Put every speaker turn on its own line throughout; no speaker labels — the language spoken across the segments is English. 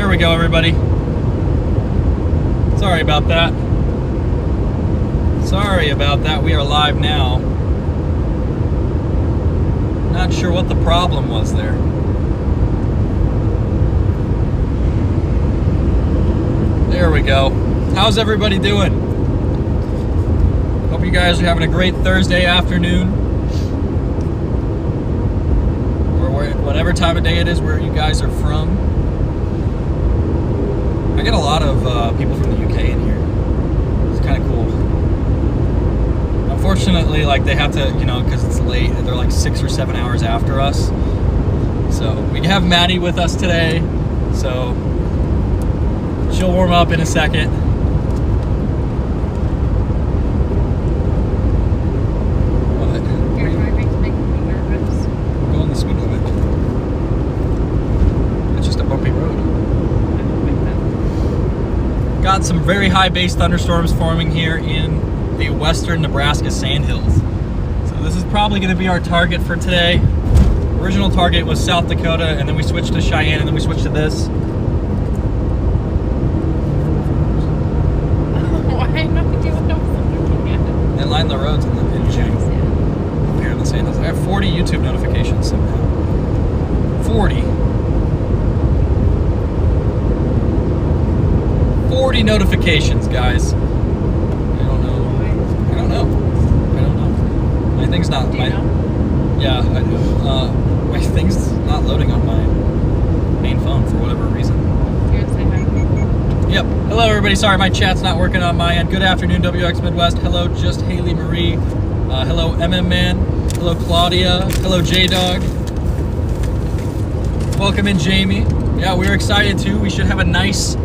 There we go, everybody. Sorry about that. Sorry about that. We are live now. Not sure what the problem was there. There we go. How's everybody doing? Hope you guys are having a great Thursday afternoon. Or whatever time of day it is where you guys are from. I get a lot of people from the UK in here. It's kind of cool. Unfortunately, like they have to, because it's late, they're like 6 or 7 hours after us. So we have Maddie with us today. So she'll warm up in a second. What?
Your driving's making me nervous.
I'm going the speed limit. It's just a bumpy road.
I don't like that.
Got some very high base thunderstorms forming here in the western Nebraska sandhills. So this is probably going to be our target for today. Original target was South Dakota, and then we switched to Cheyenne, and then we switched to this.
I have no idea what I was looking at.
And line the roads in June. Up here in the sandhills. I have 40 YouTube notifications somehow. 40 notifications, guys. My thing's not. Yeah, I do. My thing's not loading on my main phone for whatever reason.
You're gonna say hi?
Yep. Hello, everybody. Sorry, my chat's not working on my end. Good afternoon, WX Midwest. Hello, just Haley Marie. Hello, MM Man. Hello, Claudia. Hello, J Dog. Welcome in, Jamie. Yeah, we're excited too. We should have a nice,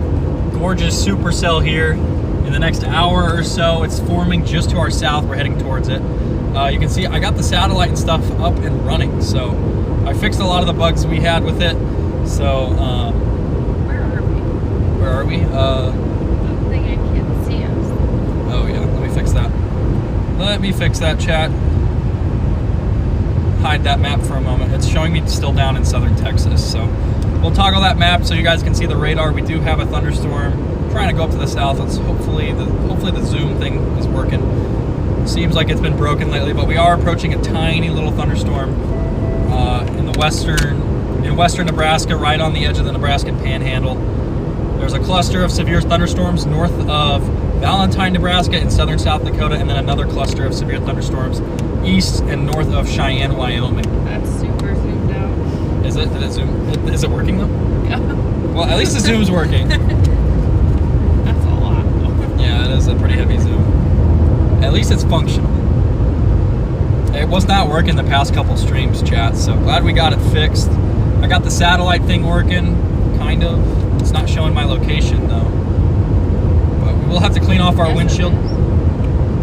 gorgeous supercell here in the next hour or so. It's forming just to our south. We're heading towards it. You can see I got the satellite and stuff up and running, so I fixed a lot of the bugs we had with it. So
Where are we?
I
think I can't see us.
Oh yeah, let me fix that. Let me fix that, chat. Hide that map for a moment. It's showing me still down in southern Texas, so we'll toggle that map so you guys can see the radar. We do have a thunderstorm trying to go up to the south. It's hopefully the zoom thing is working. Seems like it's been broken lately, but we are approaching a tiny little thunderstorm in western Nebraska, right on the edge of the Nebraska Panhandle. There's a cluster of severe thunderstorms north of Valentine, Nebraska, and southern South Dakota, and then another cluster of severe thunderstorms east and north of Cheyenne, Wyoming.
That's super zoomed out.
Is it? Did it zoom? Is it working though?
Yeah.
Well, at least the zoom's working.
That's a lot.
Yeah, it is a pretty heavy zoom. At least it's functional. It was not working the past couple streams, chat, so glad we got it fixed. I got the satellite thing working, kind of. It's not showing my location, though. But we will have to clean off our windshield.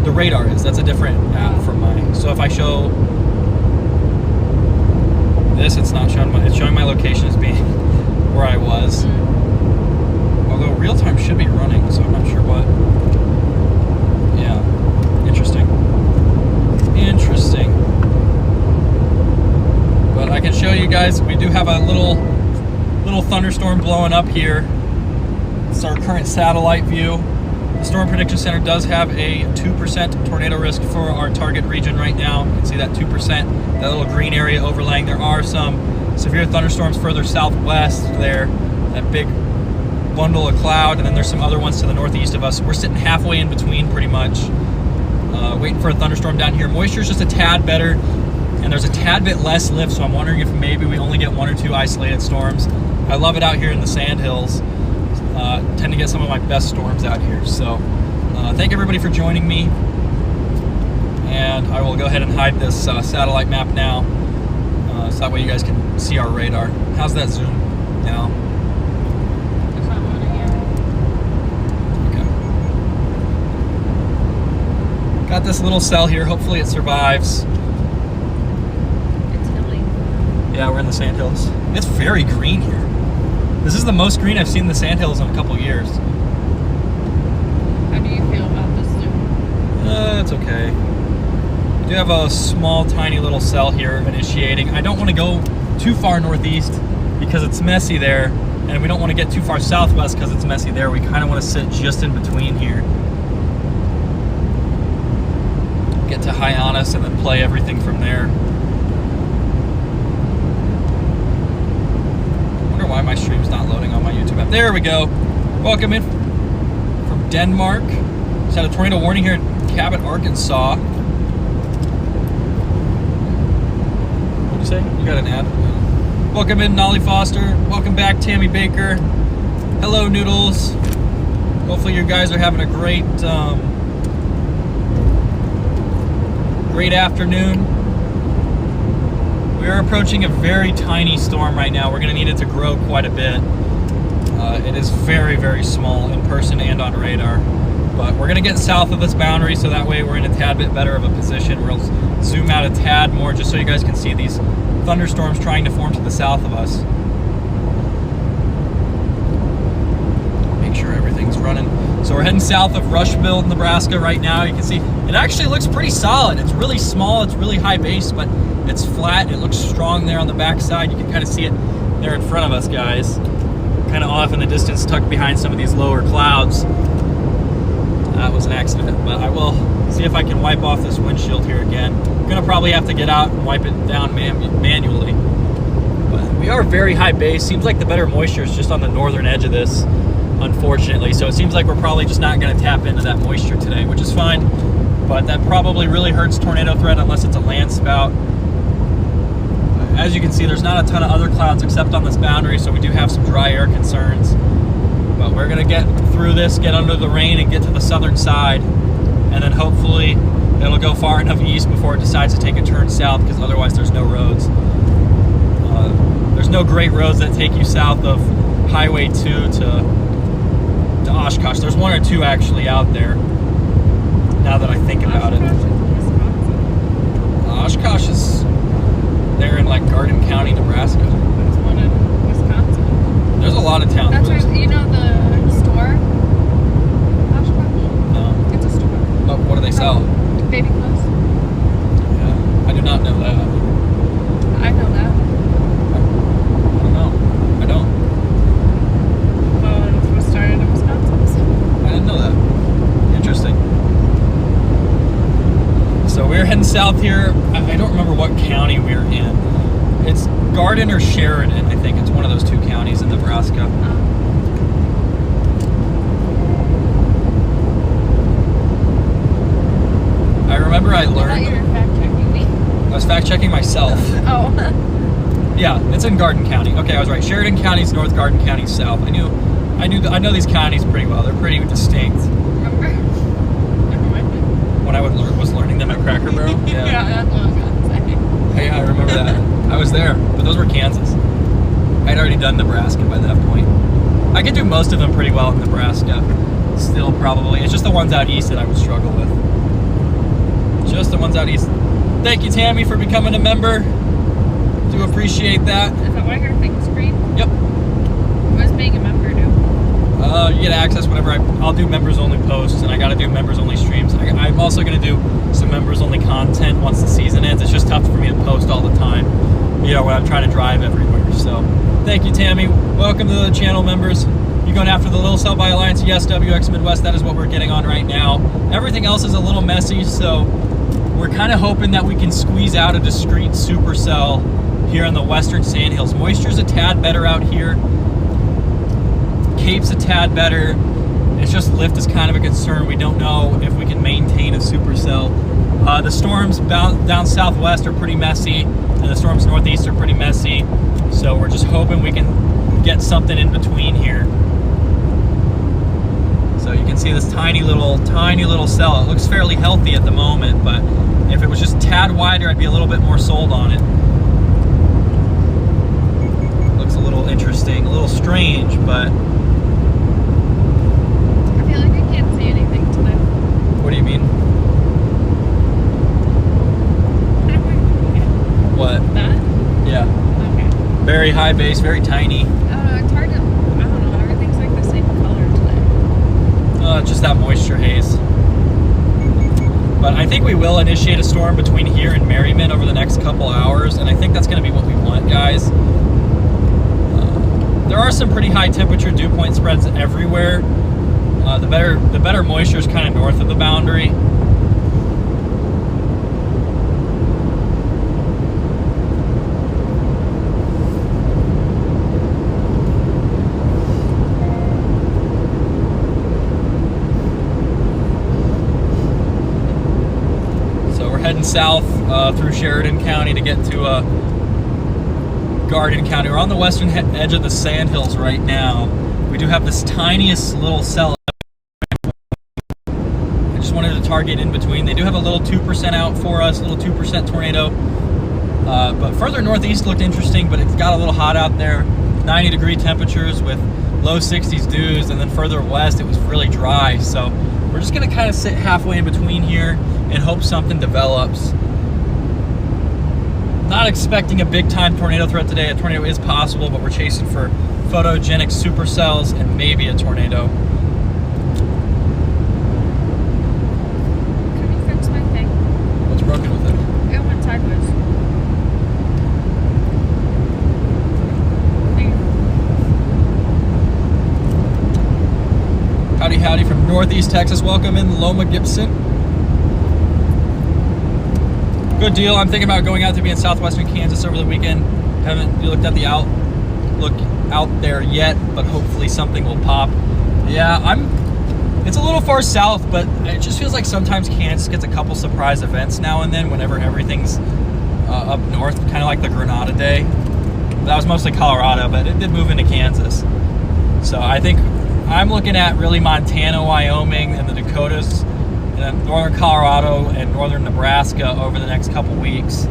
The radar is. That's a different app from mine. So if I show this, it's not showing it's showing my location as being where I was. Although real time should be running, so I'm not sure what. Yeah. Interesting. But I can show you guys, we do have a little thunderstorm blowing up here. It's our current satellite view. The Storm Prediction Center does have a 2% tornado risk for our target region right now. You can see that 2%, that little green area overlaying. There are some severe thunderstorms further southwest there, that big bundle of cloud, and then there's some other ones to the northeast of us. We're sitting halfway in between pretty much. Waiting for a thunderstorm down here. Moisture's just a tad better, and there's a tad bit less lift, so I'm wondering if maybe we only get 1 or 2 isolated storms. I love it out here in the sandhills. Tend to get some of my best storms out here. So thank everybody for joining me, and I will go ahead and hide this satellite map now, so that way you guys can see our radar. How's that zoom now? Got this little cell here. Hopefully it survives.
It's hilly.
Yeah, we're in the sandhills. It's very green here. This is the most green I've seen in the sandhills in a couple years.
How do you feel about this zoom?
It's okay. We do have a small, tiny little cell here initiating. I don't want to go too far northeast because it's messy there. and we don't want to get too far southwest because it's messy there. We kind of want to sit just in between here. Get to Hyannis and then play everything from there. I wonder why my stream's not loading on my YouTube app. There we go. Welcome in from Denmark. Just had a tornado warning here in Cabot, Arkansas. What'd you say? You got an ad? Welcome in, Nolly Foster. Welcome back, Tammy Baker. Hello, Noodles. Hopefully you guys are having a great great afternoon. We are approaching a very tiny storm right now. We're going to need it to grow quite a bit. It is very, very small in person and on radar. But we're going to get south of this boundary so that way we're in a tad bit better of a position. We'll zoom out a tad more just so you guys can see these thunderstorms trying to form to the south of us. Make sure everything's running. So we're heading south of Rushville, Nebraska right now. You can see it actually looks pretty solid. It's really small, it's really high base, but it's flat. It looks strong there on the backside. You can kind of see it there in front of us, guys. Kind of off in the distance, tucked behind some of these lower clouds. That was an accident, but I will see if I can wipe off this windshield here again. I'm gonna probably have to get out and wipe it down manually. But we are very high base. Seems like the better moisture is just on the northern edge of this, unfortunately. So it seems like we're probably just not gonna tap into that moisture today, which is fine. But that probably really hurts tornado threat unless it's a land spout. As you can see, there's not a ton of other clouds except on this boundary, so we do have some dry air concerns. But we're gonna get through this, get under the rain, and get to the southern side. And then hopefully it'll go far enough east before it decides to take a turn south, because otherwise there's no roads. There's no great roads that take you south of Highway 2 to Oshkosh. There's one or two actually out there, now that I think about it. Oshkosh is there in like Garden County, Nebraska.
There's one in Wisconsin.
There's a lot of towns.
That's where, you know the store? Oshkosh?
No.
It's a store.
Oh, what do they sell?
Baby clothes.
Yeah, I do not know that.
I know that.
I don't know. I don't.
Well, it was started in Wisconsin.
I didn't know that. Interesting. So we're heading south here. I don't remember what county we're in. It's Garden or Sheridan, I think. It's one of those two counties in Nebraska. I remember I learned...
I thought you were fact-checking me.
I was fact-checking myself.
Oh.
Yeah, it's in Garden County. Okay, I was right. Sheridan County's north, Garden County's south. I know these counties pretty well. They're pretty distinct.
Remember?
When I was learning them at Cracker Barrel.
Yeah, that's what I was going to say.
Hey, I remember that. I was there, but those were Kansas. I'd already done Nebraska by that point. I could do most of them pretty well in Nebraska. Still probably. It's just the ones out east that I would struggle with. Just the ones out east. Thank you, Tammy, for becoming a member. Do appreciate that.
Is that why your thing's green?
Yep.
What does being a member do?
You get access whenever I'll do members only posts, and I gotta do members only streams. I'm also gonna do some members only content once the season ends. It's just tough for me to post all the time, you know, when I'm trying to drive everywhere. So thank you, Tammy. Welcome to the channel, members. You going after the Little Cell by Alliance? Yes, WX Midwest, that is what we're getting on right now. Everything else is a little messy, so we're kind of hoping that we can squeeze out a discrete supercell here in the western sandhills. Moisture's a tad better out here. Cape's a tad better. It's just lift is kind of a concern. We don't know if we can maintain a supercell. The storms down southwest are pretty messy, and the storms northeast are pretty messy. So we're just hoping we can get something in between here. So you can see this tiny little cell. It looks fairly healthy at the moment, but if it was just a tad wider, I'd be a little bit more sold on it. Looks a little interesting, a little strange, but
I feel like I can't see anything today.
what do you mean? What?
That?
Yeah.
Okay.
Very high base, very tiny.
I don't know, it's hard to, I don't know, everything's like the same color today.
Just that moisture haze. But I think we will initiate a storm between here and Merriman over the next couple hours, and I think that's going to be what we want, guys. There are some pretty high temperature dew point spreads everywhere. The better moisture is kind of north of the boundary. So we're heading south through Sheridan County to get to Garden County. We're on the western edge of the Sandhills right now. We do have this tiniest little cell. I just wanted to target in between. They do have a little 2% out for us, a little 2% tornado. But further northeast looked interesting, but it's got a little hot out there. 90-degree temperatures with low 60s dews, and then further west it was really dry. So we're just gonna kind of sit halfway in between here and hope something develops. Not expecting a big time tornado threat today. A tornado is possible, but we're chasing for photogenic supercells and maybe a tornado.
Can you fix my thing?
What's broken with it?
It went sideways.
Howdy, howdy from Northeast Texas. Welcome in Loma Gibson. Good deal. I'm thinking about going out to be in southwestern Kansas over the weekend. Haven't looked at the outlook out there yet, but hopefully something will pop. Yeah, it's a little far south, but it just feels like sometimes Kansas gets a couple surprise events now and then whenever everything's up north, kind of like the Granada Day. That was mostly Colorado, but it did move into Kansas. So I think I'm looking at really Montana, Wyoming, and the Dakotas, and then northern Colorado and northern Nebraska over the next couple weeks.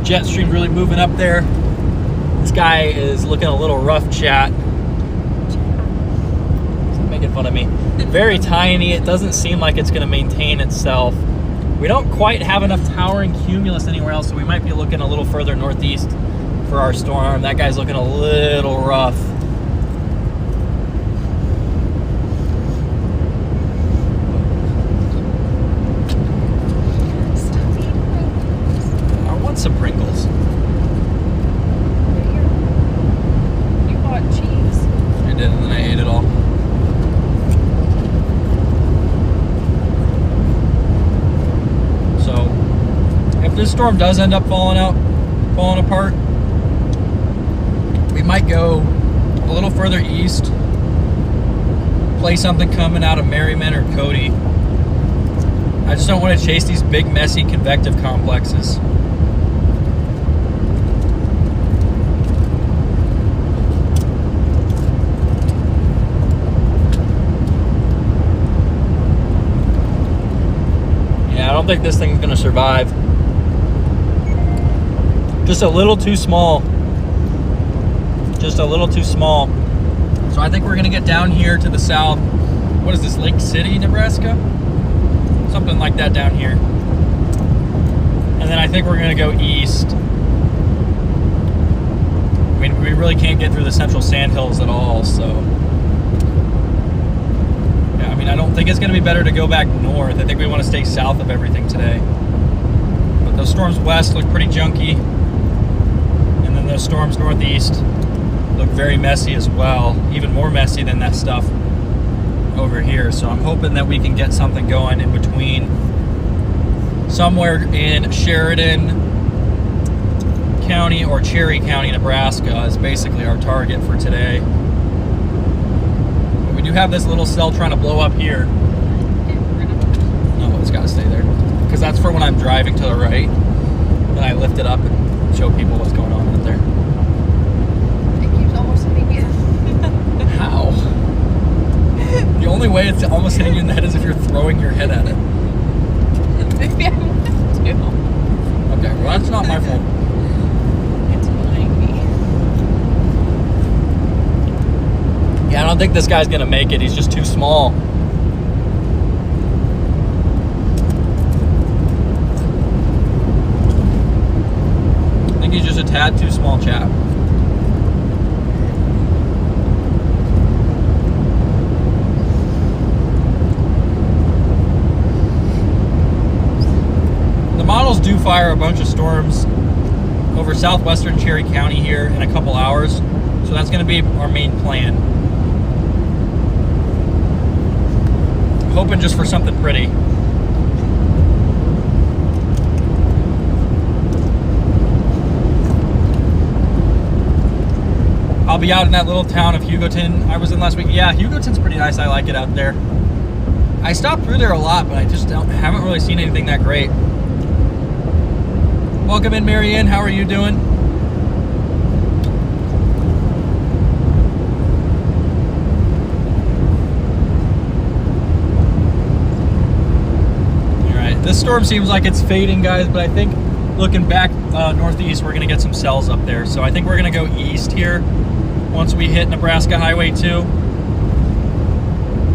Jet stream really moving up there. This guy is looking a little rough, chat. He's making fun of me. Very tiny. It doesn't seem like it's going to maintain itself. We don't quite have enough towering cumulus anywhere else, so we might be looking a little further northeast for our storm. That guy's looking a little rough. Some Pringles.
You bought cheese.
I did, and then I ate it all. So, if this storm does end up falling apart, we might go a little further east, play something coming out of Merriman or Cody. I just don't want to chase these big, messy convective complexes. I don't think this thing's going to survive. Just a little too small. Just a little too small. So I think we're going to get down here to the south. What is this, Lake City, Nebraska? Something like that down here. And then I think we're going to go east. I mean, we really can't get through the central Sandhills at all, so... I mean, I don't think it's going to be better to go back north. I think we want to stay south of everything today. But those storms west look pretty junky. And then those storms northeast look very messy as well. Even more messy than that stuff over here. So I'm hoping that we can get something going in between. Somewhere in Sheridan County or Cherry County, Nebraska is basically our target for today. We do have this little cell trying to blow up here. No, it's got to stay there. Because that's for when I'm driving to the right. Then I lift it up and show people what's going on out there.
It keeps almost hitting you.
How? The only way it's almost hitting you in the head is if you're throwing your head at it.
Maybe I want to.
Okay, well that's not my fault.
It's behind me.
Yeah, I don't think this guy's gonna make it. He's just too small. I think he's just a tad too small, chap. The models do fire a bunch of storms over southwestern Cherry County here in a couple hours. So that's going to be our main plan. Hoping just for something pretty. I'll be out in that little town of Hugoton I was in last week. Yeah, Hugoton's pretty nice. I like it out there. I stopped through there a lot, but I just haven't really seen anything that great. Welcome in, Marianne. How are you doing? All right, this storm seems like it's fading, guys, but I think looking back northeast, we're going to get some cells up there. So I think we're going to go east here once we hit Nebraska Highway 2.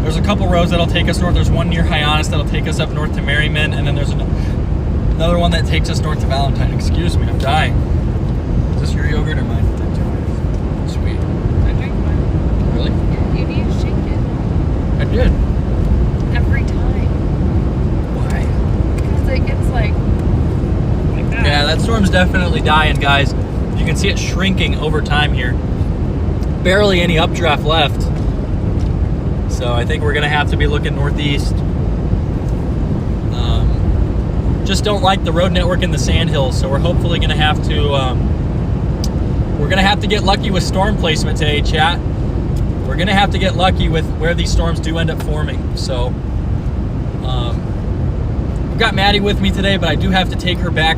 There's a couple roads that'll take us north. There's one near Hyannis that'll take us up north to Merriman, and then there's another one that takes us north to Valentine. Excuse me, I'm dying. Is this your yogurt or mine? Sweet.
I drink mine.
Really?
Yeah, you need to shake it.
I did.
Every time.
Why?
Because it gets like that.
Yeah, that storm's definitely dying, guys. You can see it shrinking over time here. Barely any updraft left. So I think we're going to have to be looking northeast. Just don't like the road network in the Sandhills, so we're hopefully going to have to get lucky with storm placement today, chat. We're going to have to get lucky with where these storms do end up forming. So I've got Maddie with me today, but I do have to take her back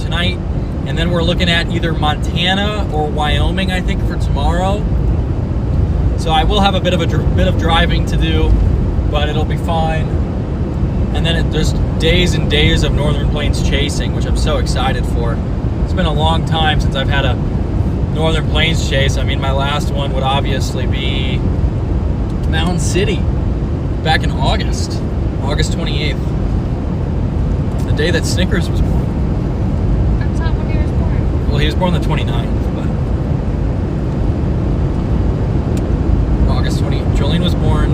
tonight, and then we're looking at either Montana or Wyoming, I think, for tomorrow. So I will have a bit of driving to do, but it'll be fine. And then there's days and days of Northern Plains chasing, which I'm so excited for. It's been a long time since I've had a Northern Plains chase. I mean, my last one would obviously be Mountain City back in August 28th, the day that Snickers was born.
That's not when he was born.
Well, he was born the 29th, but August 20th. Jolene was born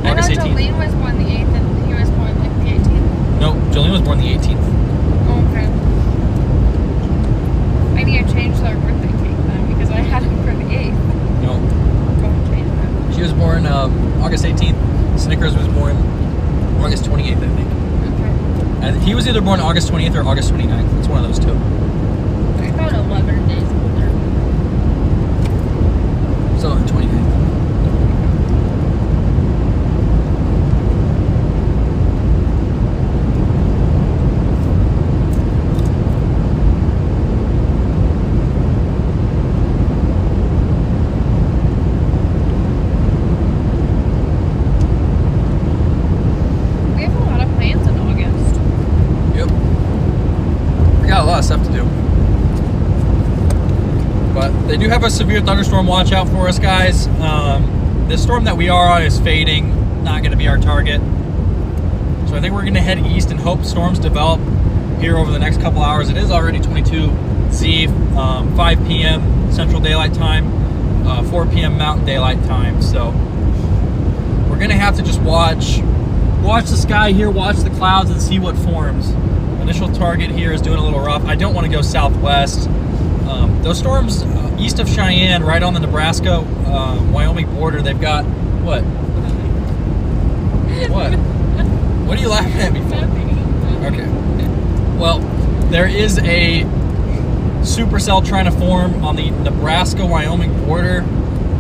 August 18th.
I know Jolene was born the 8th and he was born like the 18th.
No, Jolene was born the 18th.
Oh, okay. I need to change their birthday cake then because I had him for the 8th.
No.
I'm going to change that.
She was born August 18th. Snickers was born August 28th, I think.
Okay.
And he was either born August 20th or August 29th. It's one of those two.
I thought 11 days older.
So, 29th.
We have a lot of plans in August.
Yep. We got a lot of stuff to do. But they do have a severe thunderstorm watch out for us, guys. The storm that we are on is fading. Not going to be our target. So I think we're going to head east and hope storms develop here over the next couple hours. It is already 22Z, 5 p.m. Central Daylight Time, 4 p.m. Mountain Daylight Time. So we're going to have to just watch the sky here, watch the clouds, and see what forms. Initial target here is doing a little rough. I don't want to go southwest. Those storms east of Cheyenne, right on the Nebraska Wyoming border, they've got what? What? What are you laughing at me for? Okay. Well, there is a supercell trying to form on the Nebraska Wyoming border,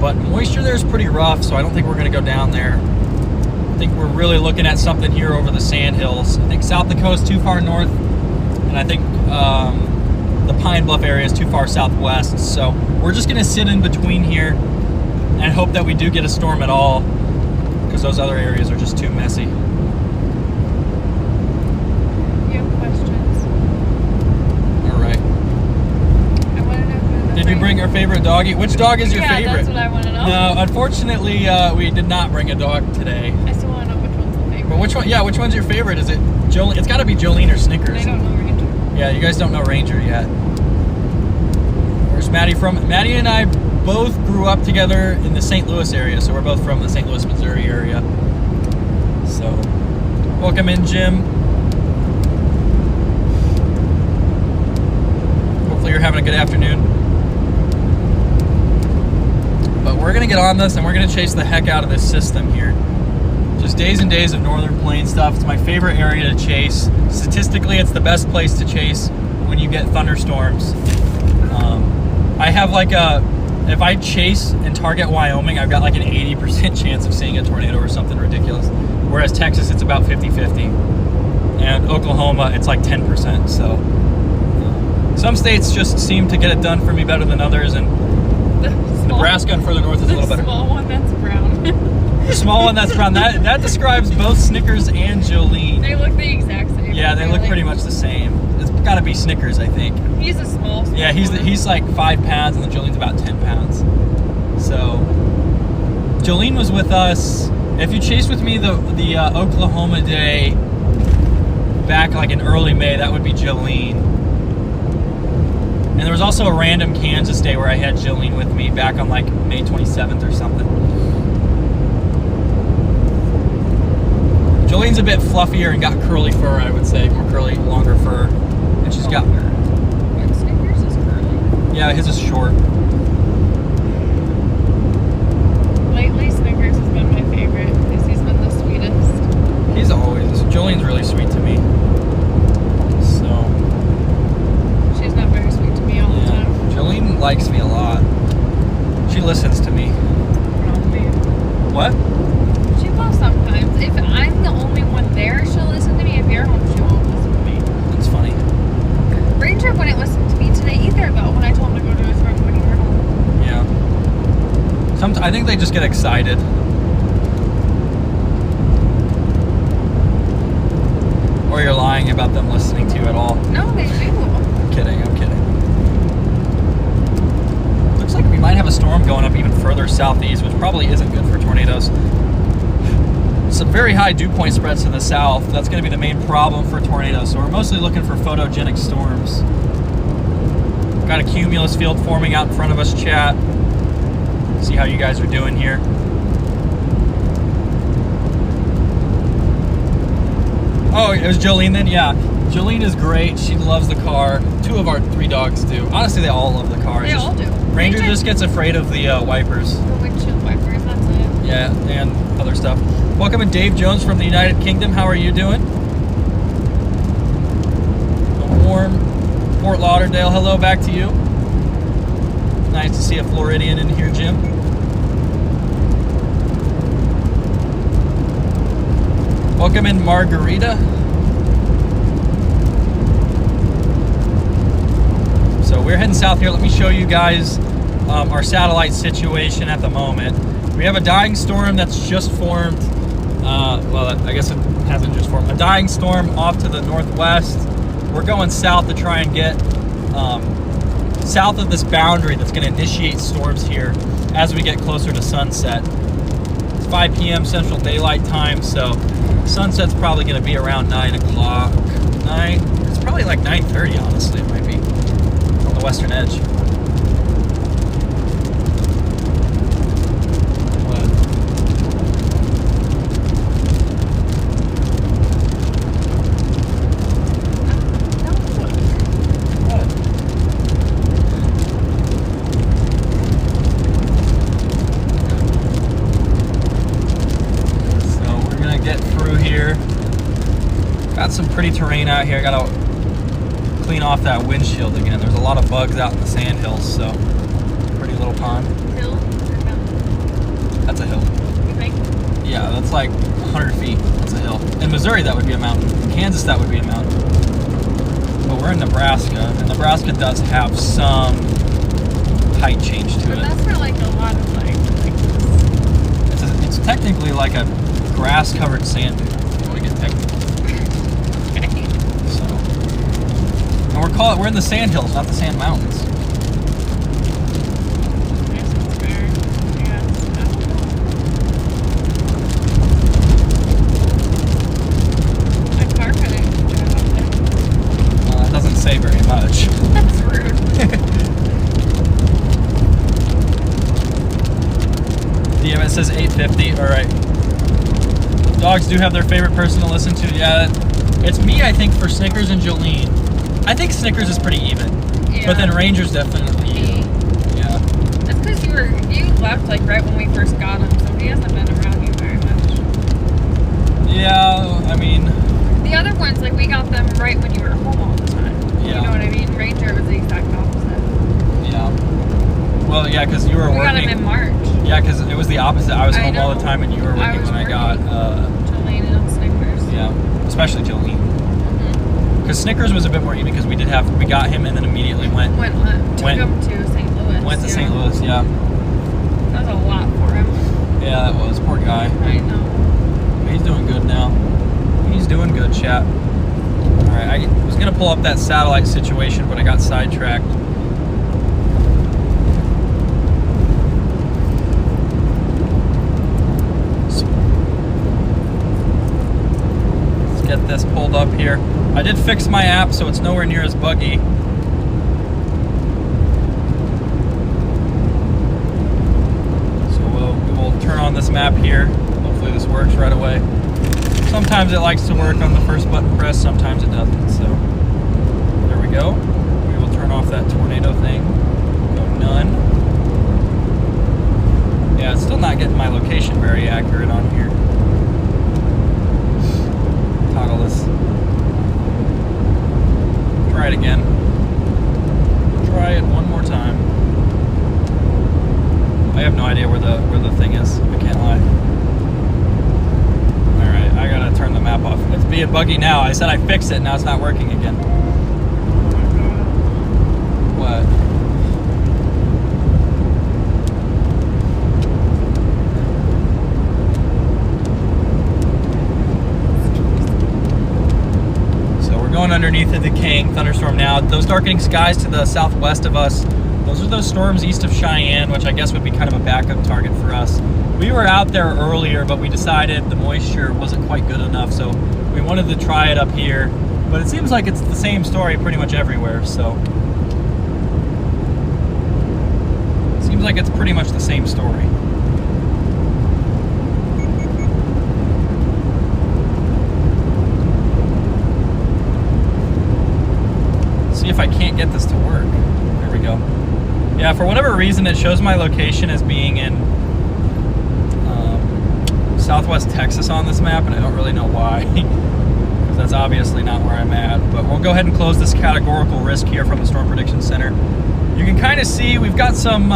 but moisture there is pretty rough, so I don't think we're going to go down there. I think we're really looking at something here over the Sandhills. I think South Dakota's too far north, and I think the Pine Bluff area is too far southwest. So we're just going to sit in between here and hope that we do get a storm at all, because those other areas are just too messy.
You have questions?
All right.
I want to know who the
Did you bring our favorite doggy? Which dog is your favorite?
Yeah, that's what I want to know.
No, unfortunately, we did not bring a dog today.
I still want to know which one's the favorite.
But which one? Yeah, which one's your favorite? Is it Jolene? It's got to be Jolene or Snickers.
I don't know Ranger.
Yeah, you guys don't know Ranger yet. Where's Maddie from? Maddie and I both grew up together in the St. Louis area, so we're both from the St. Louis, Missouri area. So, welcome in, Jim. having a good afternoon. But we're gonna get on this and we're gonna chase the heck out of this system here. Just days and days of northern plain stuff. It's my favorite area to chase. Statistically, it's the best place to chase when you get thunderstorms. I have like if I chase and target Wyoming, I've got like an 80% chance of seeing a tornado or something ridiculous. Whereas Texas, it's about 50-50. And Oklahoma, it's like 10%. So some states just seem to get it done for me better than others, and Nebraska and further north is a little better.
The small one that's brown.
The small one that's brown, that describes both Snickers and Jolene.
They look the exact same.
Yeah, they look pretty much the same. It's got to be Snickers, I think.
He's a small
Yeah, he's like 5 pounds, and then Jolene's about 10 pounds. So Jolene was with us. If you chased with me the Oklahoma day back like in early May, that would be Jolene. And there was also a random Kansas day where I had Jolene with me back on like May 27th or something. Jolene's a bit fluffier and got curly fur, I would say. More curly, longer fur. And she's got...
Snickers is curly.
Yeah, his is short.
Lately, Snickers has been my favorite because he's been the sweetest.
He's always... Jolene's really sweet to me. So...
She's not very sweet to me all the time.
Jolene likes me a lot. She listens to me.
Probably.
What?
She will sometimes. If I'm the only one there, she'll listen to me. If you're home, she won't listen to me.
That's funny.
Ranger wouldn't listen to me today either, though, when I told him to go to his room when you were home.
Yeah. I think they just get excited. Or you're lying about them listening to you at all.
No, they do.
I'm kidding. Looks like we might have a storm going up even further southeast, which probably isn't good for tornadoes. Some very high dew point spreads to the south. That's going to be the main problem for tornadoes. So we're mostly looking for photogenic storms. Got a cumulus field forming out in front of us, chat. See how you guys are doing here. Oh, it was Jolene then? Yeah. Jolene is great. She loves the car. 2 of our 3 dogs do. Honestly, they all love the car.
They all do.
Ranger just gets afraid of the wipers.
The windshield wipers, that's it.
Yeah, and other stuff. Welcome in Dave Jones from the United Kingdom. How are you doing? A warm Fort Lauderdale. Hello back to you. Nice to see a Floridian in here, Jim. Welcome in Margarita. So we're heading south here. Let me show you guys our satellite situation at the moment. We have a dying storm that's just formed. Well, I guess it hasn't just formed. A dying storm off to the northwest. We're going south to try and get south of this boundary that's going to initiate storms here as we get closer to sunset. It's 5 p.m. Central Daylight Time, so sunset's probably going to be around 9 o'clock. It's probably like 9:30, honestly. It might be on the western edge. Some pretty terrain out here. Gotta clean off that windshield again. There's a lot of bugs out in the sand hills, so pretty little pond.
Hill or mountain?
That's a hill.
You think?
Yeah, that's like 100 feet. That's a hill. In Missouri, that would be a mountain. In Kansas, that would be a mountain. But we're in Nebraska, and Nebraska does have some height change to
But
it.
that's not like a lot of like
It's technically like a grass-covered sand dune. If you want to get technical. And we're in the sand hills, not the sand mountains. Well, that doesn't say very much.
That's rude.
DM, it says 850. All right. Dogs do have their favorite person to listen to. Yeah, it's me, I think, for Snickers and Jolene. I think Snickers is pretty even.
Yeah.
But then Ranger's definitely you. Yeah.
That's because you left like right when we first got him, so he hasn't been around you very much.
Yeah, I mean.
The other ones, like we got them right when you were home all the time.
Yeah.
You know what I mean? Ranger was the exact opposite.
Yeah. Well, yeah, because you were
We
working.
got him in March.
Yeah, because it was the opposite. I was home all the
know.
time, and you were working when I got.
Jolene and Snickers.
Yeah, especially Jolene.
Mm-hmm.
Because Snickers was a bit more even because we got him and then immediately
Took him to St. Louis.
Went to St. Louis, yeah.
That was a lot for him.
Yeah, that was. Poor guy.
I know.
But he's doing good now. He's doing good, chat. Alright, I was going to pull up that satellite situation, but I got sidetracked. Let's get this pulled up here. I did fix my app, so it's nowhere near as buggy. So we will turn on this map here. Hopefully this works right away. Sometimes it likes to work on the first button press, sometimes it doesn't. So there we go. We will turn off that tornado thing. Go none. Yeah, it's still not getting my location very accurate on here. Toggle this. Try it again. Try it one more time. I have no idea where the thing is. I can't lie. Alright, I gotta turn the map off. It's being buggy now. I said I fixed it, now it's not working again. What? So we're going underneath the decaying thunderstorm now. Those darkening skies to the southwest of us, those are those storms east of Cheyenne, which I guess would be kind of a backup target for us. We were out there earlier, but we decided the moisture wasn't quite good enough, so we wanted to try it up here. But it seems like it's the same story pretty much everywhere, so. Seems like it's pretty much the same story. See if I can't get this to work. There we go. Yeah, for whatever reason, it shows my location as being in Southwest Texas on this map, and I don't really know why, because that's obviously not where I'm at. But we'll go ahead and close this categorical risk here from the Storm Prediction Center. You can kind of see we've got some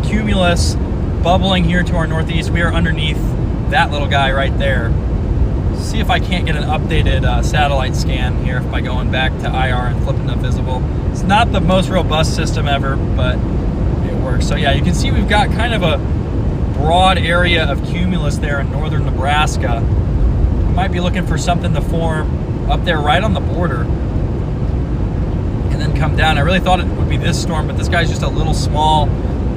cumulus bubbling here to our northeast. We are underneath that little guy right there. See if I can't get an updated satellite scan here by going back to IR and flipping to visible. It's not the most robust system ever, but it works. So yeah, you can see we've got kind of a broad area of cumulus there in northern Nebraska. We might be looking for something to form up there right on the border and then come down. I really thought it would be this storm, but this guy's just a little small,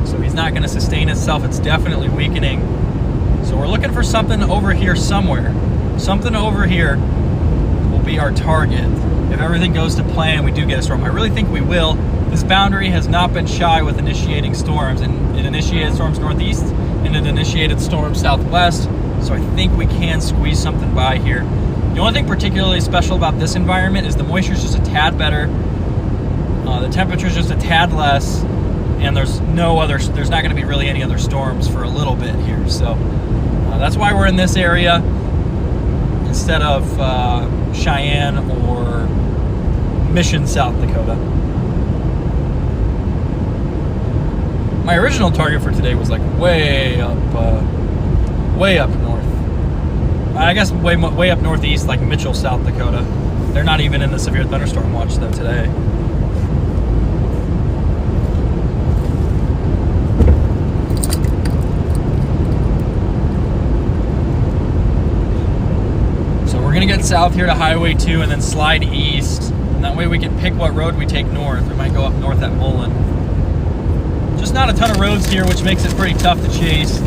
so he's not going to sustain itself. It's definitely weakening. So we're looking for something over here somewhere. Something over here will be our target. If everything goes to plan, we do get a storm. I really think we will. This boundary has not been shy with initiating storms, and it initiated storms northeast, and it initiated storms southwest, so I think we can squeeze something by here. The only thing particularly special about this environment is the moisture is just a tad better, the temperature is just a tad less, and there's not going to be really any other storms for a little bit here. So that's why we're in this area instead of Cheyenne or Mission, South Dakota. My original target for today was like way up north. I guess way up northeast, like Mitchell, South Dakota. They're not even in the severe thunderstorm watch though today. So we're gonna get south here to Highway 2 and then slide east. And that way we can pick what road we take north. We might go up north at Mullen. Just not a ton of roads here, which makes it pretty tough to chase.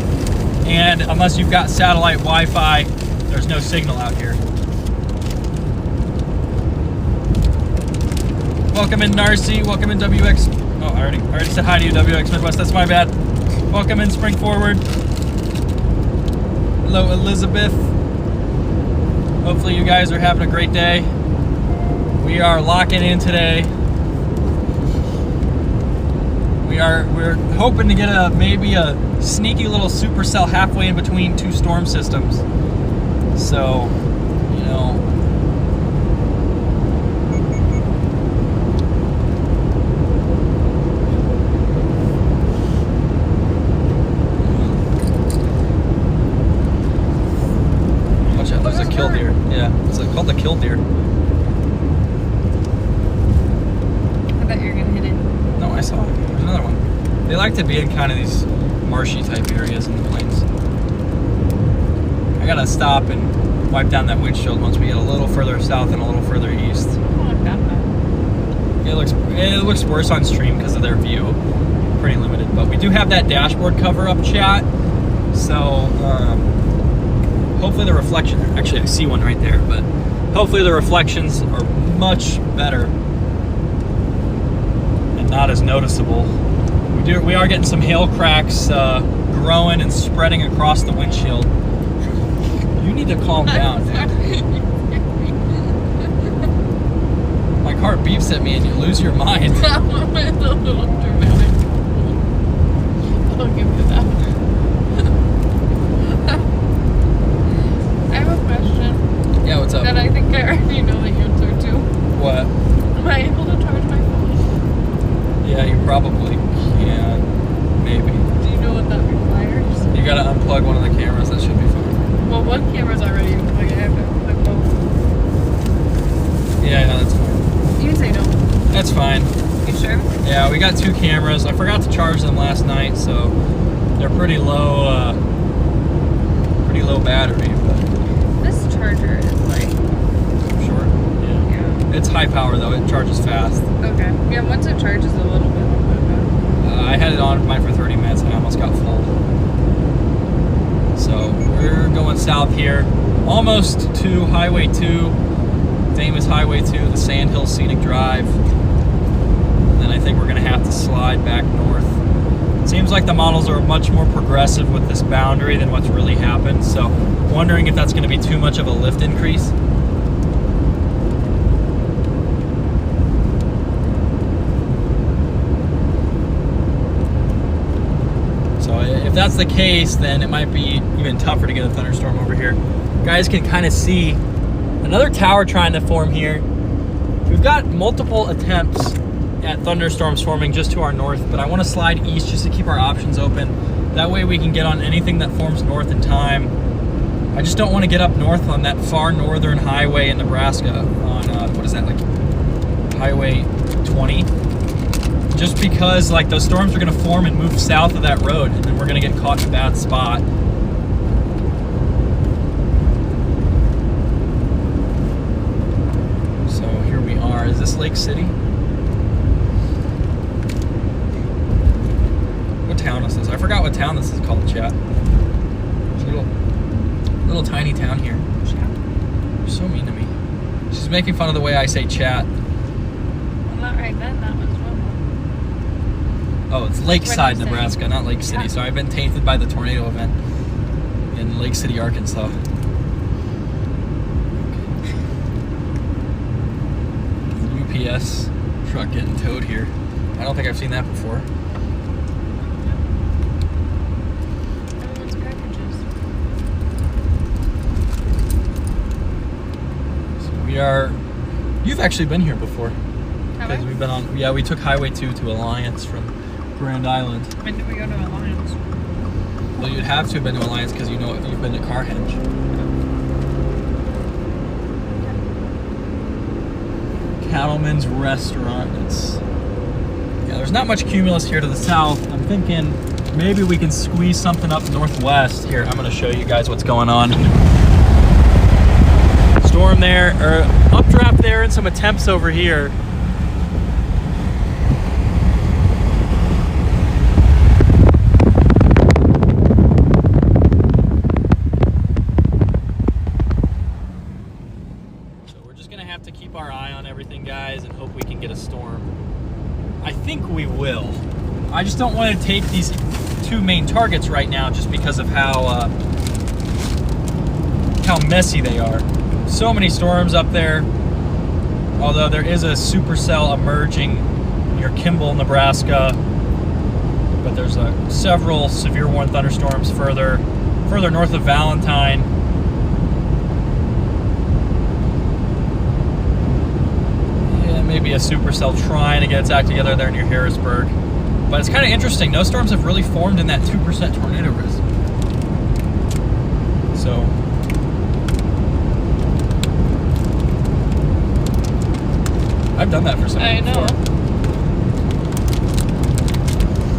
And unless you've got satellite Wi-Fi, there's no signal out here. Welcome in Narcy, welcome in WX. Oh, I already said hi to you, WX Midwest, that's my bad. Welcome in Spring Forward. Hello, Elizabeth. Hopefully you guys are having a great day. We are locking in today. We're hoping to get maybe a sneaky little supercell halfway in between two storm systems. So, you know, watch out, there's a killdeer. Yeah, it's called the killdeer.
I thought you were gonna hit it.
No, I saw it. There's another one. They like to be in kind of these marshy type areas in the plains. I gotta stop and wipe down that windshield once we get a little further south and a little further east.
Oh, like that bad.
It looks worse on stream because of their view. Pretty limited, but we do have that dashboard cover up, chat. So hopefully the reflection. Actually, I see one right there, but hopefully the reflections are much better and not as noticeable. We are getting some hail cracks growing and spreading across the windshield. You need to calm down, dude. My car beeps at me and you lose your mind.
That one was a little dramatic. I'll give you that. I have a question.
Yeah, what's up?
That I think I already know the answer to.
What?
Am I able to charge my phone?
Yeah, you probably can. Maybe.
Do you know what that requires?
You gotta unplug one of the cameras. That should be fine.
Well, one camera's already unplugged. I have to unplug both.
Yeah, no, that's fine.
You can say no.
That's fine.
You sure?
Yeah, we got two cameras. I forgot to charge them last night, so they're pretty low battery. But
This charger is like...
short. Yeah.
Yeah.
It's high power though. It charges fast.
Okay. Yeah, once it charges a little bit, I'll put it back.
I had it on mine for 30 minutes and I almost got full. So we're going south here, almost to Highway 2, famous Highway 2, the Sandhill Scenic Drive. And then I think we're gonna have to slide back north. It seems like the models are much more progressive with this boundary than what's really happened. So wondering if that's gonna be too much of a lift increase. If that's the case, then it might be even tougher to get a thunderstorm over here. You guys can kind of see another tower trying to form here. We've got multiple attempts at thunderstorms forming just to our north, but I want to slide east just to keep our options open. That way we can get on anything that forms north in time. I just don't want to get up north on that far northern highway in Nebraska on, what is that, like Highway 20? Just because like those storms are gonna form and move south of that road and then we're gonna get caught in a bad spot. So here we are. Is this Lake City? What town is this? I forgot what town this is called, chat. It's a little tiny town here. You're so mean to me. She's making fun of the way I say chat.
Well, not right then. That was one.
Oh, it's Lakeside, Nebraska, not Lake City. Yeah. So I've been tainted by the tornado event in Lake City, Arkansas. UPS truck getting towed here. I don't think I've seen that before.
Everyone's packages.
So we are. You've actually been here before.
Because
we've been on. Yeah, we took Highway 2 to Alliance from Grand Island.
When did we go to Alliance?
Well, you'd have to have been to Alliance because you know you've been to Carhenge. Cattleman's Restaurant. There's not much cumulus here to the south. I'm thinking maybe we can squeeze something up northwest. Here, I'm going to show you guys what's going on. Storm there, or updraft there, and some attempts over here. To keep our eye on everything, guys, and hope we can get a storm. I think we will. I just don't want to take these two main targets right now just because of how messy they are. So many storms up there. Although there is a supercell emerging near Kimball, Nebraska. but there's several severe warning thunderstorms further north of Valentine. Yeah, maybe a supercell trying to get its act together there near Harrisburg. But it's kind of interesting. No storms have really formed in that 2% tornado risk. So I've done that for some
I know.
before.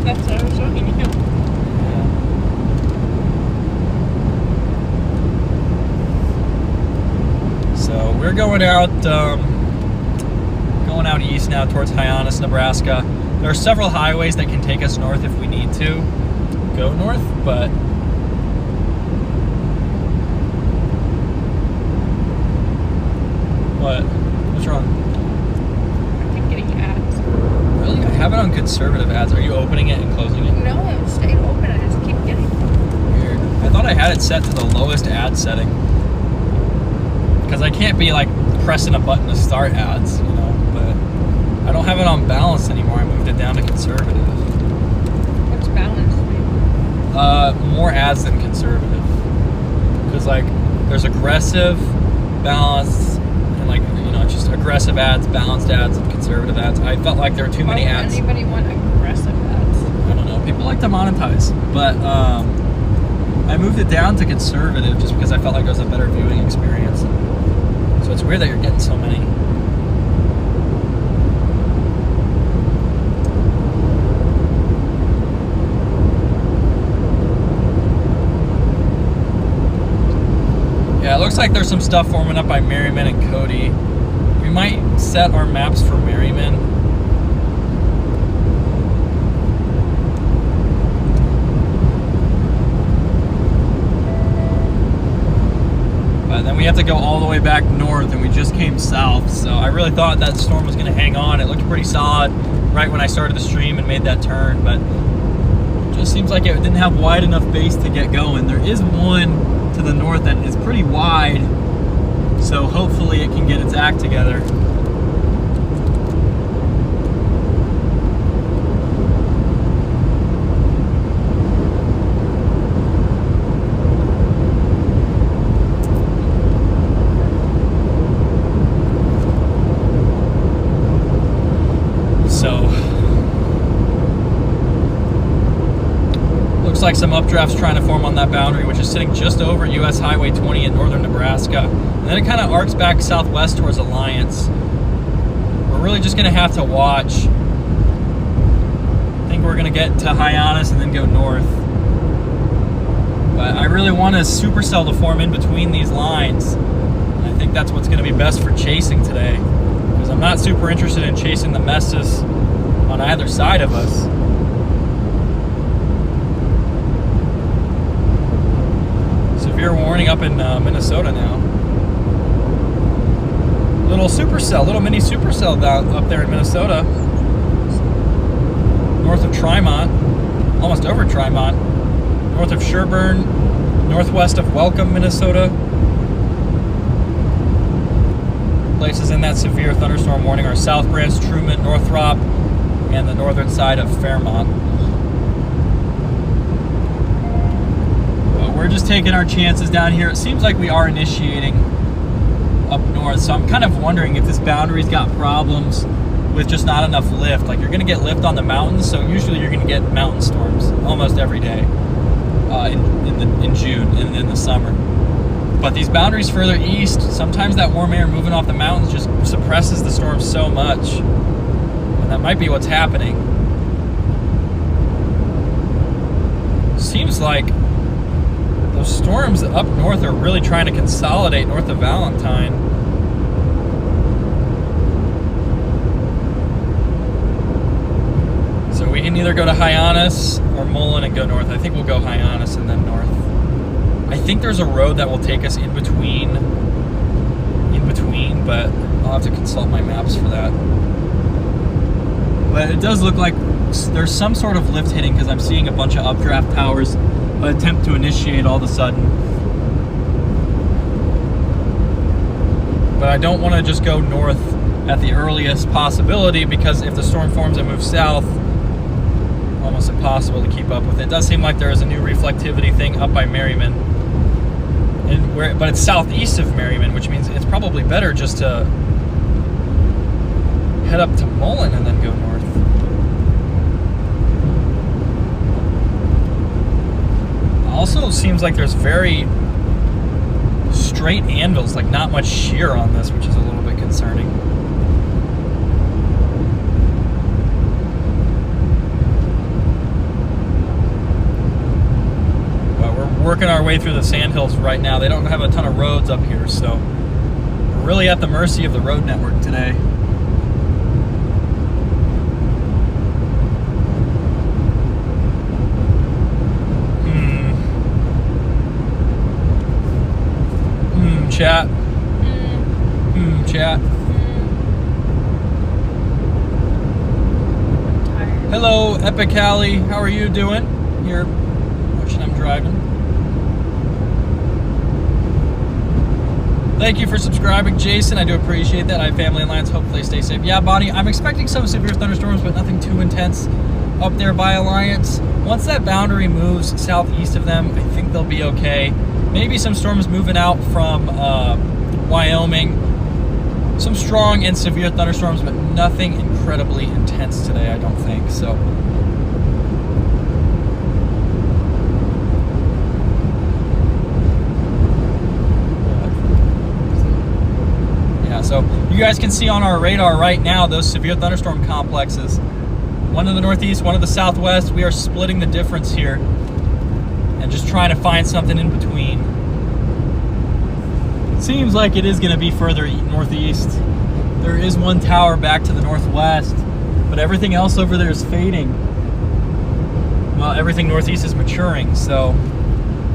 That's what I was showing you.
Yeah. So we're going out east now towards Hyannis, Nebraska. There are several highways that can take us north if we need to go north, but what? What's wrong?
I keep getting ads.
Really? I have it on conservative ads. Are you opening it and closing it?
No, it stayed open. I just keep getting
Weird. I thought I had it set to the lowest ad setting. Because I can't be like pressing a button to start ads, you know, but I don't have it on balanced anymore. I moved it down to conservative.
What's balanced?
More ads than conservative. Because like there's aggressive, balanced, and like, you know, just aggressive ads, balanced ads, and conservative ads. I felt like there were too many ads.
Why would anybody want aggressive ads?
I don't know. People like to monetize, but I moved it down to conservative just because I felt like it was a better viewing experience. So it's weird that you're getting so many. Yeah, it looks like there's some stuff forming up by Merriman and Cody. We might set our maps for Merriman. But then we have to go all the way back north, and we just came south. So I really thought that storm was going to hang on. It looked pretty solid right when I started the stream and made that turn, but it just seems like it didn't have wide enough base to get going. There is one to the north that is pretty wide, so hopefully it can get its act together. So looks like some updrafts trying to form on that boundary, which is sitting just over US Highway 20 in northern Nebraska. And then it kind of arcs back southwest towards Alliance. We're really just going to have to watch. I think we're going to get to Hyannis and then go north. But I really want a supercell to form in between these lines. And I think that's what's going to be best for chasing today, because I'm not super interested in chasing the messes on either side of us. Severe warning up in Minnesota now. Little supercell, little mini supercell down up there in Minnesota. North of Trimont, almost over Trimont. North of Sherburne, northwest of Welcome, Minnesota. Places in that severe thunderstorm warning are South Branch, Truman, Northrop, and the northern side of Fairmont. But we're just taking our chances down here. It seems like we are initiating up north, so I'm kind of wondering if this boundary's got problems with just not enough lift. Like, you're going to get lift on the mountains, so usually you're going to get mountain storms almost every day in June and in the summer. But these boundaries further east, sometimes that warm air moving off the mountains just suppresses the storm so much. And that might be what's happening. Seems like those storms up north are really trying to consolidate north of Valentine. So we can either go to Hyannis or Mullen and go north. I think we'll go Hyannis and then north. I think there's a road that will take us in between, but I'll have to consult my maps for that. But it does look like there's some sort of lift hitting, because I'm seeing a bunch of updraft towers attempt to initiate all of a sudden. But I don't want to just go north at the earliest possibility, because if the storm forms and moves south, almost impossible to keep up with. It does seem like there is a new reflectivity thing up by Merriman, but it's southeast of Merriman, which means it's probably better just to head up to Mullen and then go north. Also seems like there's very straight anvils, like not much shear on this, which is a little bit concerning. But we're working our way through the sandhills right now. They don't have a ton of roads up here, so we're really at the mercy of the road network today. Chat. Chat. Hello, Epic Alley. How are you doing? Here, watching I'm driving. Thank you for subscribing, Jason. I do appreciate that. I have family and lands. Hopefully stay safe. Yeah, Bonnie, I'm expecting some severe thunderstorms, but nothing too intense up there by Alliance. Once that boundary moves southeast of them, I think they'll be okay. Maybe some storms moving out from Wyoming. Some strong and severe thunderstorms, but nothing incredibly intense today, I don't think. So, yeah, so you guys can see on our radar right now those severe thunderstorm complexes. One to the northeast, one to the southwest. We are splitting the difference here and just trying to find something in between. Seems like it is going to be further northeast. There is one tower back to the northwest, but everything else over there is fading. Well, everything northeast is maturing, so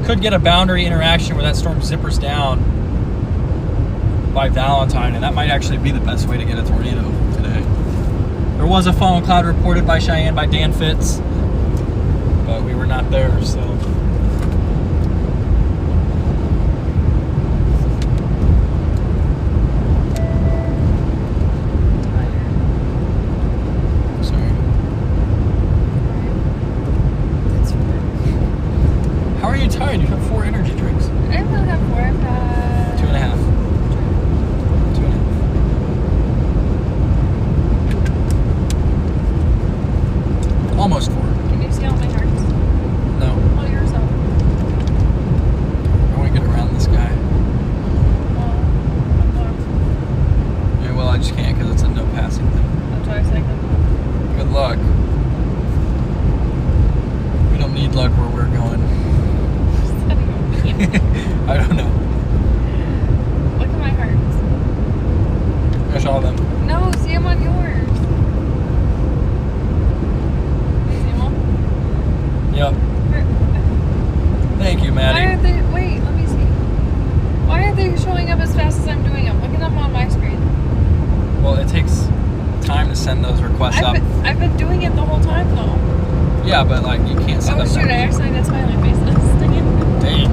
could get a boundary interaction where that storm zippers down by Valentine, and that might actually be the best way to get a tornado today. There was a funnel cloud reported by Cheyenne by Dan Fitz, but we were not there, so. Tired. You have 4 energy drinks.
I don't have 4. I've had
2.5. 2.5. Almost 4.
Can you see all my hearts?
No.
Oh, yours up.
I want to get around this guy. Yeah, well, I just can't because it's a no passing thing.
That's why I said
good luck. We don't need luck where we're going. I don't know.
Look at my hearts.
Finish all of them.
No, see them on yours. You see them all?
Yep. Thank you, Maddie.
Why aren't they? Wait, let me see. Why aren't they showing up as fast as I'm doing them? Look at them on my screen.
Well, it takes time to send those requests up.
I've been doing it the whole time, though.
Yeah, but like you can't send
Oh
them.
shoot! I actually did smiley faces.
Dang.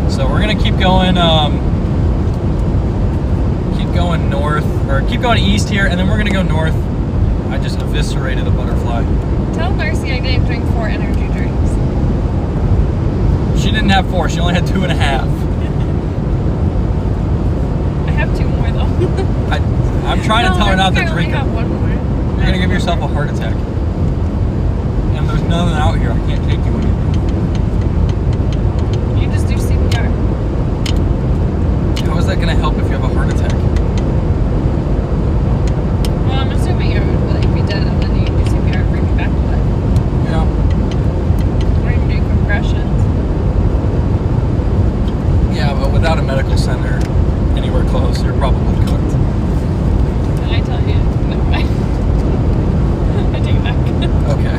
So we're gonna keep going north, or keep going east here, and then we're gonna go north. I just eviscerated a butterfly.
Tell Darcy I didn't drink 4 energy drinks.
She didn't have 4, she only had 2.5.
I have 2 more though.
I'm trying to tell her not to drink
I
them.
have 1 more.
You're gonna give yourself a heart attack. And there's nothing out here, I can't take you anywhere.
You just do CPR.
How is that gonna help if you have a heart attack?
Well, I'm assuming you would like be dead and then you do CPR and bring me back to life.
Yeah.
Or you can do compressions.
Yeah, but without a medical center anywhere close, you're probably cooked.
Can I tell you? Never mind. I take it back.
Okay.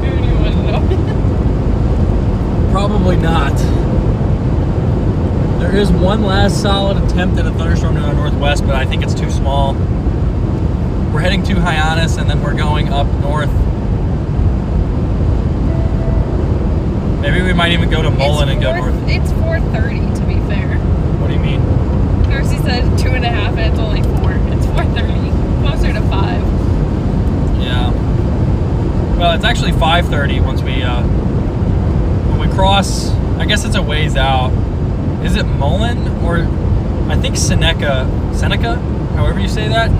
Who do you want to know?
Probably not. There is one last solid attempt at a thunderstorm to the northwest, but I think it's too small. We're heading to Hyannis, and then we're going up north. Maybe we might even go to Mullen and go north.
It's 4:30 to be fair.
What do you mean?
Darcy said 2.5 and it's only 4. It's 4:30. Closer to 5.
Yeah. Well, it's actually 5:30 once we when we cross. I guess it's a ways out. Is it Mullen or I think Seneca, however you say that?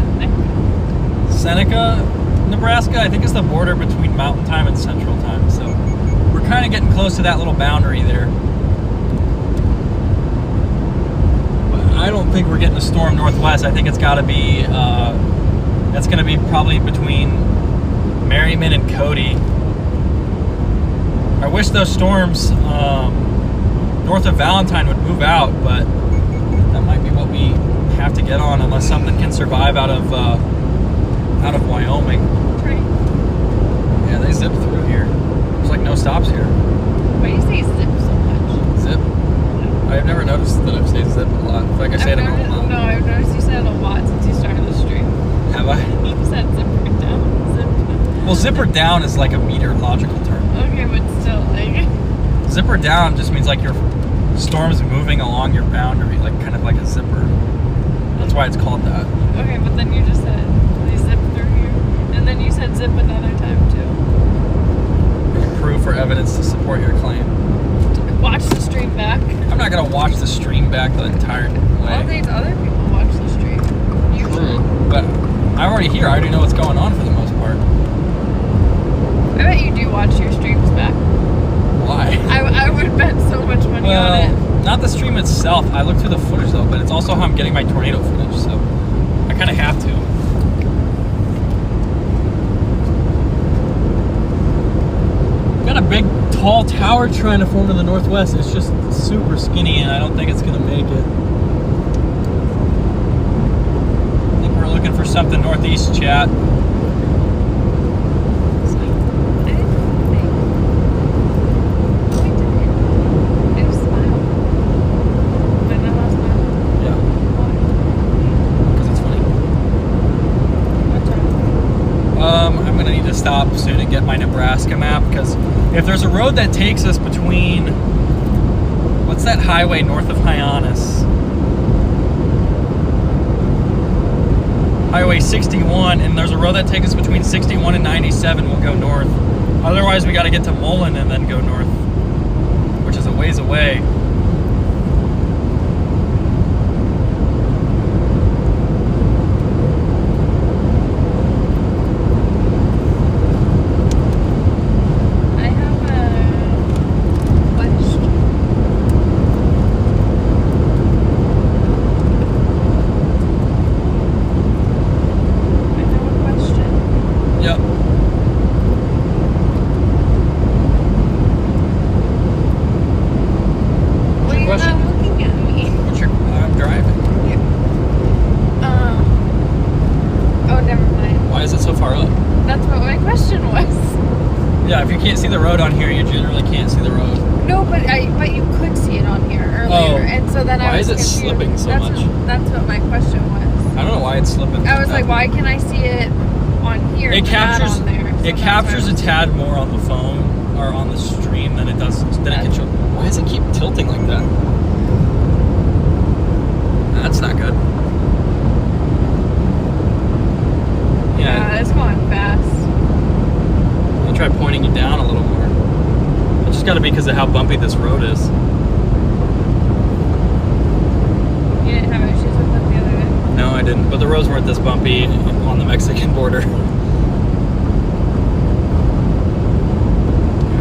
Seneca, Nebraska. I think it's the border between Mountain Time and Central Time. So we're kind of getting close to that little boundary there. But I don't think we're getting a storm northwest. I think it's got to be. That's going to be probably between Merriman and Cody. I wish those storms north of Valentine would move out, but that might be what we have to get on unless something can survive out of Wyoming.
Right.
Yeah, they zip through here. There's like no stops here.
Why do you say zip so much?
Zip? I've never noticed that I've said zip a lot. I feel like I say it a normal amount.
No, I've noticed you said it a lot since you started the stream.
Have I?
You said zipper down. Zip.
Well, zipper down is like a meteorological term.
Okay, but still, like.
Zipper down just means like your storm's moving along your boundary, like kind of like a zipper. That's why it's called that.
Okay, but then you just said they zip through here. And then you said zip another time too.
Proof or evidence to support your claim.
Watch the stream back.
I'm not gonna watch the stream back the entire
All
way.
these other people watch the stream. Usually.
True, but I'm already here. I already know what's going on for the most part.
I bet you do watch your streams back.
Why?
I would bet so much money on it.
Not the stream itself. I look through the footage though, but it's also how I'm getting my tornado footage, so I kind of have to. Got a big, tall tower trying to form to the northwest. It's just super skinny, and I don't think it's gonna make it. I think we're looking for something northeast, chat. Stop soon and get my Nebraska map, because if there's a road that takes us between, what's that highway north of Hyannis? Highway 61, and there's a road that takes us between 61 and 97, we'll go north. Otherwise we got to get to Mullen and then go north, which is a ways away. Can't see the road on here. You generally can't see the road.
No, but you could see it on here earlier, and so then
why
I was
is it slipping so much?
That's what my question was.
I don't know why it's slipping.
I was like, why can I see it on here?
It captures.
On there? So
it captures a tad more on the phone or on the stream than it does. Then it can show. Why does it keep tilting like that? That's not good.
Yeah, it's going fast.
I'll try pointing you down a little more. It's just got to be because of how bumpy this road is.
You didn't have issues with that the other day?
No, I didn't. But the roads weren't this bumpy on the Mexican border. There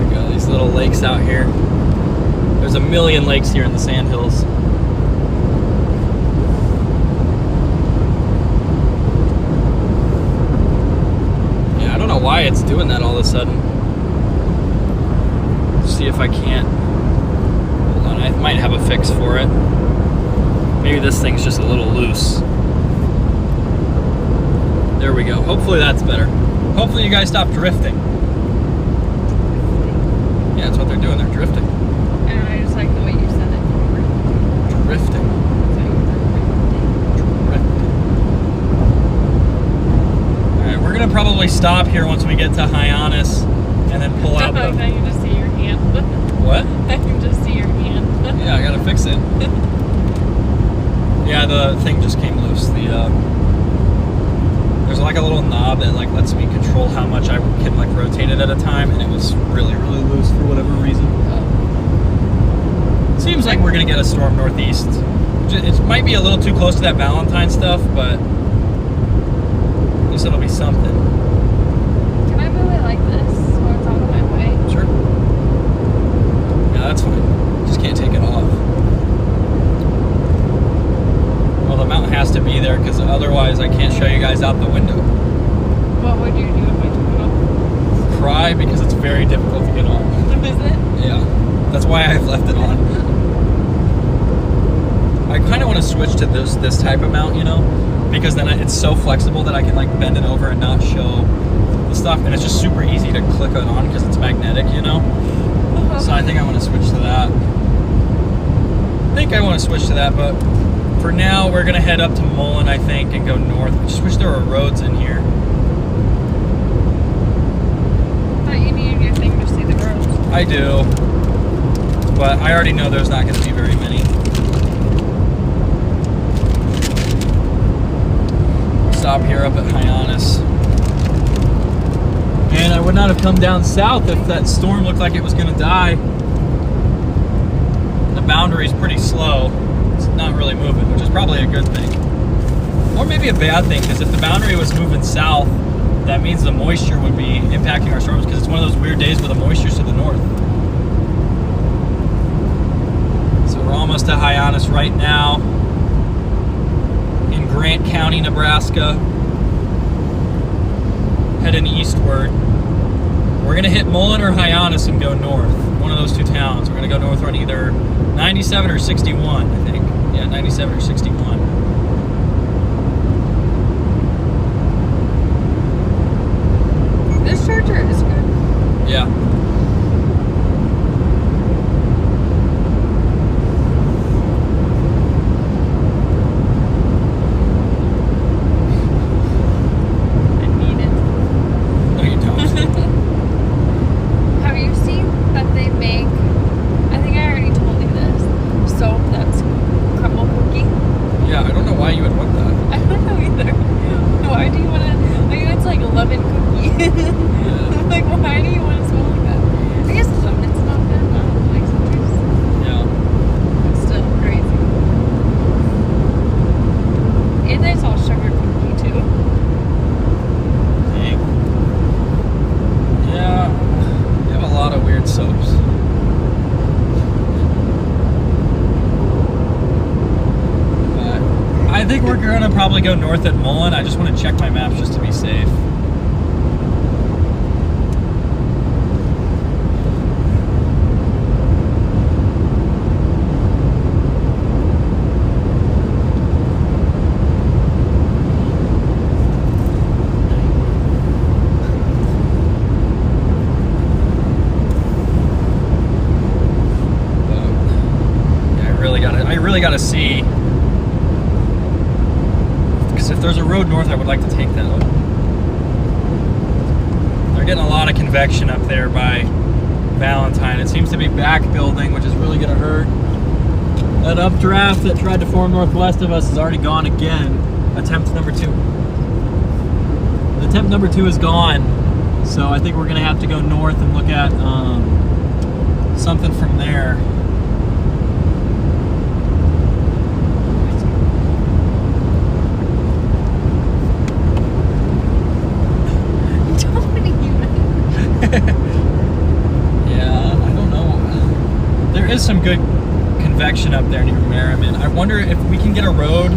we go. These little lakes out here. There's a million lakes here in the Sandhills. Yeah, I don't know why it's doing that all of a sudden. See if I can't. Hold on, I might have a fix for it. Maybe this thing's just a little loose. There we go. Hopefully that's better. Hopefully you guys stop drifting. Yeah, that's what they're doing. They're drifting.
And I just like the way you said it.
Drifting. Alright, we're going to probably stop here once we get to Hyannis and then pull out
I can just see your hand.
What?
I can just see your hand.
Yeah, I got to fix it. Yeah, the thing just came loose. There's like a little knob that like lets me control how much I can like rotate it at a time, and it was really, really loose for whatever reason. Seems like we're gonna get a storm northeast. It might be a little too close to that Valentine stuff, but at least it'll be something.
Can I move it like this while it's out of my way?
Sure. Yeah, that's fine. Just can't take it off. Well, the mount has to be there because otherwise I can't show you guys out the window.
What would you do if I took it off?
Cry because it's very difficult to get on.
Is it?
Yeah. That's why I've left it on. I kind of want to switch to this type of mount, you know, because then it's so flexible that I can like bend it over and not show the stuff, and it's just super easy to click it on because it's magnetic, you know. So I think I want to switch to that. But for now we're gonna head up to Mullen, I think, and go north. I just wish there were roads in here.
I thought you needed your thing to see the roads.
I do, but I already know there's not going to be very many. Stop here up at Hyannis. And I would not have come down south if that storm looked like it was going to die. The boundary's pretty slow. It's not really moving, which is probably a good thing. Or maybe a bad thing, because if the boundary was moving south, that means the moisture would be impacting our storms, because it's one of those weird days where the moisture's to the north. So we're almost to Hyannis right now in Grant County, Nebraska, heading eastward. We're gonna hit Mullen or Hyannis and go north, one of those two towns. We're gonna go north on either 97 or 61, I think. Yeah, 97 or 61.
This charger is good.
Yeah.
I need it.
No, you don't.
Have you seen that they make, I think I already told you this, soap that's crumble cookie?
Yeah, I don't know why you would want that.
I don't know either. Why do you want to, I mean, it's like lemon cookie. Like, why do you want to smell like that? I guess lemon's not good, but like citrus.
Yeah.
It's still crazy. And there's all sugar cookie too.
Dang. Yeah. You have a lot of weird soaps. But I think we're gonna probably go north at Mullen. I just want to check my maps just to be safe. I really gotta see, because if there's a road north, I would like to take that. They're getting a lot of convection up there by Valentine. It seems to be back building, which is really gonna hurt. That updraft that tried to form northwest of us is already gone again. Attempt number 2. Attempt number 2 is gone, so I think we're gonna have to go north and look at something from there. Yeah, I don't know. There is some good convection up there near Merriman. I wonder if we can get a road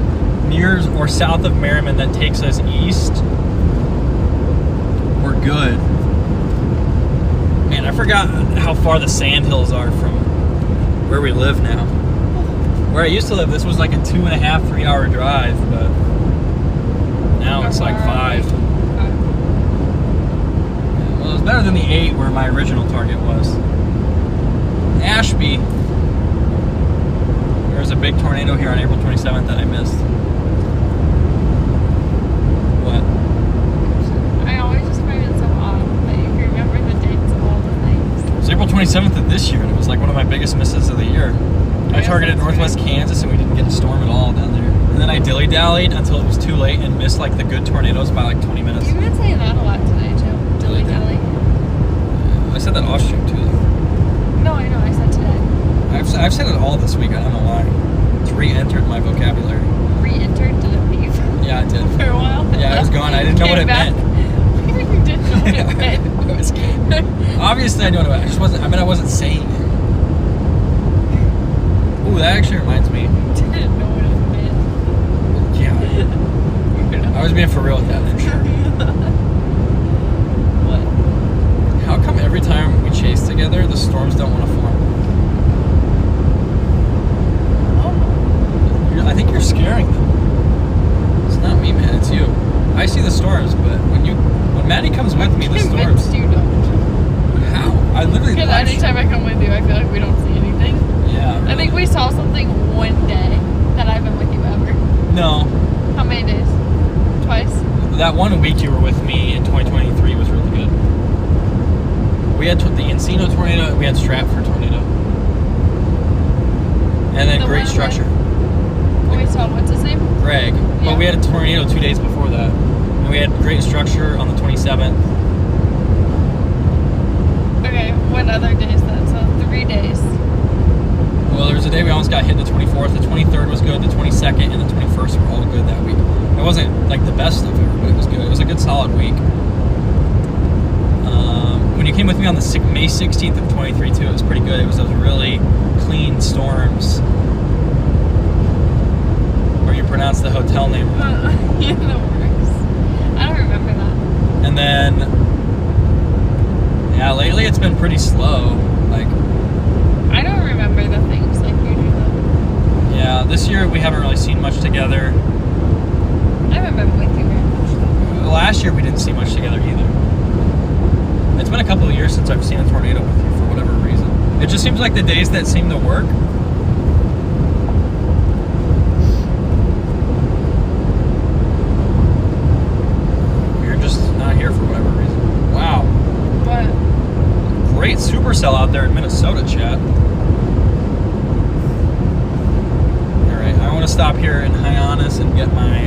near or south of Merriman that takes us east. We're good. Man, I forgot how far the sandhills are from where we live now. Where I used to live, this was like a 2.5, 3 hour drive, but now it's like 5. Well, it was better than the 8 where my original target was. Ashby. There was a big tornado here on April 27th that I missed. What?
I always just find it so odd that you can remember the dates of all the things.
It was April 27th of this year, and it was like one of my biggest misses of the year. I targeted northwest Kansas, and we didn't get a storm at all down there. And then I dilly-dallied until it was too late and missed like the good tornadoes by like 20 minutes.
You've been saying that a lot today, too. Dilly-dally.
I said that off stream too, though.
No, I know. I said today.
I've said it all this week. I don't know why. It's re-entered my vocabulary.
Re-entered? Did it leave?
Yeah, it did.
For a while?
Yeah, it was gone. I didn't know what it meant.
You didn't know what it meant.
It was, obviously, I know what it meant. I just wasn't. I wasn't saying it. Ooh, that actually reminds me.
Didn't know what it meant.
Yeah. I was being for real with that, for sure.
What?
How come every time we chase together, the storms don't want to form?
Oh.
I think you're scaring them. It's not me, man. It's you. I see the storms, but when Maddie comes with me, the storms.
Convinced you don't.
How? I literally.
Because anytime I come with you, I feel like we don't see anything.
Yeah. Really.
I think we saw something one day that I've been with you ever.
No.
How many days? Twice?
That 1 week you were with me in 2023 was really good. We had the Encino tornado, we had Stratford tornado. And then
The
great
one
structure.
We saw, what's his name?
Greg.
Yeah.
But we had a tornado 2 days before that. And we had great structure on the 27th.
Okay, what other days then? So 3 days.
Well, there was a day we almost got hit the 24th. The 23rd was good. The 22nd and the 21st were all good that week. It wasn't like the best stuff ever, but it was good. It was a good solid week. When you came with me on the May 16th of 23 too, it was pretty good. It was those really clean storms. Where you pronounce the hotel name wrong.
You're the worst. I don't remember that.
And then, yeah, lately it's been pretty slow. Like,
I don't remember the things like you do though.
yeah, this year we haven't really seen much together.
I haven't been with you very much though.
Last year we didn't see much together either. It's been a couple of years since I've seen a tornado with you for whatever reason. It just seems like the days that seem to work. You're just not here for whatever reason. Wow.
What?
Great supercell out there in Minnesota, chat. Alright, I want to stop here in Hyannis and get my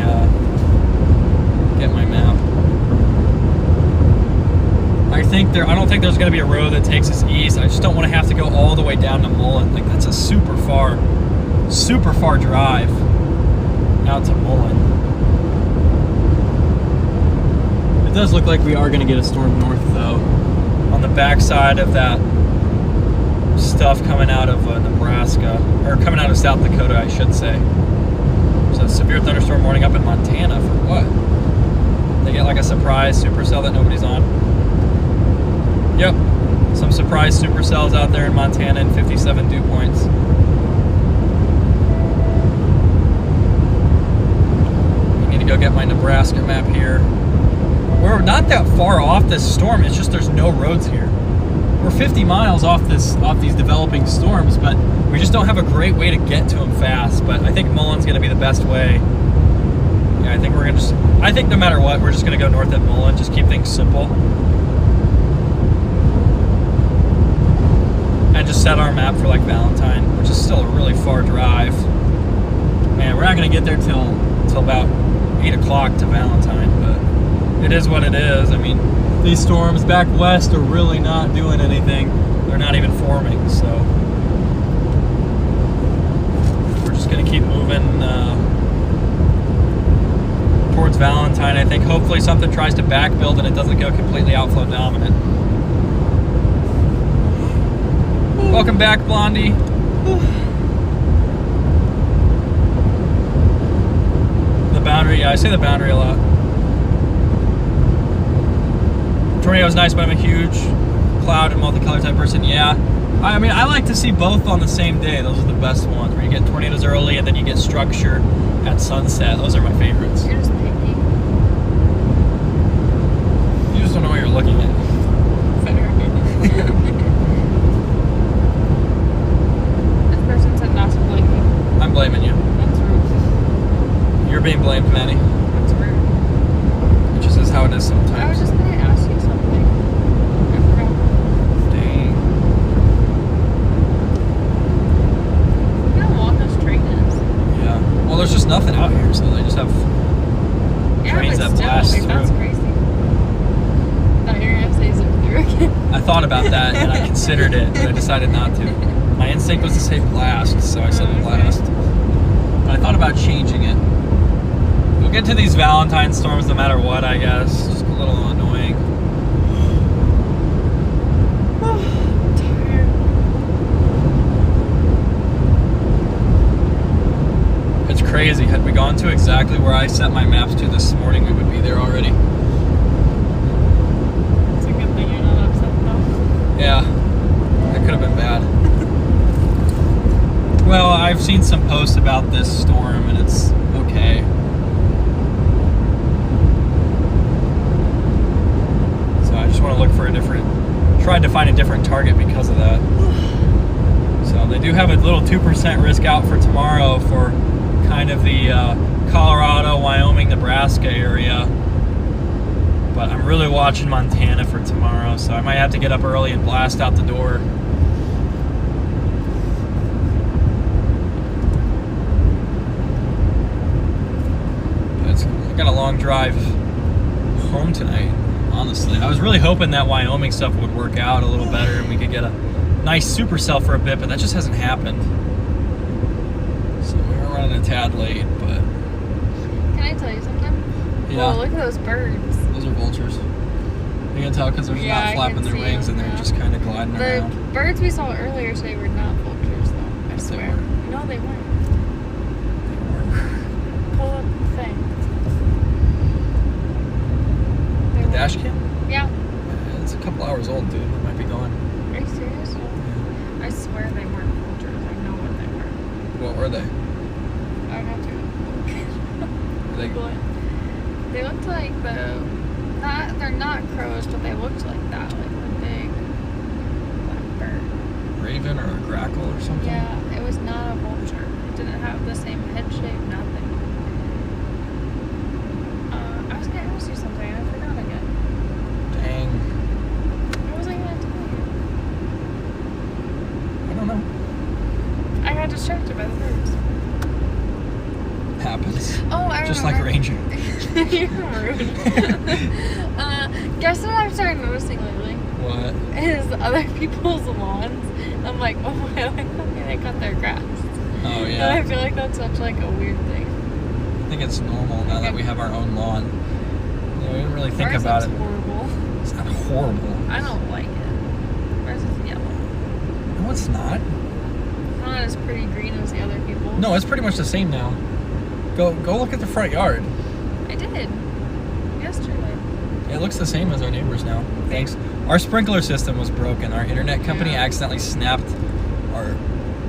map. I don't think there's going to be a road that takes us east. I just don't want to have to go all the way down to Mullen. Like, that's a super far drive out to Mullen. It does look like we are going to get a storm north, though, on the backside of that stuff coming out of Nebraska, or coming out of South Dakota, I should say. So a severe thunderstorm warning up in Montana for what? They get like a surprise supercell that nobody's on. Yep, some surprise supercells out there in Montana and 57 dew points. I need to go get my Nebraska map here. We're not that far off this storm. It's just there's no roads here. We're 50 miles off these developing storms, but we just don't have a great way to get to them fast. But I think Mullen's going to be the best way. Yeah, I think no matter what, we're just going to go north at Mullen. Just keep things simple. And just set our map for like Valentine, which is still a really far drive. Man, we're not going to get there till about 8 o'clock to Valentine, but it is what it is. I mean, these storms back west are really not doing anything. They're not even forming, so we're just going to keep moving towards Valentine. I think hopefully something tries to back build and it doesn't go completely outflow dominant. Welcome back, Blondie. The boundary, yeah, I say the boundary a lot. Tornado's nice, but I'm a huge cloud and multicolor type person. Yeah, I mean, I like to see both on the same day. Those are the best ones, where you get tornadoes early and then you get structure at sunset. Those are my favorites.
You're just picky.
You just don't know what you're looking at.
Fair. This person said not to blame you.
I'm blaming you.
That's rude.
You're being blamed, Manny.
That's rude.
Which is just how it is sometimes.
I was just going to ask you something. I forgot.
Dang.
You know how long this train is?
Yeah. Well, there's just nothing out here. that
still,
blast
like,
through.
that's crazy. Thought you were gonna say zip through again.
I thought about that and I considered it, but I decided not to. My instinct was to say blast, so I said
Okay.
blast. But I thought about changing it. We'll get to these Valentine storms no matter what, I guess. Just a little annoying.
I'm tired.
It's crazy. Had we gone to exactly where I set my maps to this morning, we would be there already.
It's a good thing you're not upset though.
Yeah, that could have been bad. Well, I've seen some posts about this storm and it's okay. So I just want to look for tried to find a different target because of that. So they do have a little 2% risk out for tomorrow for kind of the Colorado, Wyoming, Nebraska area. But I'm really watching Montana for tomorrow, so I might have to get up early and blast out the door. But I got a long drive home tonight, honestly. I was really hoping that Wyoming stuff would work out a little better and we could get a nice supercell for a bit, but that just hasn't happened. So we were running a tad late, but...
Can I tell you something?
Yeah.
Whoa, look at those birds.
Those are vultures. You can tell because they're
Yeah, I
not flapping
can
their
see
wings
them,
and they're
yeah.
just kind of gliding
The
around.
birds we saw earlier today were not vultures, though. I
Yes, they
swear.
were.
No, they weren't.
They were.
Pull up the thing. They
The
were-
dash cam?
Yeah.
Yeah, it's a couple hours old, dude. It might be gone.
Are you serious?
Yeah.
I swear they weren't vultures. I know what they were.
What were they?
I'd have to
Were they
Google it. They looked like they're not crows, but they looked like that, like a big black bird.
raven or a grackle or something?
Yeah, it was not a vulture. It didn't have the same head shape, nothing. I was gonna ask you something, I forgot again.
Dang.
What was I gonna tell you?
I don't know.
I got distracted by the birds.
Happens.
Oh, I
Just like
remember.
Ranger.
You're rude. Guess what I've started noticing lately?
What?
Is other people's lawns. I'm like, oh my, I like the way they cut their grass.
Oh,
And
yeah.
I feel like that's such like a weird thing.
I think it's normal now that we have our own lawn. Yeah, we didn't really think
Ours
about
looks
it.
horrible.
It's not horrible.
I don't like it. Ours is yellow.
No, it's not.
It's not as pretty green as the other people.
No, it's pretty much the same now. Go look at the front yard.
I did. Yesterday.
It looks the same as our neighbors now. Thanks. Our sprinkler system was broken. Our internet company
Yeah.
accidentally snapped our...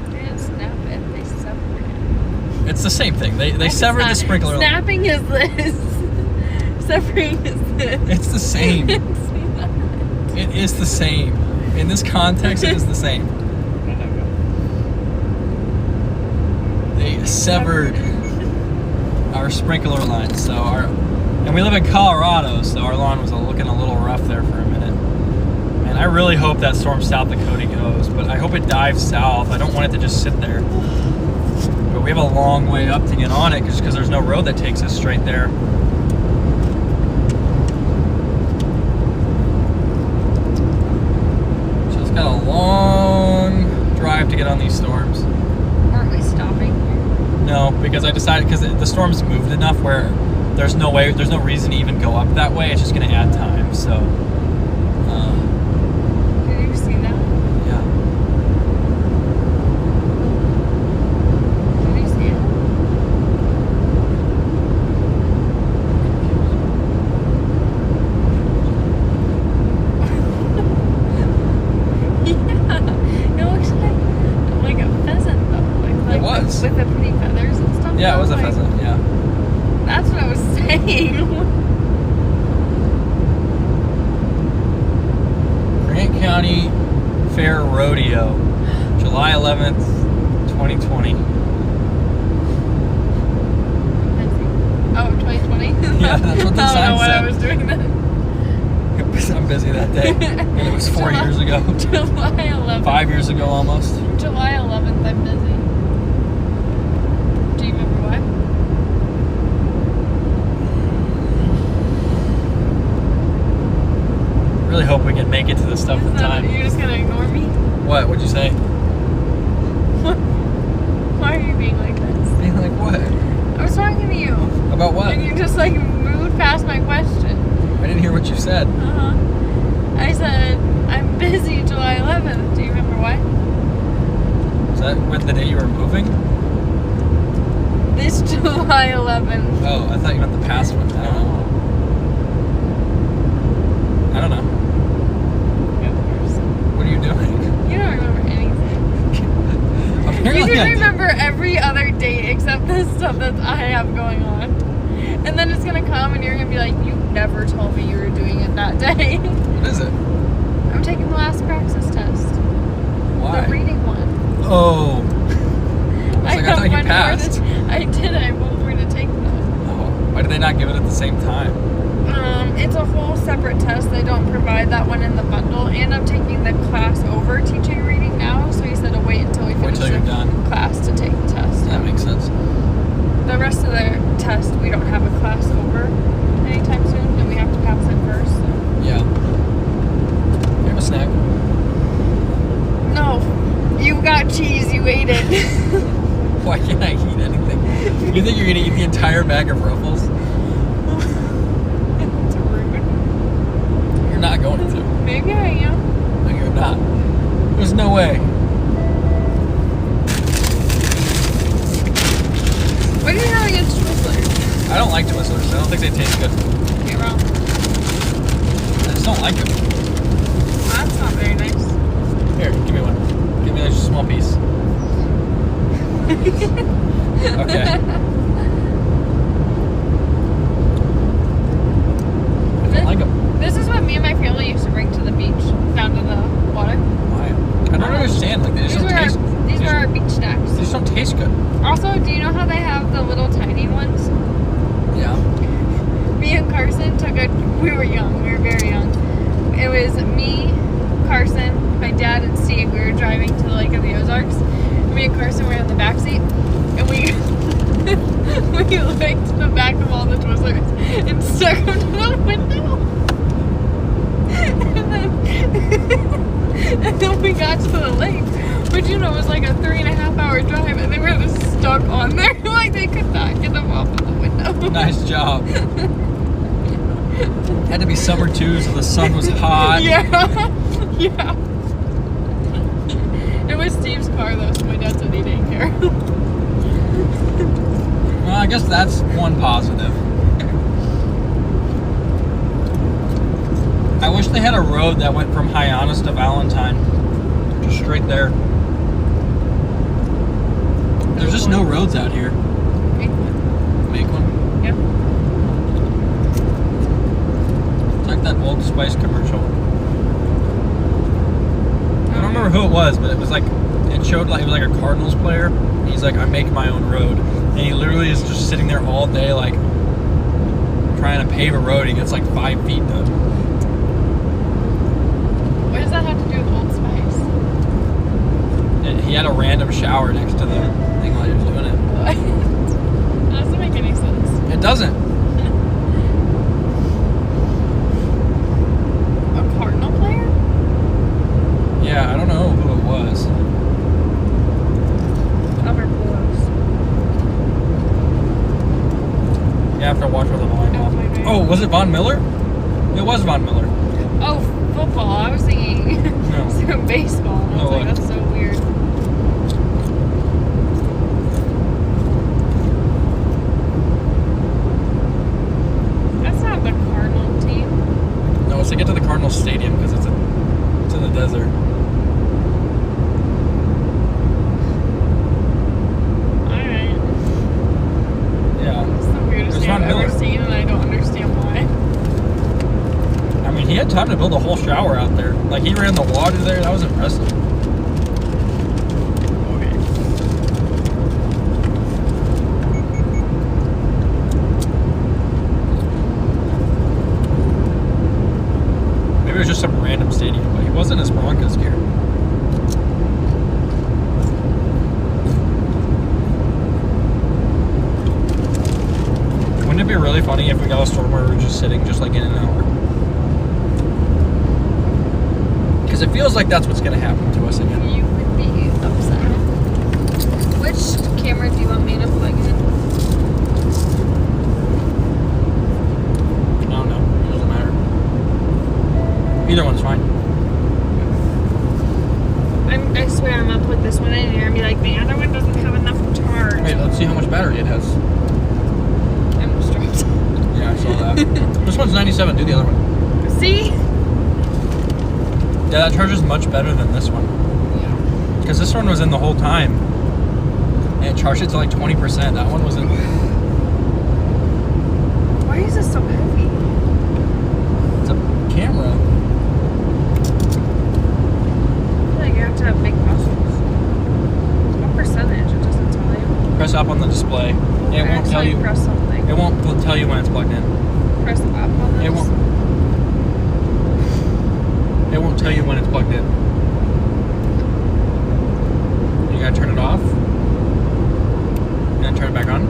They didn't snap it, they severed it.
It's the same thing. They
It's
severed the
not-
sprinkler.
Snapping is this. Severing is this.
It's the same.
It's not.
It is the same. In this context, it is the same. They severed our sprinkler line. So and we live in Colorado, so our lawn was looking a little rough there for a minute. And I really hope that storm South Dakota goes, but I hope it dives south. I don't want it to just sit there. But we have a long way up to get on it just because there's no road that takes us straight there. So it's got a long drive to get on these storms.
Aren't we stopping here?
No, because I decided, because the storm's moved enough where there's no reason to even go up that way. It's just going to add time. So,
Did you see that?
yeah.
Did you see it? Yeah. It looks like a pheasant though. Like
It was.
With the pretty feathers and stuff.
Yeah, it was a
Like,
pheasant, yeah.
That's what I was saying.
Grant County Fair Rodeo, July 11th, 2020.
Oh, 2020?
Yeah, that's what the
I don't
sign
know what
said.
I was doing then.
I'm busy that day. And it was 4 years ago.
July 11th.
5 years ago almost.
July 11th, I'm busy. Do you remember why?
really hope we can make it to this stuff in time.
You're just gonna ignore me?
What? What'd you say?
Why are you being like this?
Being like what?
I was talking to you.
About what?
And you just like moved past my question.
I didn't hear what you said.
I said, I'm busy July 11th. Do you remember why?
Is that what the day you were moving?
This July 11th.
Oh, I thought you meant the past one. I don't know. I don't know. What are you doing?
You don't remember anything.
Apparently
You can
I do.
remember every other date except the stuff that I have going on. And then it's gonna come and you're gonna be like, you never told me you were doing it that day.
What is it?
I'm taking the last praxis test.
Why?
The reading one.
Oh. I thought you passed.
I did. I have one more to take though.
Oh. Why did they not give it at the same time?
It's a whole separate test. They don't provide that one in the bundle. And I'm taking the class over teaching reading now. So he said to wait until we finish
till you're
the
done.
class to take the test.
That makes sense.
The rest of the test, we don't have a class over anytime soon, and we have to pass it first. So.
Yeah. You have a snack?
No, you got cheese. You ate it.
Why can't I eat anything? You think you're gonna eat the entire bag of Ruffles?
It's rude.
You're not going to.
Maybe I am.
No, you're not. There's no way.
What do you have against Twizzlers?
I don't like Twizzlers. I don't think they taste good.
You're wrong.
I just don't like them.
Well, that's not very nice.
Here, give me one. Give me a small piece. Okay. I don't like them.
This is what me and my family used to bring to the beach, down to the water.
Why? I don't understand. Like they just don't taste.
These were our beach snacks.
They just don't taste good.
Also, do you know how they have the little tiny ones?
Yeah.
Me and Carson we were young, we were very young. It was me, Carson, my dad, and Steve. We were driving to the Lake of the Ozarks. Me and Carson were in the back seat, and we licked the back of all the Twizzlers and stuck them to the window. And then we got to the lake, which it was like a 3.5-hour drive, and they were just stuck on there, like they could not get them off of the window.
Nice job. Had to be summer too, so the sun was hot.
Yeah. Yeah. It was Steve's car though, so my dad said he didn't care.
Well, I guess that's one positive. I wish they had a road that went from Hyannis to Valentine. Just straight there. There's just no roads out here.
Make one.
Make one.
Yep.
It's like that Old Spice commercial. I don't remember who it was, but it was like, it showed like, it was like a Cardinals player. He's like, I make my own road. And he literally is just sitting there all day, like, trying to pave a road. He gets like 5 feet done.
What does that have to do with Old Spice?
He had a random shower next to the thing while he was doing it.
What? That doesn't make any sense.
It doesn't.
A Cardinal player?
Yeah, I don't know who it was.
Upper close.
You have to watch with the volume off.
Okay.
Oh, was it Von Miller? It was Von Miller.
Oh, football. I was thinking
No.
baseball. And I was
No,
like, that's so weird. That's not the Cardinal team.
No, it's to get to the Cardinals Stadium because it's in the desert.
Alright.
Yeah.
It's the weirdest
There's
thing
Von
I've ever
Miller.
seen, and I don't understand why.
I mean, he had time to build a whole shower out there. Like, he ran the water there. That was impressive.
Okay.
Maybe it was just some random stadium, but he wasn't in his Broncos gear. Wouldn't it be really funny if we got a storm where we were just sitting just like in an hour? Because it feels like that's what's going to happen to us again.
You would be upset. Which camera do you want me to plug in?
I don't know. It doesn't matter. Either one's fine.
I swear I'm gonna put this one in here and be like, the other one doesn't have enough charge.
Wait, let's see how much battery it has.
I'm stressed.
Yeah, I saw that. This one's 97. Do the other one.
See?
Yeah, that charges much better than this one.
Yeah.
Because this one was in the whole time. And it charged it to like 20%. That one was in.
Why is this so heavy?
It's a camera.
I feel like you have to have big muscles. What percentage? It doesn't tell you.
Press up on the display. It won't tell you.
Press something.
It won't tell you when it's plugged in.
Press up on this.
It won't. It won't tell you when it's plugged in. You gotta turn it off. And then turn it back on.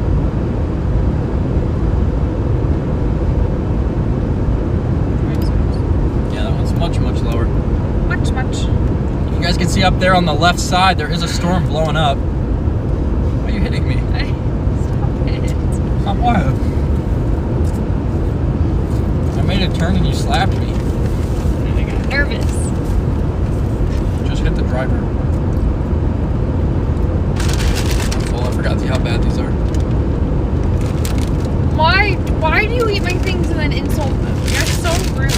Yeah, that one's much, much lower.
Much.
You guys can see up there on the left side, there is a storm blowing up. Why are you hitting me?
Stop it.
Stop what? I made a turn and you slapped me.
I got nervous.
Just hit the driver. I'm full. I forgot how bad these are.
Why do you eat my things and then insult them? You're so rude.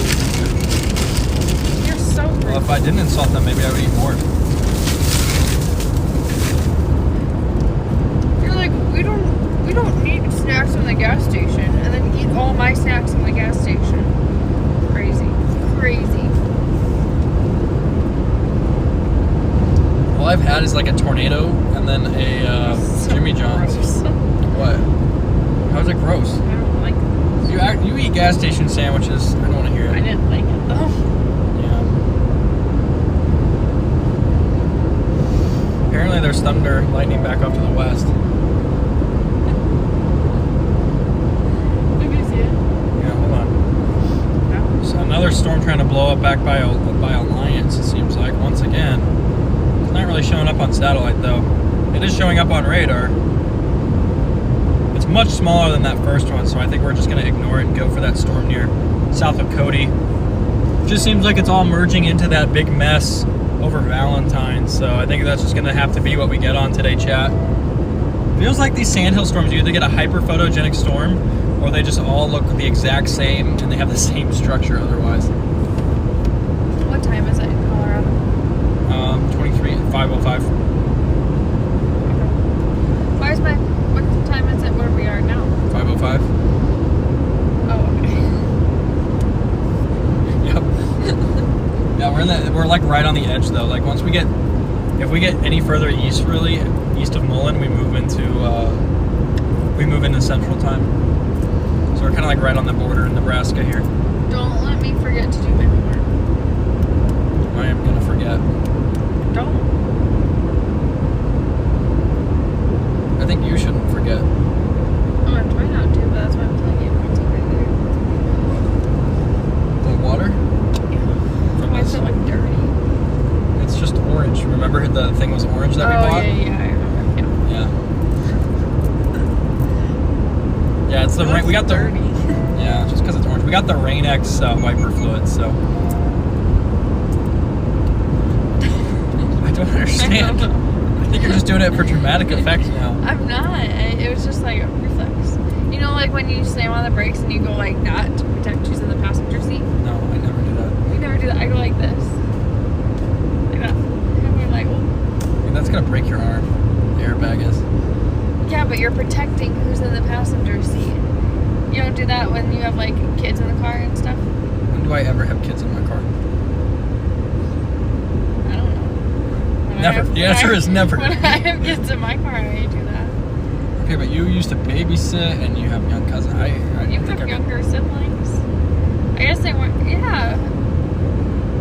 You're so rude.
Well, if I didn't insult them, maybe I would eat more.
You're like, we don't need snacks from the gas station, and then eat all my snacks from the gas station. Crazy.
All I've had is like a tornado and then a
So
Jimmy John's.
gross.
What? How's it gross?
I don't like it.
You eat gas station sandwiches. I don't want to hear it.
I didn't like it though.
Yeah. Apparently there's thunder, lightning back off to the west.
Did you see it?
Yeah, hold on.
No.
So another storm trying to blow up back by Alliance, it seems like, once again. It's not really showing up on satellite, though. It is showing up on radar. It's much smaller than that first one, so I think we're just going to ignore it and go for that storm near south of Cody. Just seems like it's all merging into that big mess over Valentine's, so I think that's just going to have to be what we get on today, chat. Feels like these sandhill storms, you either get a hyper-photogenic storm, or they just all look the exact same, and they have the same structure otherwise.
What time is it in Colorado?
5:05.
What time is it where we are now?
5:05.
Oh, okay.
Yep. Yeah, we're like right on the edge though. Like if we get any further east, really east of Mullen, we move into Central Time. So we're kind of like right on the border in Nebraska here.
Don't let me forget to do my homework.
I am gonna forget.
Don't.
I think you shouldn't forget.
I'm gonna try not to, but that's why I'm telling you. It's right
The water?
there.
From
Why is
this?
it like dirty?
It's just orange. Remember the thing was orange that we bought?
Yeah, I remember.
Yeah. Yeah, it's the rain. We got the
dirty.
Yeah, just because it's orange. We got the Rain-X wiper fluid, so I don't understand. I think you're just doing it for dramatic effect now.
I'm not. It was just like a reflex. You know, like when you slam on the brakes and you go like that to protect who's in the passenger seat?
No, I never do that.
We never do that. I go like this. Like that. And we're like, oh.
I mean, that's gonna break your arm. The airbag is.
Yeah, but you're protecting who's in the passenger seat. You don't do that when you have like kids in the car and stuff?
When do I ever have kids in my car?
I don't know.
Never. The answer is never.
When I have kids in my car, I do that.
Okay, but you used to babysit and you have young cousins.
You have younger siblings. I guess they weren't. Yeah.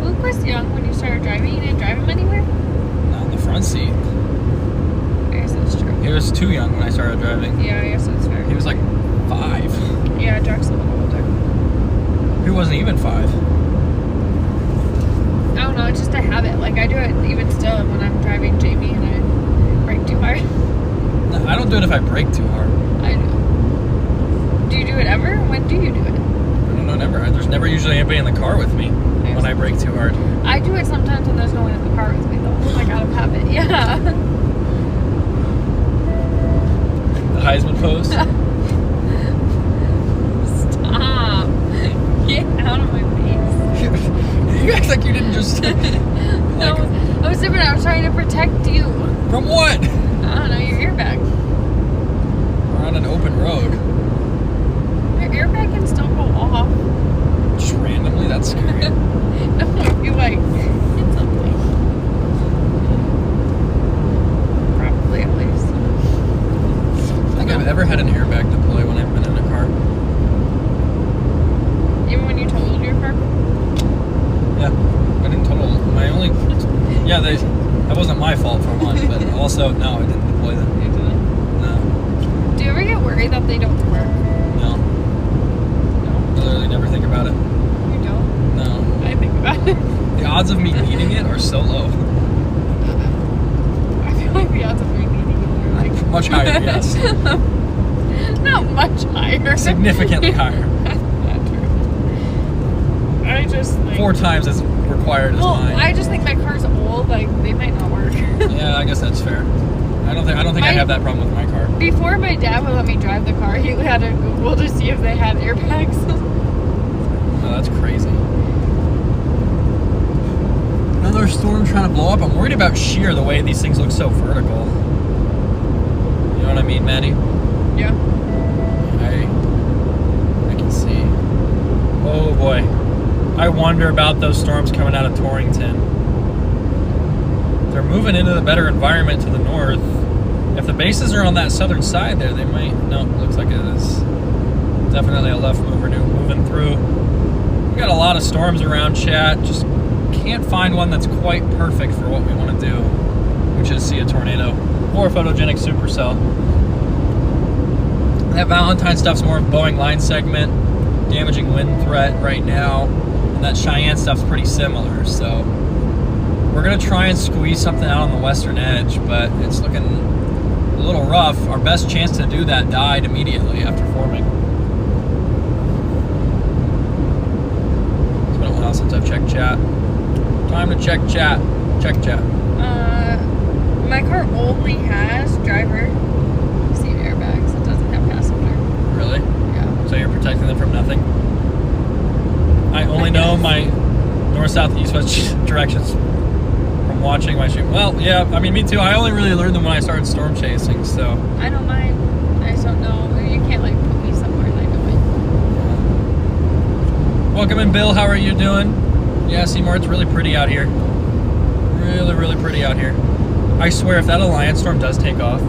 Luke was young when you started driving. You didn't drive him anywhere?
Not in the front seat.
I guess that's true.
He was too young when I started driving.
Yeah, I guess that's fair.
He was like 5.
Yeah, Jack's a little older.
He wasn't even 5.
I don't know, it's just a habit. Like, I do it even still when I'm driving Jamie and I brake too hard.
No, I don't do it if I brake too hard.
I know. Do you do it ever? When do you do it?
I don't know, never. There's never usually anybody in the car with me when I brake too hard.
I do it sometimes when there's no one in the car with me, though. Like, out of habit, yeah.
The Heisman pose?
Stop. Get out of my face.
You act like you didn't just... like,
No, I was different. I was trying to protect you.
from what?
I don't know, your airbag.
We're on an open road.
Your airbag can still go off.
Just randomly? That's scary.
No, you like hit something. Probably, at least.
I don't think I've ever had an airbag deploy when I've been in a car.
Even when you totaled your car?
Yeah, I didn't total. My only... Yeah, that wasn't my fault for one, but also, no, I didn't deploy them.
You didn't?
No.
Do you ever get worried that they don't work?
No.
No?
Literally never think about it.
You don't?
No.
I think about it.
The odds of me needing it are so low.
I feel like the odds of me needing it are like...
Much higher, yes.
Not much higher.
Significantly higher.
Not true. I just like...
4 times as required as mine.
I just think my car's old. Like, they might not work.
Yeah, I guess that's fair. I don't think I have that problem with my car.
Before my dad would let me drive the car, he had to Google to see if they had airbags.
Oh, that's crazy. Another storm trying to blow up. I'm worried about shear, the way these things look so vertical. You know what I mean, Maddie?
Yeah.
I can see. Oh boy. I wonder about those storms coming out of Torrington. They're moving into the better environment to the north. If the bases are on that southern side there, they might... No, looks like it is definitely a left mover moving through. We got a lot of storms around, chat. Just can't find one that's quite perfect for what we want to do, which is see a tornado or a photogenic supercell. That Valentine stuff's more of Boeing line segment, damaging wind threat right now, and that Cheyenne stuff's pretty similar. So we're gonna try and squeeze something out on the western edge, but it's looking a little rough. Our best chance to do that died immediately after forming. It's been a while since I've checked chat. Time to check chat. Check chat.
My car only has driver seat airbags. It doesn't have passenger.
Really?
Yeah.
So you're protecting them from nothing? I only know my north, south, east, west directions from watching my stream. Well, yeah, I mean, me too. I only really learned them when I started storm chasing, so.
I don't mind. I just don't know. You can't like put me somewhere and I know it.
Welcome in, Bill. How are you doing? Yeah, Seymour, it's really pretty out here. Really, really pretty out here. I swear, if that Alliance storm does take off,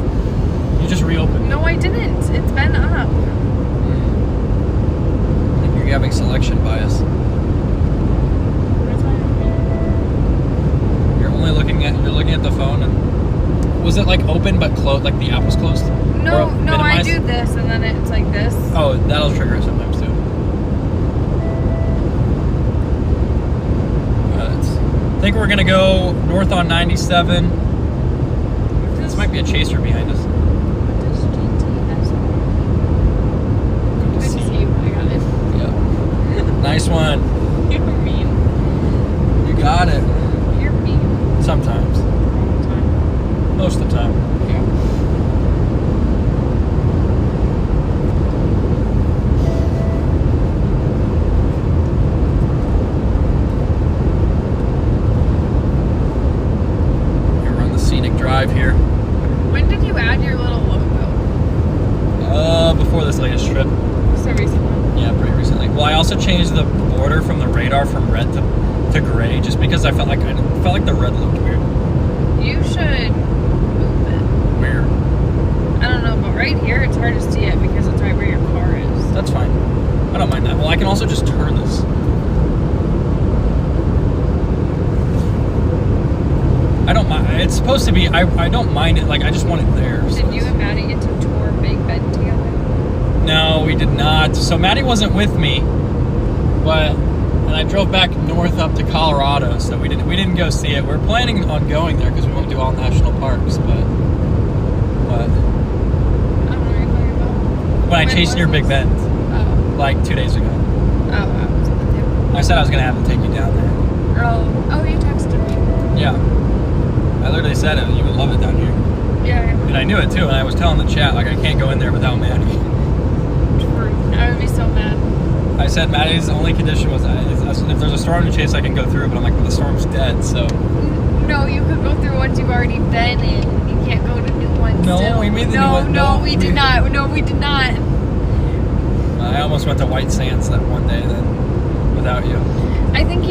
you just reopen.
No, I didn't. It's been up.
I think you're having selection bias. You're looking at the phone, and was it like open but closed, like the app was closed?
No,
Or
no, I
minimized?
do this and then it's like this.
Oh, that'll trigger it sometimes too. I think we're gonna go north on 97. This might be a chaser behind us.
Good to see you. I got it.
Yeah. Nice one.
You're mean.
You got it.
You're mean.
Sometimes.
All the time.
Most of the time.
Yeah.
Here.
When did you add your little logo?
Before this latest trip.
So recently.
Yeah, pretty recently. Well, I also changed the border from the radar from red to gray, just because I felt like the red looked weird.
You should move it.
Where?
I don't know, but right here it's hard to see it because it's right where your car is.
That's fine. I don't mind that. Well, I can also just turn this. I don't mind. It's supposed to be. I don't mind it. Like, I just want it there. So
Did you and Maddie get to tour Big Bend together?
No, we did not. So Maddie wasn't with me, and I drove back north up to Colorado, so we didn't go see it. We're planning on going there because we want to do all national parks, but
I don't know what you're talking about.
when I
When
chased
was
near Big
this?
Bend
Oh.
like 2 days ago,
Oh, I was with you.
I said I was gonna have to take you down there.
Oh, you texted me.
Yeah, I literally said it. You would love it down here,
Yeah.
and I knew it too. And I was telling the chat like I can't go in there without Maddie.
True. I would be so mad.
I said Maddie's only condition was if there's a storm to chase, I can go through. But I'm like, well, the storm's dead, so.
No, you could go through ones you've already been in. You can't go to new ones.
No,
still.
we made the new
No,
one.
no,
No,
we did not. No, we did not.
I almost went to White Sands that one day then, without you.
I think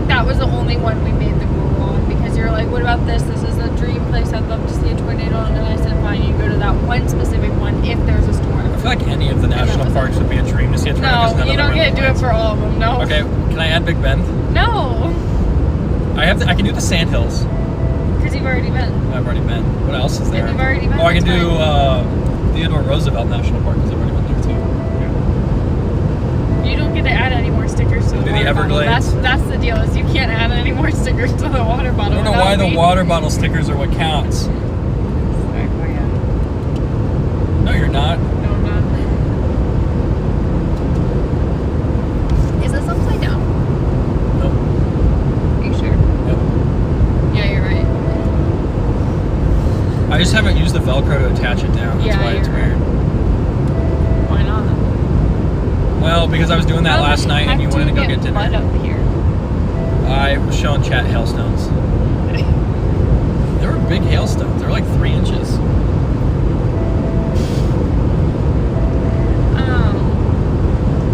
that was the only one we made the rule on because you're like, what about this? This is a dream place. I'd love to see a tornado. And then I said, fine, you go to that one specific one if there's a storm.
I feel like any of the national
was
parks
it.
would be a dream to see a tornado. 'cause none
No,
of
you
them
don't
are
get to do it
plans.
for all of them. No.
Okay, can I add Big Bend?
No,
I can do the Sandhills.
because you've already been.
I've already been. What else is there?
If you've already been,
Oh, I can
that's
do Theodore Roosevelt National Park because I've already been there too.
You don't get to add any more stickers to the
Do the
water bottle.
Everglades.
That's the deal. Is you can't add any more stickers to the water
I
bottle.
don't know why the water bottle stickers are what counts. No, you're not.
No, I'm not. Is this upside down?
Nope.
Are you sure?
Yep.
Yeah, you're right.
I just haven't used the Velcro to attach it down. That's
Yeah,
why it's
you're
weird.
Why not?
Well, because I was doing that last night and you wanted to go get
Mud
dinner.
up here.
I was showing chat hailstones. They were big hailstones. They were like 3 inches.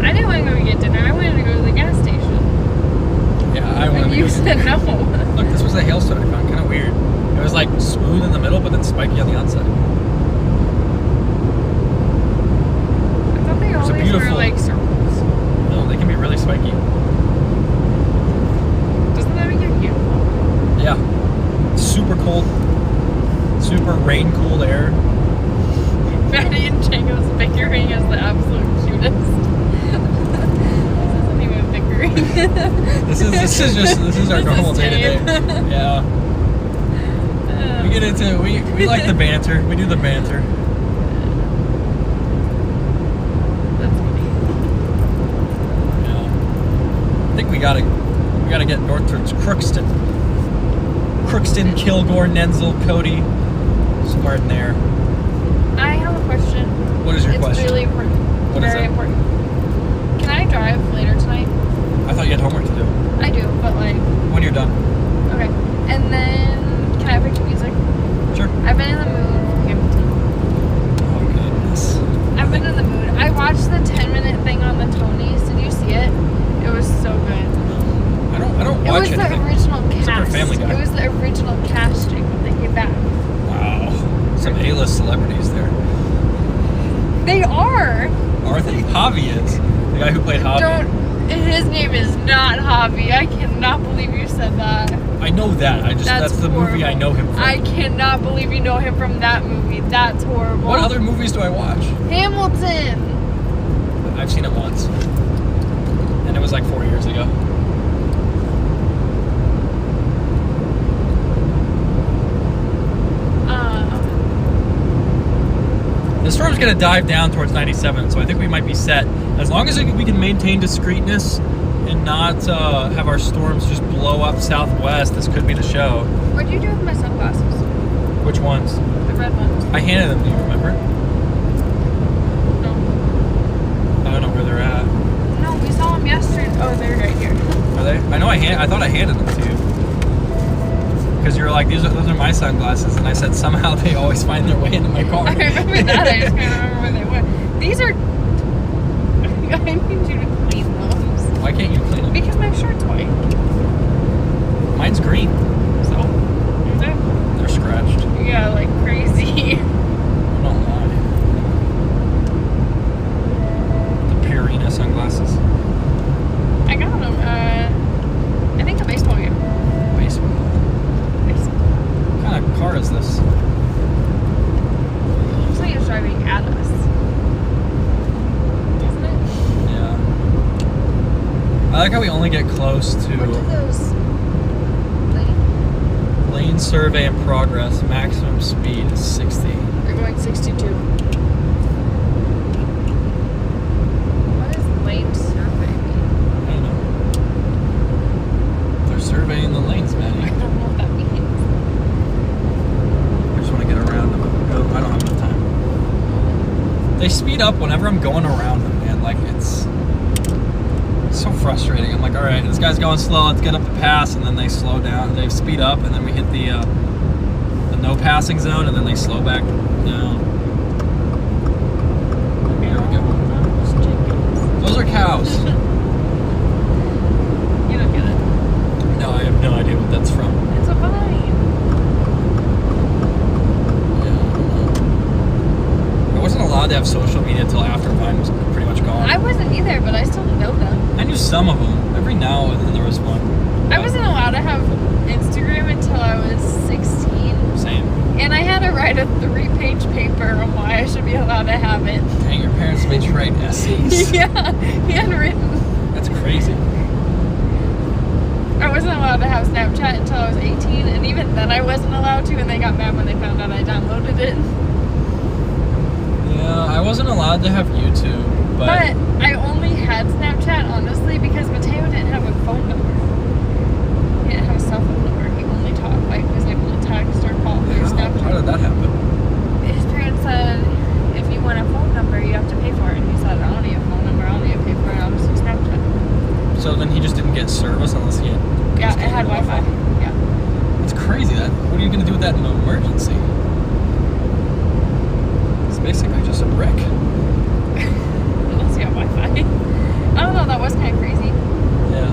I didn't want to go get dinner. I wanted to go to the gas station.
Yeah, I wanted
And
to
you
go get
said
dinner.
no.
Look, this was a hailstone I found. Kind of weird. It was like smooth in the middle, but then spiky on the outside.
I thought they always were
beautiful-
like circles.
No, they can be really spiky.
Doesn't that make it beautiful?
Yeah. Super cold, super rain cooled air.
Maddie and Django's bickering is the absolute cutest. This isn't even bickering.
This is our normal day to day. Yeah. We get into we like the banter. We do the banter.
That's funny.
Yeah. I think we gotta get north towards Crookston. Crookston, Kilgore, Nenzel, Cody, somewhere in there.
I have a question.
What is your
It's
question?
really important.
What is
Very
it?
important. Can I drive later tonight?
I thought you had homework to do.
I do, but like,
When you're done.
okay. And then, can I have picture music?
Sure.
I've been in the mood for Hamilton.
Oh goodness.
I've been in the mood. I watched the 10-minute thing on the Tonys. Did you see it? It was so good.
I don't
It
watch
was
anything.
the original
Except for
cast.
Family Guy.
It was the original casting that they came back.
Wow. Some A-list celebrities there.
They are.
Are they? Javi is. The guy who played Javi.
His name is not Javi. I cannot believe you said that.
I know that. That's the movie I know him from.
I cannot believe you know him from that movie. That's horrible.
What other movies do I watch?
Hamilton.
I've seen it once. And it was like 4 years ago. The storm's going to dive down towards 97, so I think we might be set. As long as we can maintain discreetness and not have our storms just blow up southwest, this could be the show.
What'd you do with my sunglasses?
Which ones?
The red ones.
I handed them to you, remember?
No.
I don't know where they're at.
No, we saw them yesterday. Oh, they're right here.
Are they? I know I thought I handed them to you. Because you were like, those are my sunglasses. And I said, somehow they always find their way into my car.
I remember that. I just can't remember where they went. These are. I need you to clean those.
Why can't you clean them?
Because my shirt's white.
Mine's green. So
Is it?
they're scratched.
Yeah, like crazy.
I don't lie. The Purina sunglasses.
I got them. I think a baseball game.
Baseball. What kind of car is this?
Looks like it's driving at us. Doesn't it?
Yeah. I I like how we only get close
What are
to
those?
lane survey in progress. Maximum speed is 60.
They're going 62. What does lane survey mean?
I don't know. They're surveying the lanes,
I
Maddie.
don't know what that means.
I just want to get around them. I don't have enough time. They speed up whenever I'm going around them, man. Like, it's so frustrating. I'm like, all right, this guy's going slow. Let's get up the pass, and then they slow down. They speed up, and then we hit the no passing zone, and then they slow back down. There we go. Those are cows.
You don't get it.
No, I have no idea what that's from.
It's a vine.
I wasn't allowed to have social media until after Vine was pretty much gone.
I wasn't either, but I still know them.
I knew some of them. Every now and then there was one.
I wasn't allowed to have Instagram until I was 16.
Same.
And I had to write a 3-page paper on why I should be allowed to have it.
Dang, your parents made you write essays.
Yeah, handwritten.
That's crazy.
I wasn't allowed to have Snapchat until I was 18, and even then I wasn't allowed to, and they got mad when they found out I downloaded it.
Yeah, I wasn't allowed to have YouTube,
But I only had Snapchat, honestly, because Mateo didn't have a phone number. He didn't have a cell phone number. He only talked, like, was able to text or call through Snapchat.
How did that happen?
His parents said, if you want a phone number, you have to pay for it. And he said, I don't need a phone number, I don't need to pay for it, I'll just use Snapchat.
So then he just didn't get service unless he had...
Yeah, it had Wi-Fi. Yeah.
It's crazy. What are you going to do with that in an emergency? It's basically just a brick.
Unless you have Wi-Fi. I don't know, that was kind of crazy.
Yeah.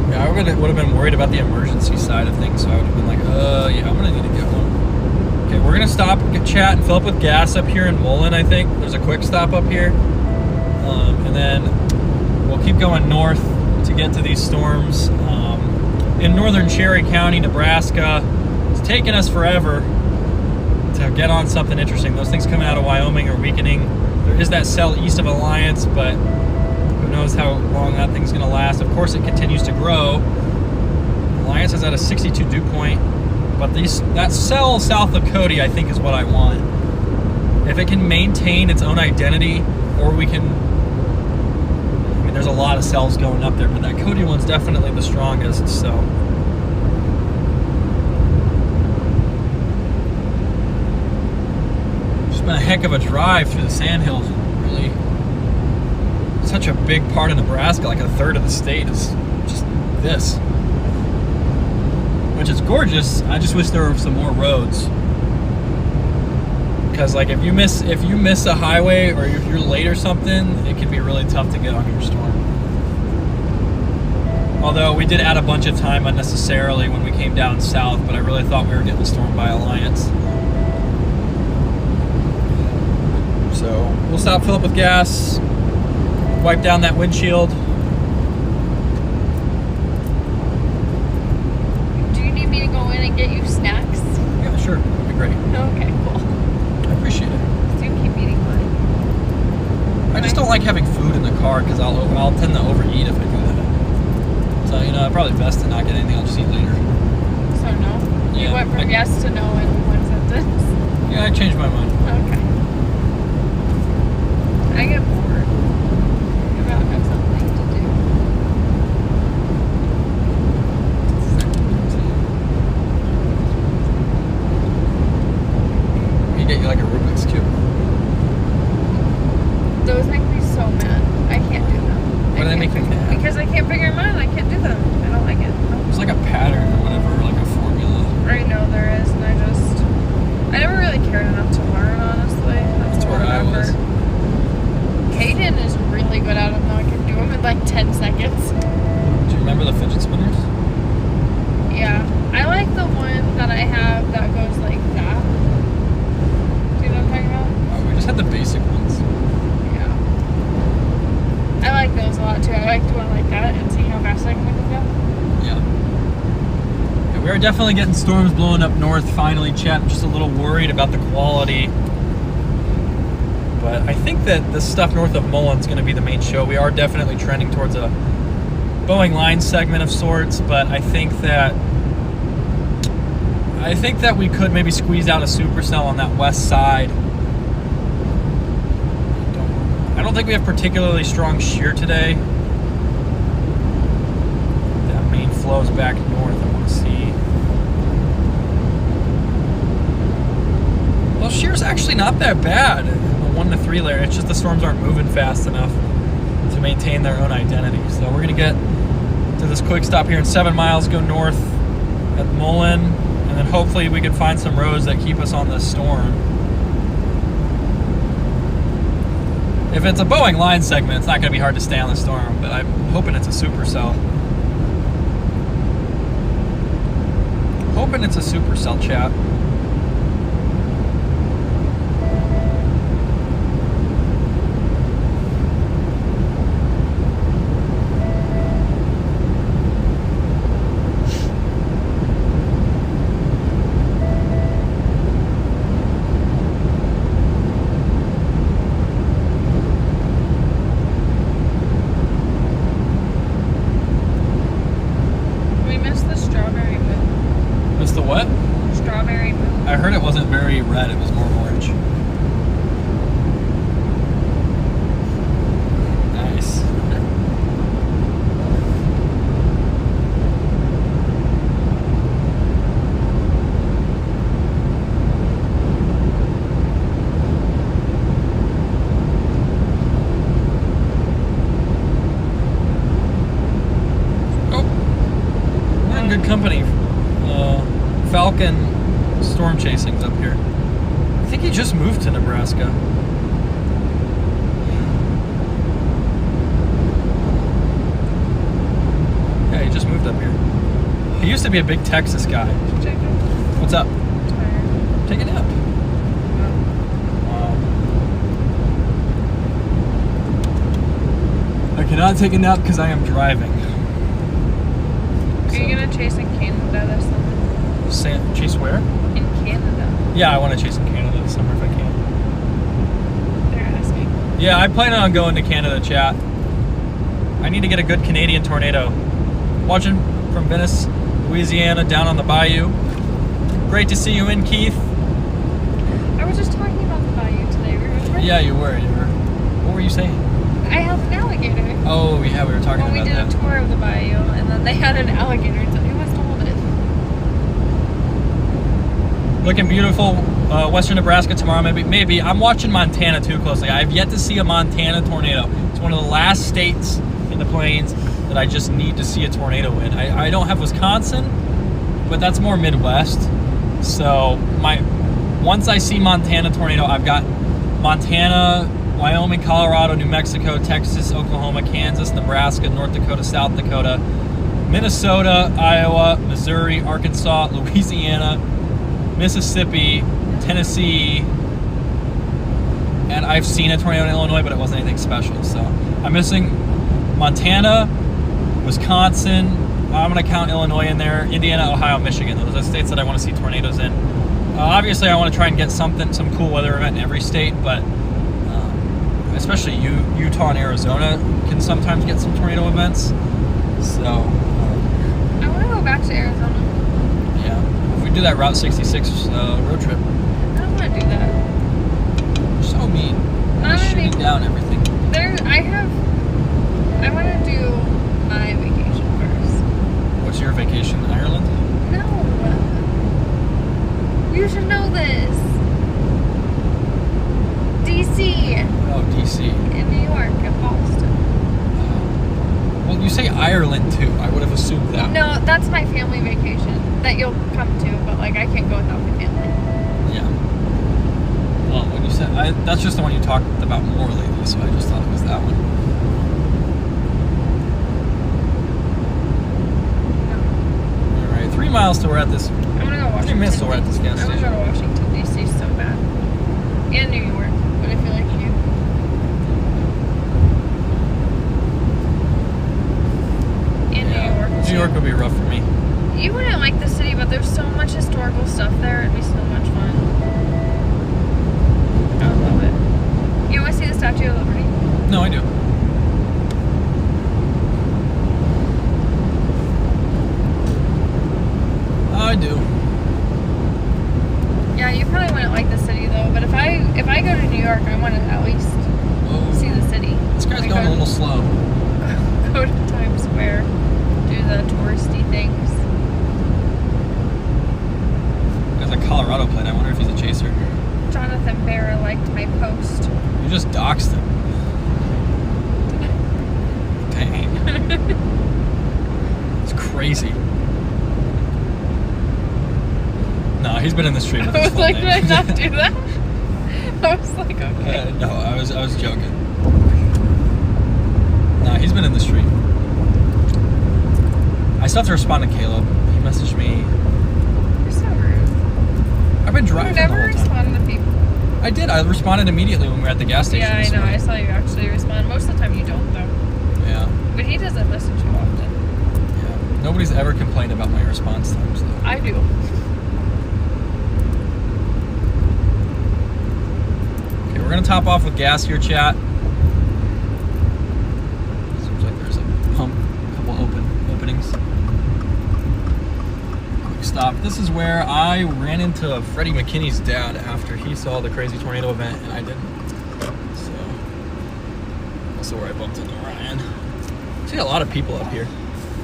Yeah, I would have been worried about the emergency side of things, so I would have been like, yeah, I'm going to need to get one. Okay, we're going to stop, chat, and fill up with gas up here in Mullen, I think. There's a quick stop up here. And then we'll keep going north to get to these storms. In northern Cherry County, Nebraska. It's taken us forever to get on something interesting. Those things coming out of Wyoming are weakening. There is that cell east of Alliance, but who knows how long that thing's going to last. Of course, it continues to grow. Alliance is at a 62 dew point, but that cell south of Cody, I think, is what I want. If it can maintain its own identity, or we can... I mean, there's a lot of cells going up there, but that Cody one's definitely the strongest, so... It's been a heck of a drive through the sandhills, really. Such a big part of Nebraska, like a third of the state is just this. Which is gorgeous. I just wish there were some more roads. Because like if you miss a highway or if you're late or something, it can be really tough to get on your storm. Although we did add a bunch of time unnecessarily when we came down south, but I really thought we were getting stormed by Alliance. So we'll stop, fill up with gas, wipe down that windshield.
Do you need me to go in and get you snacks?
Yeah, sure, that'd be great.
Okay, cool.
I appreciate it.
Do keep eating mine.
I just don't like having food in the car because I'll tend to overeat if I do that. So probably best to not get anything. I'll just eat later.
So no? You
Yeah,
went from yes to no in one sentence?
Yeah, I changed my mind.
Okay. I get bored. I'd rather have something to do.
You get you like a Rubik's Cube.
Those make me so mad. I can't do them.
Why do they make you mad?
Because I can't figure them out. I can't do them. I don't like it.
There's like a pattern or whatever, like a formula.
I know there is, and I never really cared enough to learn, honestly.
That's
all
where I
remember.
was.
Kaden is really good at them, though. I can do them in like 10 seconds.
Do you remember the fidget spinners?
Yeah. I like the one that I have that goes like that. Do you know what I'm talking about?
Oh, we just had the basic ones.
Yeah. I like those a lot, too. I like doing like that and seeing how fast I can make them go.
Yeah. Yeah, we definitely getting storms blowing up north finally, chat. I'm just a little worried about the quality. But I think that the stuff north of Mullen's going to be the main show. We are definitely trending towards a Boeing line segment of sorts, but I think that we could maybe squeeze out a supercell on that west side. I don't think we have particularly strong shear today. That main flows back north. I want to see. Well, shear's actually not that bad. The 1 to 3 layer. It's just the storms aren't moving fast enough to maintain their own identity. So we're gonna get to this quick stop here in 7 miles. Go north at Mullen, and then hopefully we can find some roads that keep us on this storm. If it's a Boeing line segment, it's not going to be hard to stay on the storm, but I'm hoping it's a supercell. Hoping it's a supercell, chat. Red, it was more orange. Nice. Oh, we're in good company. Falcon storm chasing's up here. I think he just moved to Nebraska. Yeah, he just moved up here. He used to be a big Texas guy. What's up?
I'm tired.
Take a nap. Wow. I cannot take a nap because I am driving.
Are you gonna chase in Canada this summer?
Chase where?
In Canada.
Yeah, I want to chase in Canada this summer if I can.
They're asking.
Yeah, I plan on going to Canada, chat. I need to get a good Canadian tornado. Watching from Venice, Louisiana, down on the bayou. Great to see you in, Keith.
I was just talking about the bayou today, remember?
Yeah, you were. What were you saying?
I have an alligator.
Oh, yeah, we were talking about that.
Well, we did a tour of the bayou, and then they had an alligator, so we must hold it.
Looking beautiful, western Nebraska tomorrow, maybe. I'm watching Montana too closely. I have yet to see a Montana tornado. It's one of the last states in the plains that I just need to see a tornado in. I don't have Wisconsin, but that's more Midwest. So once I see Montana tornado, I've got Montana, Wyoming, Colorado, New Mexico, Texas, Oklahoma, Kansas, Nebraska, North Dakota, South Dakota, Minnesota, Iowa, Missouri, Arkansas, Louisiana, Mississippi, Tennessee, and I've seen a tornado in Illinois, but it wasn't anything special. So I'm missing Montana, Wisconsin. I'm going to count Illinois in there. Indiana, Ohio, Michigan. Those are states that I want to see tornadoes in. Obviously, I want to try and get some cool weather event in every state, but especially Utah and Arizona can sometimes get some tornado events. So
I want to go back to Arizona.
Yeah, if we do that Route 66 road trip.
I don't want to do that.
You're so mean.
Not
You're shooting down everything.
I want to do my vacation first.
What's your vacation? Ireland?
No. You should know this. DC.
Oh, DC.
In New York and Boston.
Well, you say Ireland too. I would have assumed that.
No, that's my family vacation that you'll come to, but like I can't go without my family.
Yeah. Well, when you said that's just the one you talked about more lately, so I just thought it was that one.
No.
All right, 3 miles till we're at this.
I'm gonna go Washington.
3 minutes till we're at this gas
I want to
station.
go to Washington DC so bad, and New York. But I feel like you.
New York would be rough for me.
You wouldn't like the city, but there's probably wouldn't like the city though. But if I go to New York, I want to at least see the city.
This guy's
Like
going a little slow.
Go to Times Square, do the touristy things.
There's a Colorado plate. I wonder if he's a chaser.
Jonathan Barra liked my post.
You just doxed him. Dang. It's crazy. No, he's been in the street with
I
his
was
full
like,
name.
did I not do that? I was like, okay.
No, I was joking. No, he's been in the street. I still have to respond to Caleb. He messaged me.
You're so rude.
I've been
You
driving the
never
whole time.
respond to people.
I did. I responded immediately when we were at the gas station.
Yeah, I
this
know.
morning.
I saw you actually respond. Most of the time you don't, though.
Yeah.
But he doesn't message you often.
Yeah. Nobody's ever complained about my response times, though.
I do.
Okay, we're gonna top off with gas here, chat. Seems like there's a pump, a couple openings. Quick stop. This is where I ran into Freddie McKinney's dad after he saw the crazy tornado event and I didn't. So, also where I bumped into Ryan. See a lot of people up here.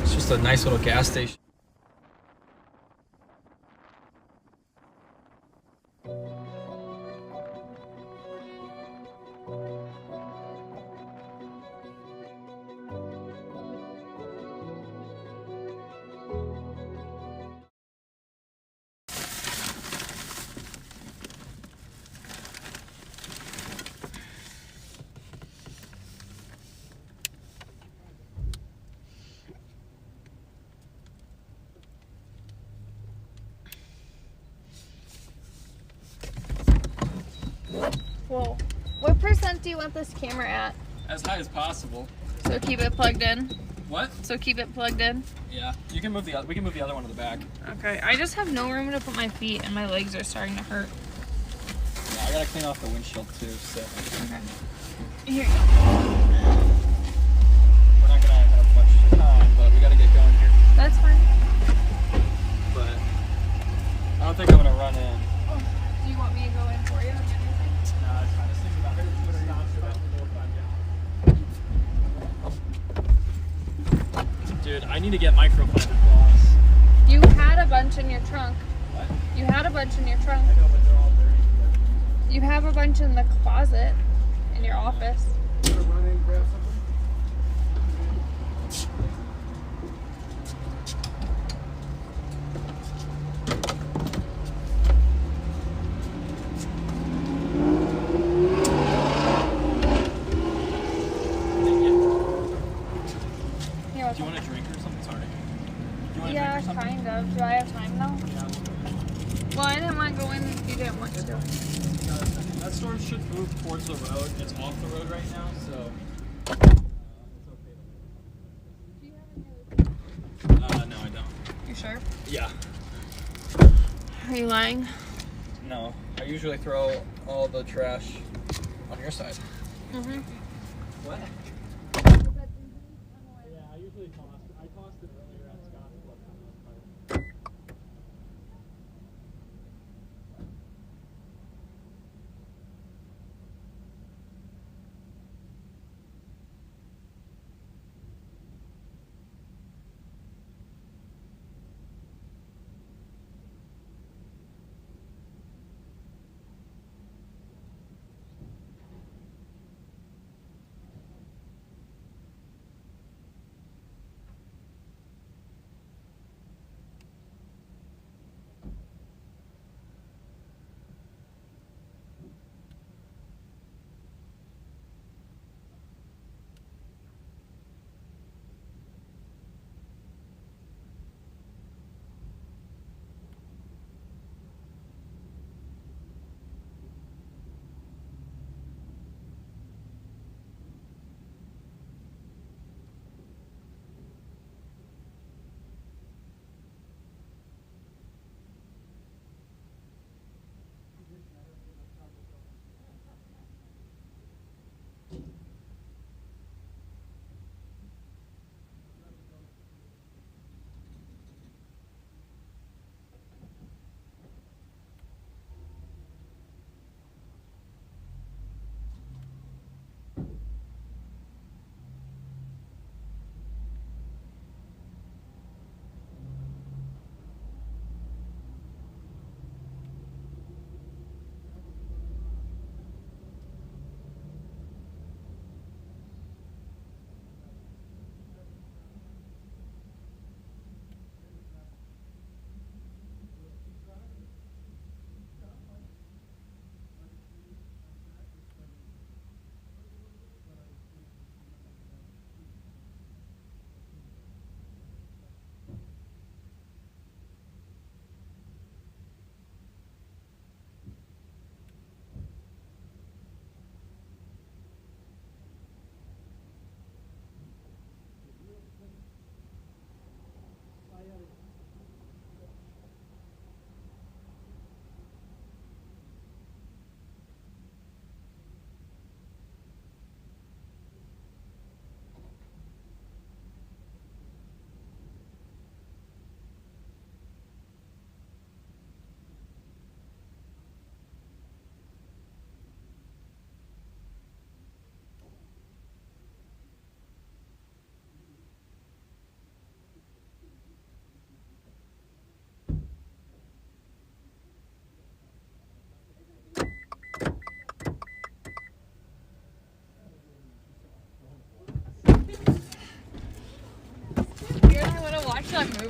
It's just a nice little gas station.
Whoa. What percent do you want this camera at?
As high as possible.
So keep it plugged in.
What?
So keep it plugged in.
Yeah, you can move we can move the other one to the back.
Okay. I just have no room to put my feet, and my legs are starting to hurt.
Yeah, I gotta clean off the windshield too, so.
Okay. Here you go.
We're not gonna have much time, but we gotta get going here.
That's fine.
But I don't think I'm gonna run in.
Oh, do you want me to go in for you and get anything?
Nah, it's fine. This thing's about Dude, I need to get microfiber cloths.
You had a bunch in your trunk.
What?
You had a bunch in your trunk.
I know, but they're all dirty.
You have a bunch in the closet in your office.
Run in, grab something.
Thank you.
Here,
Do you want a drink or something? Sorry. Do you want a
yeah,
drink or something?
kind of. Do I have time though?
Yeah, we'll do it.
Well, I didn't want to go in if you didn't want to.
That storm should move towards the road. It's off the road right now, so it's okay.
Do you have any other?
No, I don't.
You sure?
Yeah.
Are you lying?
No, I usually throw all the trash on your side.
Mm-hmm.
What? Yeah, I usually toss it. I tossed it earlier at Scott's Club for the most part.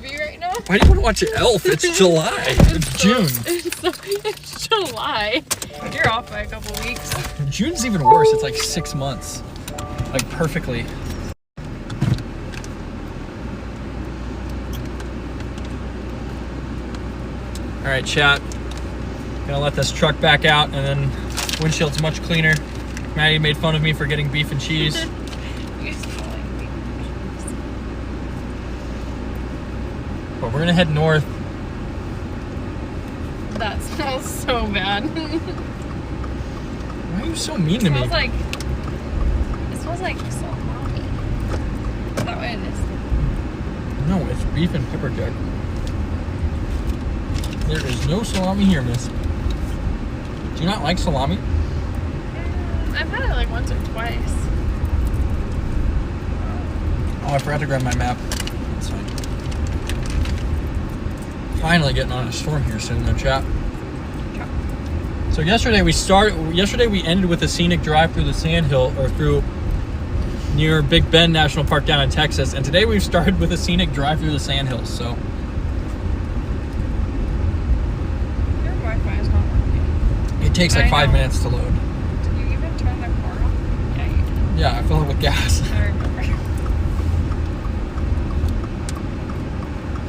movie right now?
Why do you want to watch Elf? It's July. It's June.
It's July. You're off by a couple weeks.
June's even worse. It's like 6 months. Like perfectly. All right, chat. Gonna let this truck back out, and then windshield's much cleaner. Maddie made fun of me for getting beef and cheese.
You smell like beef and cheese.
But we're gonna head north.
That smells so bad.
Why are you so mean to me?
It smells like salami. Is that what it is?
No, it's beef and pepper jack. There is no salami here, miss. Do you not like salami?
I've had it like once or twice.
Oh, I forgot to grab my map. That's fine. Finally getting on a storm here soon, though, chat. So yesterday we ended with a scenic drive through the sandhill, or through near Big Bend National Park down in Texas, and today we've started with a scenic drive through the sandhills. So
Your Wi-Fi is not working.
it takes like 5 minutes to load.
Did you even turn the car off? Yeah, you did.
Yeah, I fill it with gas.
I remember.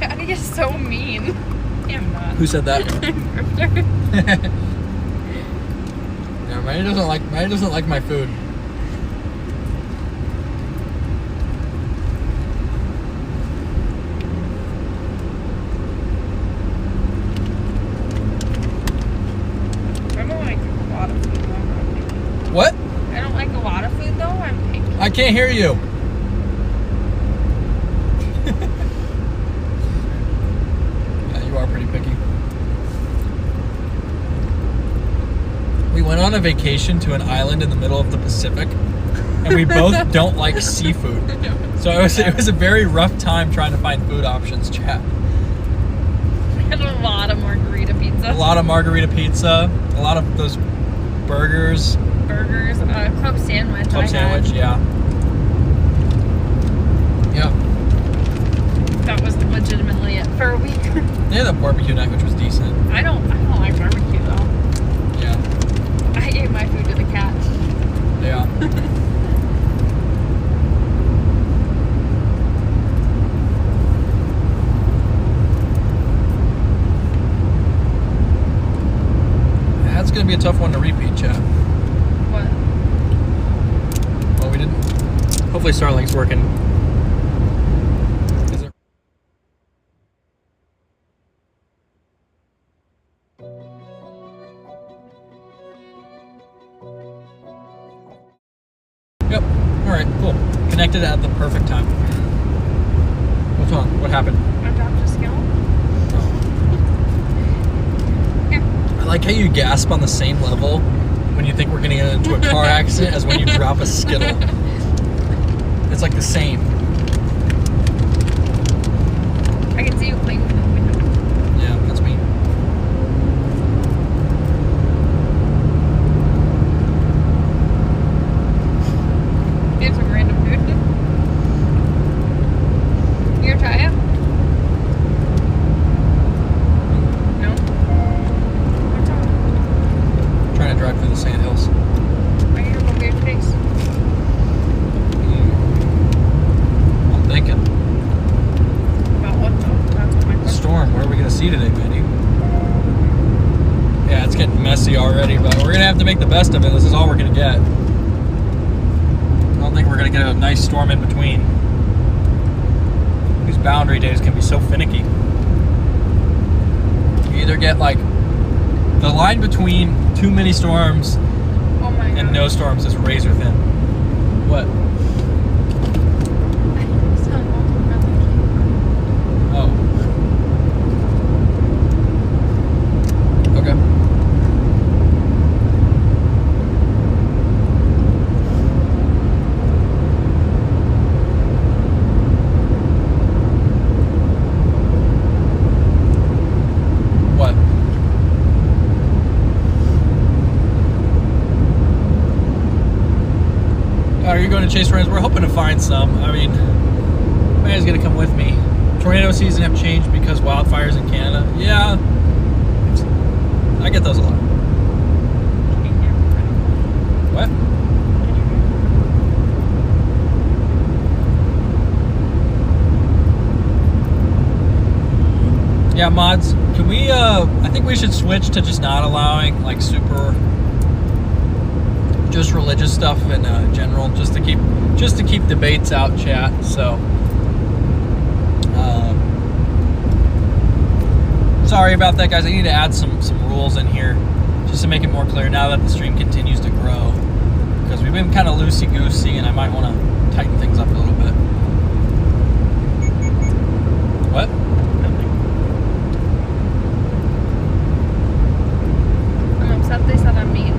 God, he is so mean. I'm not.
Who said that? Yeah, Maddie doesn't like my food.
I don't like a lot of food though. I'm picky.
What?
I don't like a lot of food though. I'm picky.
I can't hear you. Yeah, you are pretty picky. We went on a vacation to an island in the middle of the Pacific, and we both don't like seafood. So it was a very rough time trying to find food options, chat.
We had a lot of margarita pizza.
A lot of margarita pizza, a lot of those burgers.
Burgers, club sandwich.
Club sandwich, yeah. Yeah.
That was legitimately it for a week.
They had a barbecue night, which was decent.
I don't like barbecue though.
Yeah.
I gave my food to the cat.
Yeah. That's gonna be a tough one to repeat, chat.
What?
Well, we didn't. Hopefully, Starlink's working. Is it? Yep. All right. Cool. Connected at the perfect time. What's wrong? What happened?
I dropped a skill. Here.
I like how you gasp on the same level when you think we're gonna get into a car accident as when you drop a Skittle. It's like the same.
I can see you playing with the window.
Yeah, that's me.
Here's some random food. You gonna try it? No? What's wrong?
Trying to drive through the sandhills.
Why are you gonna weird face?
I'm thinking.
About what though? That's my question.
Storm, what are we gonna see today, Manny? Yeah, it's getting messy already, but we're gonna have to make the best of it. This is all we're gonna get. I don't think we're gonna get a nice storm in between. These boundary days can be so finicky. You either get like the line between too many storms
Oh my god.
and no storms is razor thin. What? Oh. Okay. What? Are you going to chase friends? We're hoping to find some. I mean, Maya's gonna come with me. tornado season have changed because wildfires in Canada? Yeah. I get those a lot. What? Yeah, mods, can we, I think we should switch to just not allowing, like, super, just religious stuff in general, just to keep debates out, chat, so. Sorry about that, guys. I need to add some rules in here just to make it more clear now that the stream continues to grow, because we've been kind of loosey-goosey, and I might want to tighten things up a little bit. What?
They said I'm mean.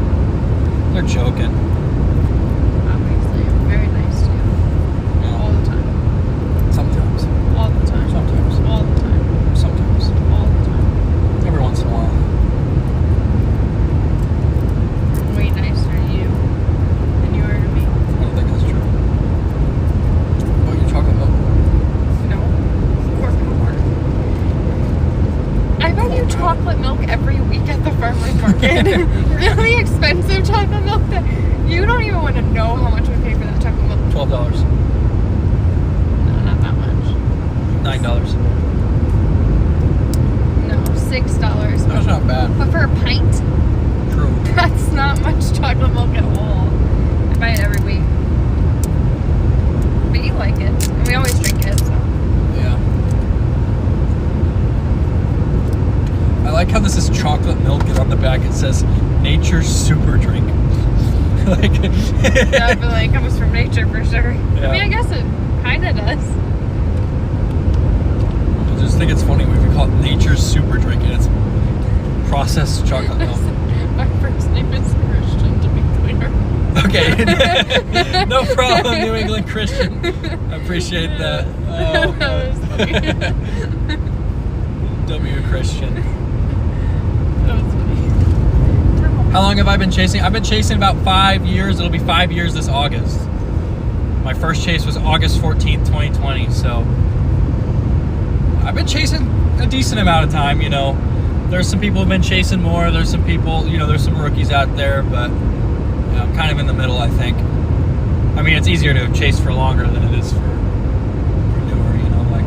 They're joking.
Obviously, I'm very nice to you.
Yeah.
All the time.
Sometimes.
All the time.
Sometimes.
All the time.
Sometimes.
All the time.
Every once in a while.
I'm way nicer to you than you are to me.
I don't think that's true. What are you talking about?
No. Of course not. I buy you chocolate milk every week at the farmer's market. Really expensive chocolate milk that you don't even want to know how much we pay for that chocolate milk.
$12.
No, not that much.
$9.
No, $6.
That's not bad.
But for a pint,
True.
that's not much chocolate milk at all. I buy it every week. But you like it. And we always drink it, so.
Yeah. I like how this is chocolate milk, and on the back it says nature's super drink. Like,
Definitely comes from nature for sure.
Yeah.
I mean, I guess it kind of does.
I just think it's funny when we call it nature's super drink, and it's processed chocolate milk.
My first name is Christian, to be clear.
Okay. No problem, New England Christian. I appreciate that. Oh.
That was funny.
W Christian.
That was funny.
How long have I been chasing? I've been chasing about 5 years. It'll be 5 years this August. My first chase was August 14th, 2020. So I've been chasing a decent amount of time, you know. There's some people who've been chasing more. There's some people, you know, there's some rookies out there, but you know, I'm kind of in the middle, I think. I mean, it's easier to chase for longer than it is for newer, you know. Like,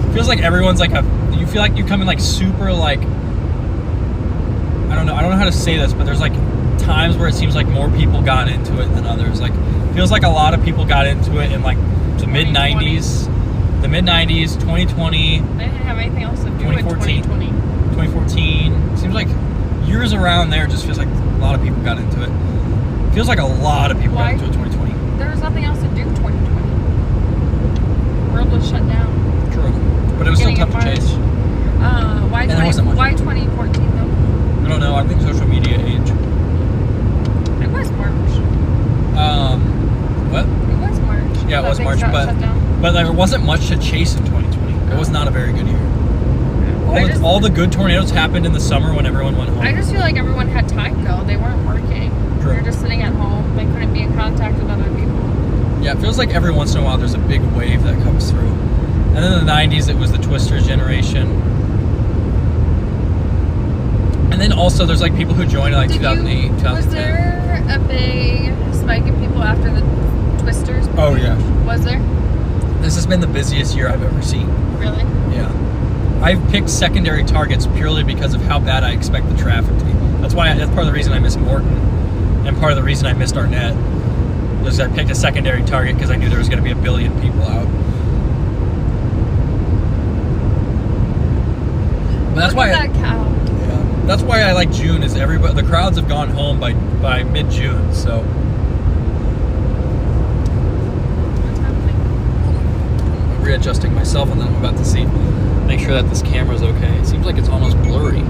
it feels like everyone's like you feel like you come in like super like, I don't know how to say this, but there's like times where it seems like more people got into it than others. Like, feels like a lot of people got into it in like the mid 90s, 2020.
I didn't have anything else to do with
2014.
2020.
2014. Seems like years around there. Just feels like a lot of people got into it. Feels like a lot of people got into it 2020.
There was nothing else to do 2020. World was shut down.
True, but it was still
Beginning
tough to
of
chase.
Why
And there wasn't much.
Why 2014 though?
I don't know. I think social media age.
It was March.
What?
It was March.
Yeah, it
That
was
things
March,
got
but
shut down.
there wasn't much to chase in 2020. It was not a very good year. All the good tornadoes happened in the summer when everyone went home.
I just feel like everyone had time though. They weren't working.
True.
They were just sitting at home. They couldn't be in contact with other people.
Yeah, it feels like every once in a while there's a big wave that comes through. And then in the 90s, it was the Twisters generation. And then also there's like people who joined in like 2008, 2010.
Was there a big spike in people after the Twisters?
Oh, yeah.
Was there?
This has been the busiest year I've ever seen.
Really?
Yeah. I've picked secondary targets purely because of how bad I expect the traffic to be. That's part of the reason I missed Morton, and part of the reason I missed Arnett. Was I picked a secondary target because I knew there was going to be 1 billion people out. But that's why.
That cow.
Yeah. That's why I like June. Is everybody? The crowds have gone home by mid-June. So.
What's happening?
I'm readjusting myself, and then I'm about to see. Make sure that this camera's okay. It seems like it's almost blurry.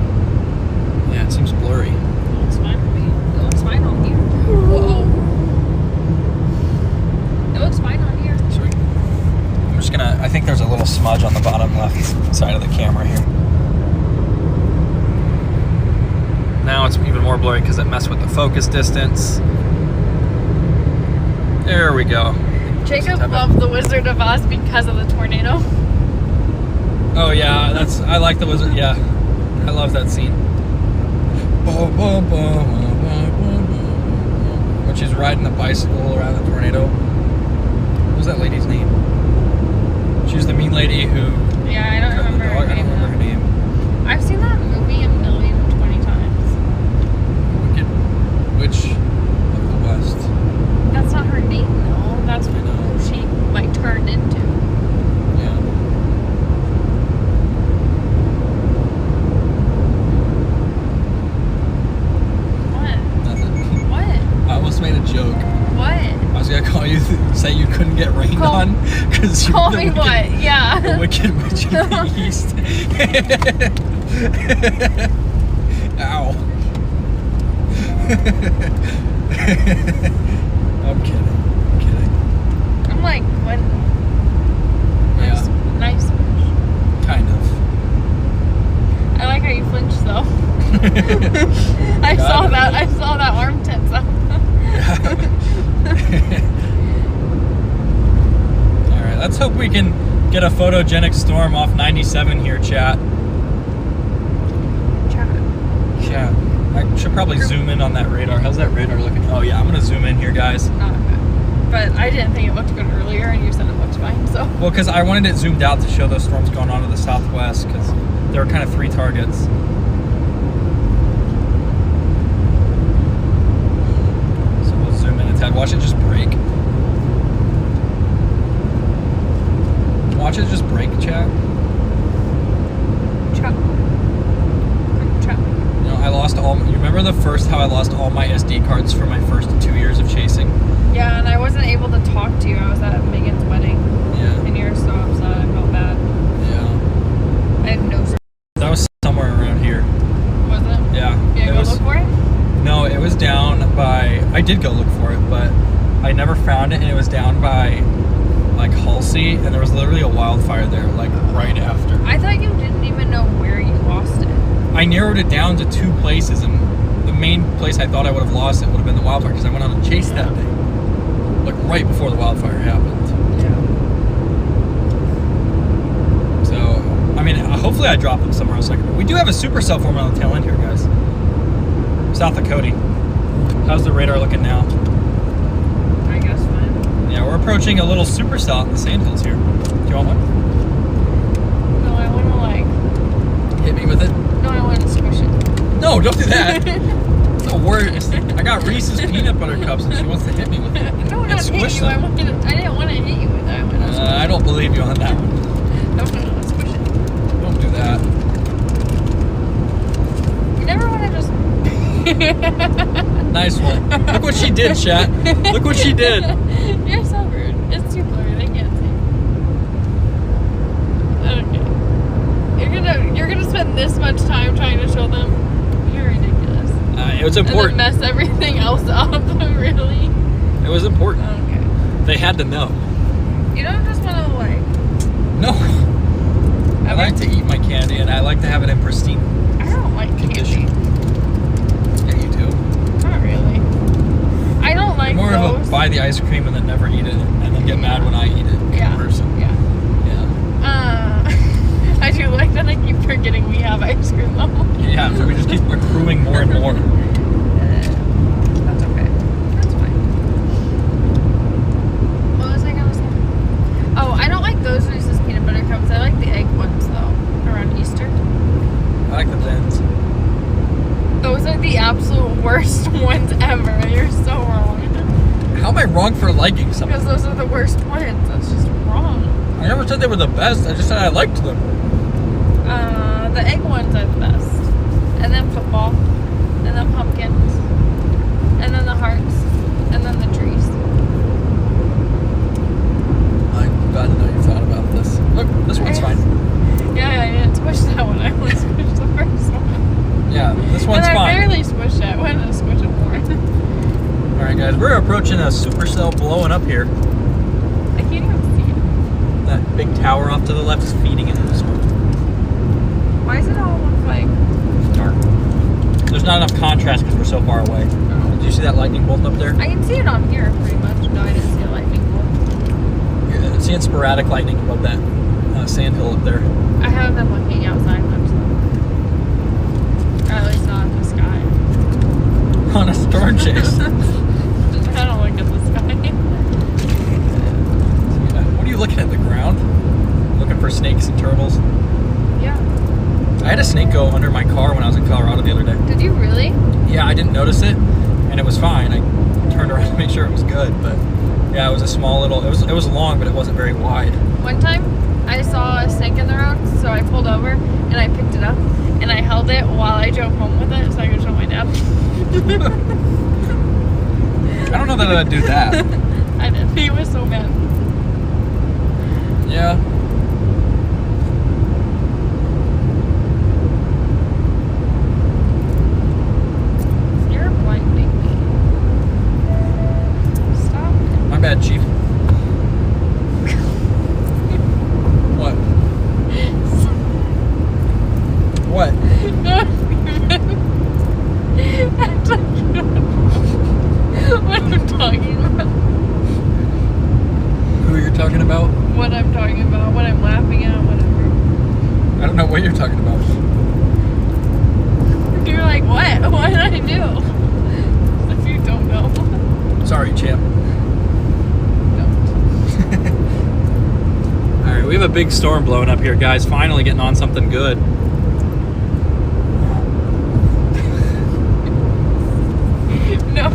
Yeah, it seems blurry.
It looks fine for me. It looks fine on here. Whoa. It looks fine on here.
Sweet. I'm just gonna. I think there's a little smudge on the bottom left side of the camera here. Now it's even more blurry because it messed with the focus distance. There we go.
Jacob loved The Wizard of Oz because of the tornado.
Oh yeah, I like the wizard. Yeah, I love that scene. When she's riding the bicycle around the tornado. What was that lady's name? She was the mean lady who.
Yeah, I don't remember her name.
I don't remember her name.
I've seen that movie 1,020,000 times.
Wicked Witch of the West.
That's not her name though. That's
I know.
who she like turned into.
Yeah.
What?
Nothing.
What?
I almost made a joke.
What?
I was gonna call you, say you couldn't get rained on because you're
Call
the
me
wicked,
what? Yeah.
the Wicked Witch of the East. Ow. I'm kidding.
I'm like, what?
Yeah,
Nice.
kind of.
I like how you flinched though. I
God
saw
knows.
that. I saw that arm tense up.
Alright, let's hope we can get a photogenic storm off 97 here, chat. Chat. I should probably zoom in on that radar. How's that radar looking? Oh yeah, I'm gonna zoom in here, guys.
Not good. But I didn't think it looked good earlier, and you said it looked fine. So.
Well, because I wanted it zoomed out to show those storms going on to the southwest, because there were kind of 3 targets. So we'll zoom in a tad. Watch it just break. Watch it just break, chat.
Chop. Chop.
You know, I lost all. You remember how I lost all my SD cards for my first 2 years of chasing?
Yeah, and I wasn't able to talk to you. I was at Megan's wedding,
Yeah.
and you were so upset. I felt bad.
Yeah.
I had no.
That was somewhere around here.
Was it?
Yeah.
You gonna go look for it?
No, it was down by. I did go look for it, but I never found it, and it was down by like Halsey, and there was literally a wildfire there, like right after.
I thought you didn't even know where you lost it.
I narrowed it down to 2 places, and the main place I thought I would have lost it would have been the wildfire, because I went on a chase that day, like right before the wildfire happened.
Yeah.
So, I mean, hopefully I dropped them somewhere else. We do have a supercell form on the tail end here, guys. South of Cody. How's the radar looking now?
I guess fine.
Yeah, we're approaching a little supercell in the sandhills here. Do you want one?
No, I want to like.
Hit me with it.
No, I want to squish it.
No, don't do that. It's the worst. I got Reese's peanut butter cups, and she wants to hit me with it.
No,
And
not hit
squish
you. I
them.
didn't want to hit you with that. I want to squish
I don't believe you on that one.
No, squish it.
Don't do that.
You never want to just.
Nice one. Look what she did, chat. Look what she did.
You're so rude. It's too blurry. They can't see. Okay. You're gonna spend this much time trying to show them. You're ridiculous.
It was
And
important.
then mess everything else up. Really?
It was important.
Okay.
They had to know.
You don't just want to like.
No. I like to eat my candy, and I like to have it in pristine
I don't like
condition.
candy.
Yeah, you do.
Not really. I don't like
You're more
those.
of a buy the ice cream and then never eat it, and then get mad when I eat it kind
Yeah.
of person.
Yeah.
Yeah.
I do like that I keep forgetting we have ice cream though.
Yeah, so we just keep accruing more and more.
That's okay. That's fine. What was I gonna say? Oh, I don't like those Reese's peanut butter cups. I like the egg ones though, around Easter.
I like the thins.
Those are the absolute worst ones ever. You're so wrong.
How am I wrong for liking something?
Because those are the worst ones. That's just wrong.
I never said they were the best. I just said I liked them.
The egg ones are the best. And then football. And then pumpkins. And then the hearts. And then the trees.
I'm glad to know you thought about this. Look, this one's fine.
Yeah, I didn't squish that one. I only squished the first one.
Yeah, this one's
and I
fine.
barely squished it. I wanted to squish it more.
Alright guys, we're approaching a supercell blowing up here.
I can't even see it.
That big tower off to the left is feeding into the storm.
Why is it all look like?
It's dark. There's not enough contrast because we're so far away.
Oh.
Did you see that lightning bolt up there?
I can see it on here pretty much. No, I didn't see a lightning bolt.
Yeah, seeing sporadic lightning above that sand hill up there.
I haven't been looking outside much though. Or at least not at the sky.
On a storm chase.
I don't look at the sky.
What are you looking at, the ground? Looking for snakes and turtles?
Yeah.
I had a snake go under my car when I was in Colorado the other day.
Did you really?
Yeah, I didn't notice it, and it was fine. I turned around to make sure it was good, but yeah, it was a small little, it was long, but it wasn't very wide.
One time, I saw a snake in the road, so I pulled over and I picked it up and I held it while I drove home with it so I could show my dad.
I don't know that I'd do that.
I did. He was so mad.
Yeah.
You're blinding me. Stop.
My bad, Chief. What? What?
What I'm talking about.
Who you're talking about?
What I'm talking about. What I'm laughing at. Whatever.
I don't know what you're talking about.
You're like, what? What did I do? If you don't know.
Sorry, champ.
Don't.
All right, we have a big storm blowing up here, guys. Finally getting on something good.
No.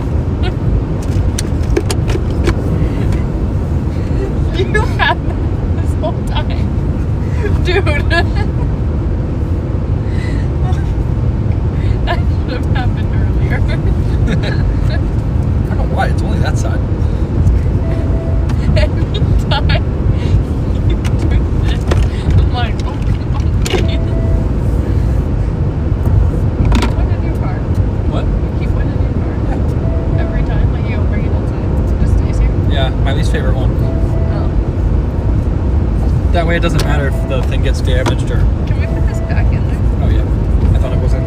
You had this whole time. Dude. That should have happened earlier.
I don't know why, it's only that side.
Anytime you do this, I'm like, okay. Keep one in your car.
What?
Keep one in your car. Every time, like you don't bring it outside. It just stays here.
Yeah, my least favorite one.
Oh.
That way it doesn't matter if the thing gets damaged or...
Can we put this back in there?
Oh yeah, I thought it wasn't.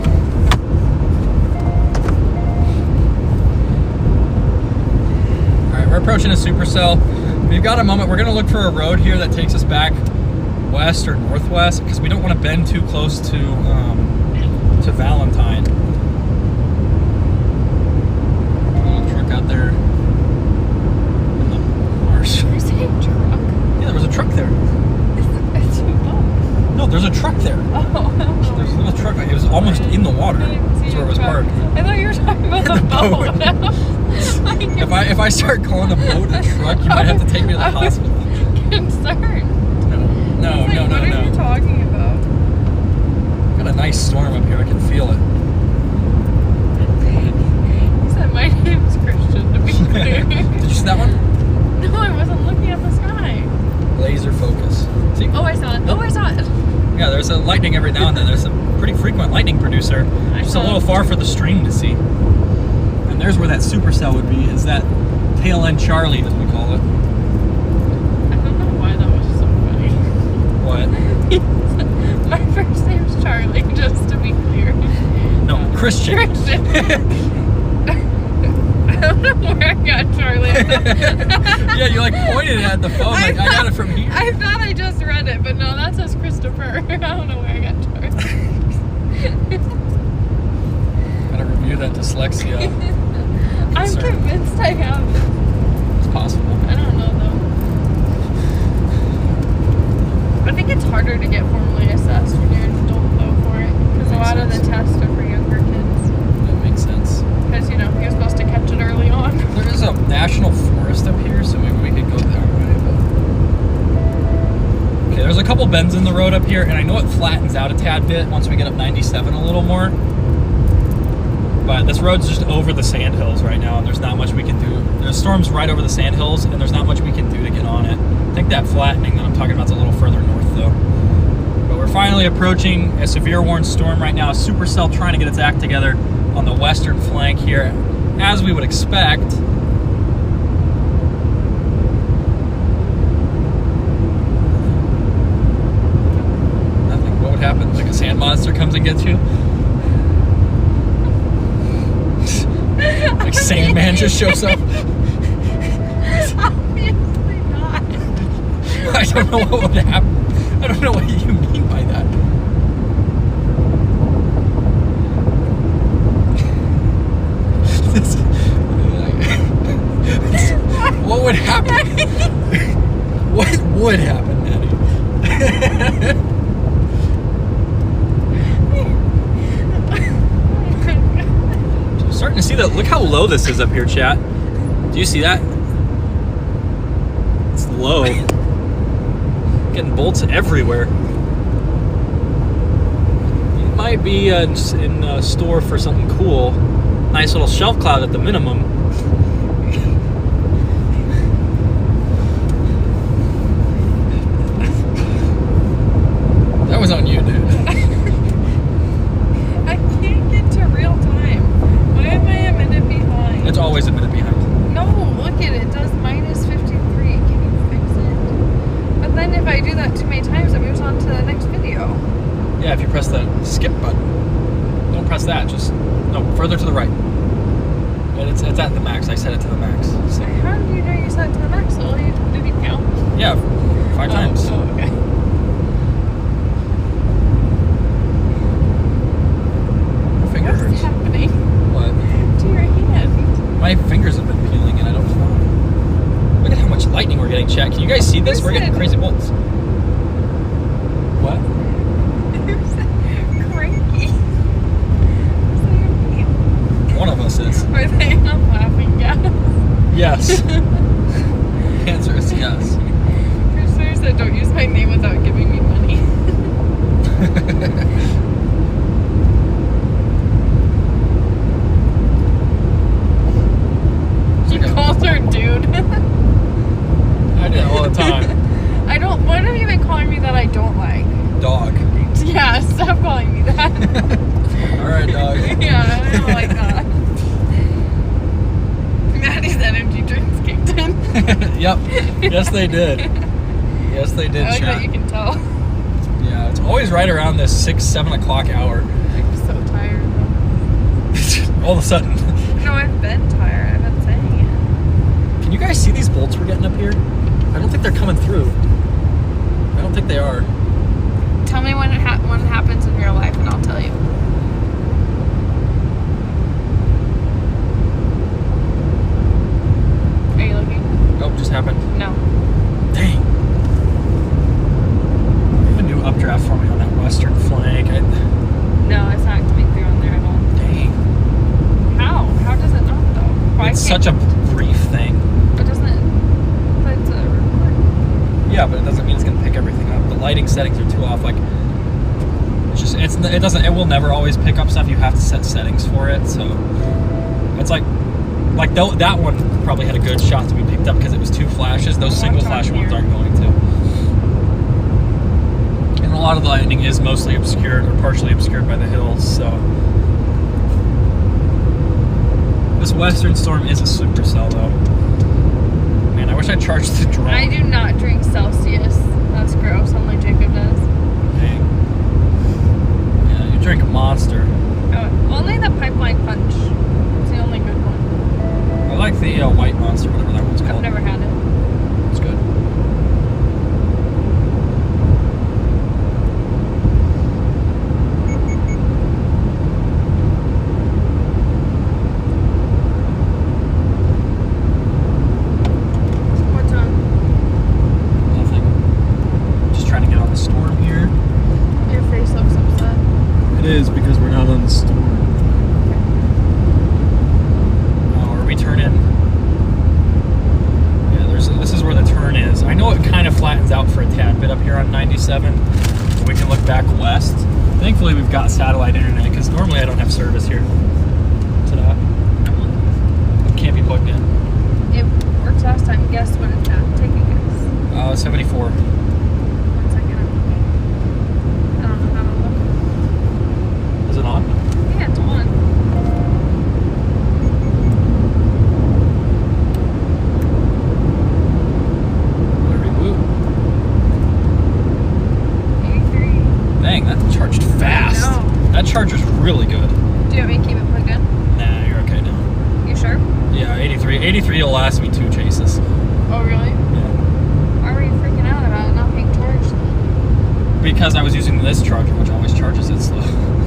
Alright, we're approaching a supercell. We've got a moment. We're going to look for a road here that takes us back west or northwest because we don't want to bend too close to Valentine. Little truck out there in the marsh.
You're saying truck?
Yeah, there was a truck there.
It's a boat.
No, there's a truck there.
Oh.
There's a little truck. It was almost in the water.
I didn't see
That's where it was
a truck.
parked.
I thought you were talking about the boat. Like,
If I start calling a boat a truck, you might have to take me to the hospital.
concerned.
No,
What are you talking about?
Got a nice storm up here. I can feel it.
He said my name's Christian, to be clear.
Did you see that one?
No, I wasn't looking at the sky.
Laser focus. See?
Oh, I saw it. Oh, I saw it.
Yeah, there's a lightning every now and then. There's a pretty frequent lightning producer. Just a
saw
little
it.
far for the stream to see. And there's where that supercell would be. Is that tail end Charlie, as we call it.
I don't know why that was so funny.
What?
My first name's Charlie, just to be clear.
No, Christian.
Christian. I don't know where I got Charlie.
Yeah, you like pointed at the phone like I got it from here.
I thought I just read it, but no, that says Christopher. I don't know where I got Charlie.
Gotta review that dyslexia.
I'm
Concern.
convinced I have.
It's possible.
I don't know though. I think it's harder to get formally assessed when you're an adult though for it, because a
Makes
lot of the
sense.
tests are for younger kids.
That makes sense.
Because you know you're supposed to catch it early on.
There is a national forest up here, so maybe we could go that way. But... Okay, there's a couple bends in the road up here, and I know it flattens out a tad bit once we get up 97 a little more. But this road's just over the sandhills right now, and there's not much we can do. The storm's right over the sandhills, and there's not much we can do to get on it. I think that flattening that I'm talking about is a little further north, though. But we're finally approaching a severe warned storm right now. A supercell trying to get its act together on the western flank here, as we would expect. Nothing. What would happen? Like a sand monster comes and gets you? Like Sandman just shows up?
Obviously not.
I don't know what would happen. I don't know what you mean by that. What would happen? What would happen, Maddie? I'm starting to see that. Look how low this is up here, chat. Do you see that? It's low. Getting bolts everywhere. You might be in a store for something cool. Nice little shelf cloud at the minimum. That was on you, dude.
I can't get to real time. Why am I a minute behind?
It's always a minute behind.
No, look at it. It does minus 53. Can you fix it? But then if I do that too many times, it moves on to the next video.
Yeah, if you press the skip button. Don't press that. Just no, further to the right. And it's at the max. I set it to the max. So.
How do you know you set it to the max? So did you count?
Yeah, 5 times.
Oh, okay.
Finger
What's
hurts.
happening
What?
to your hand?
My fingers have been peeling and I don't know why. Look at how much lightning we're getting, chat. Can you guys see this? We're getting crazy bolts. What?
Cranky.
One of us is.
Are they on laughing gas?
Yes. The answer is yes.
Producer said don't use my name without giving me money. She calls her dude.
I do it all the time.
I don't. What are you even calling me that I don't like?
Dog.
Yeah, stop calling me that.
Alright, dog.
Yeah, I don't like that. Maddie's energy drinks kicked in.
Yep. Yes, they did. Yes, they did,
I like
chat.
that you can tell.
Yeah, it's always right around this 6-7 o'clock hour.
I'm so tired.
All of a sudden.
No, I've been tired. I've been saying it.
Can you guys see these bolts we're getting up here? I don't think they're coming through. I don't think they are.
Tell me when it happens in real life, and I'll tell you. Are you looking?
Oh, just happened.
No.
Dang. You have a new updraft for me on that western flank.
No, it's not coming through on there at all.
Dang.
How? How does it not though? Why
It's
can't
such a brief thing.
it doesn't? But it's a report.
Yeah, but it doesn't mean it's gonna pick everything up. The lighting settings are too off. Like, it will never always pick up stuff. You have to set settings for it. So it's like that one probably had a good shot to be picked up because it was 2 flashes. Those single flash ones aren't going to. And a lot of the lighting is mostly obscured or partially obscured by the hills. So this western storm is a supercell though. Man, I wish I charged the drone.
I do not drink Celsius. That's gross. Only Jacob does.
Dang. Yeah, you drink a Monster.
Oh, only the pipeline punch. It's the only good one.
I like the white Monster, whatever that one's called.
I've never had it.
It's good.
What's on?
Nothing. Just trying to get on the storm here.
Your face looks upset.
It is because we're not on the storm. Oh, are we turning? Yeah, this is where the turn is. I know it kind of flattens out for a tad bit up here on 97. But we can look back west. Thankfully, we've got satellite internet because normally I don't have service here. Ta-da. It can't be plugged in.
It worked last time. Guess what it's at. Take a guess.
74.
1 second. I'm looking. I don't know how to look.
Is it on?
Yeah, it's on.
Reboot.
83.
Dang, that charged fast.
I know.
That charger's really good.
Do you want me to keep it plugged in?
Nah, you're okay now.
You sure?
Yeah, 83. 83 will last me 2 chases.
Oh, really?
Yeah.
Why were you freaking out about it not being charged then?
because I was using this charger, which always charges it slow.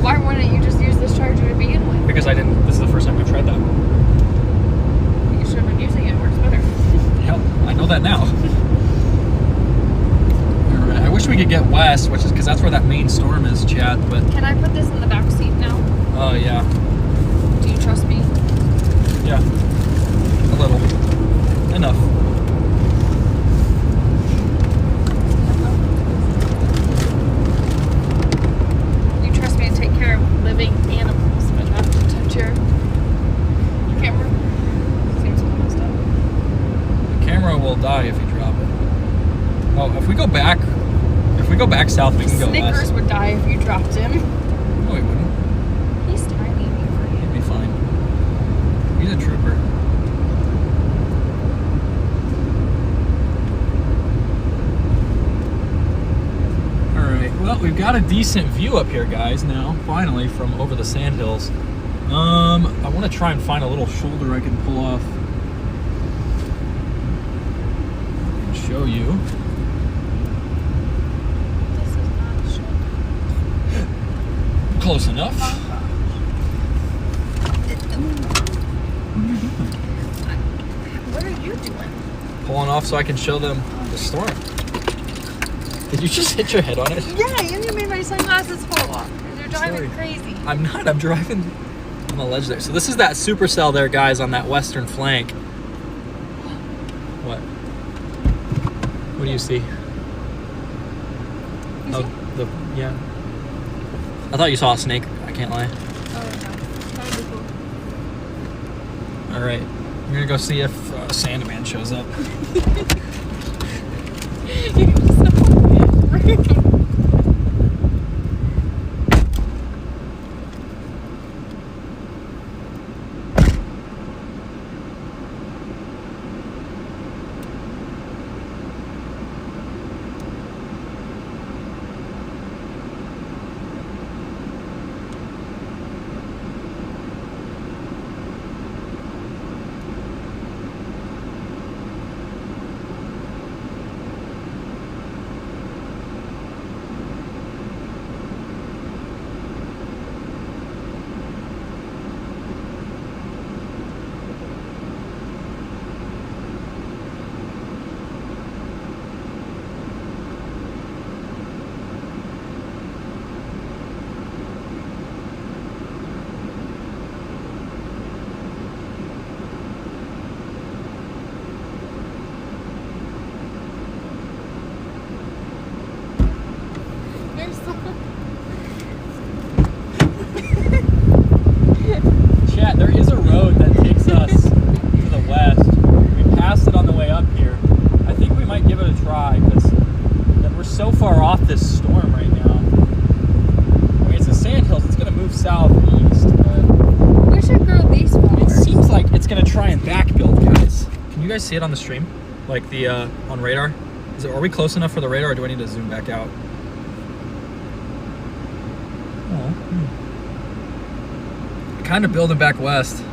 Why wouldn't you just use this charger to begin with?
Because I didn't. This is the first time I've tried that one.
You should have been using it. It works better.
Yep, I know that now. All right, I wish we could get west, which is because that's where that main storm is, Chad. But
Can I put this in the back seat now?
oh yeah,
Do you trust me?
yeah, a little, enough.
You trust me to take care of living animals, but not to touch your camera? Seems almost up.
The camera will die if you drop it. Oh, if we go back south, we can go
Snickers
west.
would die if you dropped him.
No, he wouldn't.
He's tiny.
He'd be fine. He's a trooper. All right. Well, we've got a decent view up here, guys. Now, finally, from over the sandhills. I want to try and find a little shoulder I can pull off and show you.
This is not a shoulder.
Close enough.
What are you doing?
Pulling off so I can show them the storm. Did you just hit your head on it?
Yeah, and you made my sunglasses fall off. They're driving
Sorry.
crazy.
I'm not. I'm driving on the ledge there. So this is that supercell there, guys, on that western flank. What? What do you see?
You see?
Yeah. I thought you saw a snake. I can't lie.
Oh, no. That would be cool.
All right. We're gonna go see if Sandman shows up.
You're so rude. You're so...
Chat, there is a road that takes us to the west. We passed it on the way up here. I think we might give it a try because we're so far off this storm right now. I mean, it's the sandhills. It's going to move southeast, but
We should grow these
it
flowers.
seems like it's going to try and back build, guys. Can you guys see it on the stream? Like the on radar? Are we close enough for the radar, or do I need to zoom back out? Kind of building back west.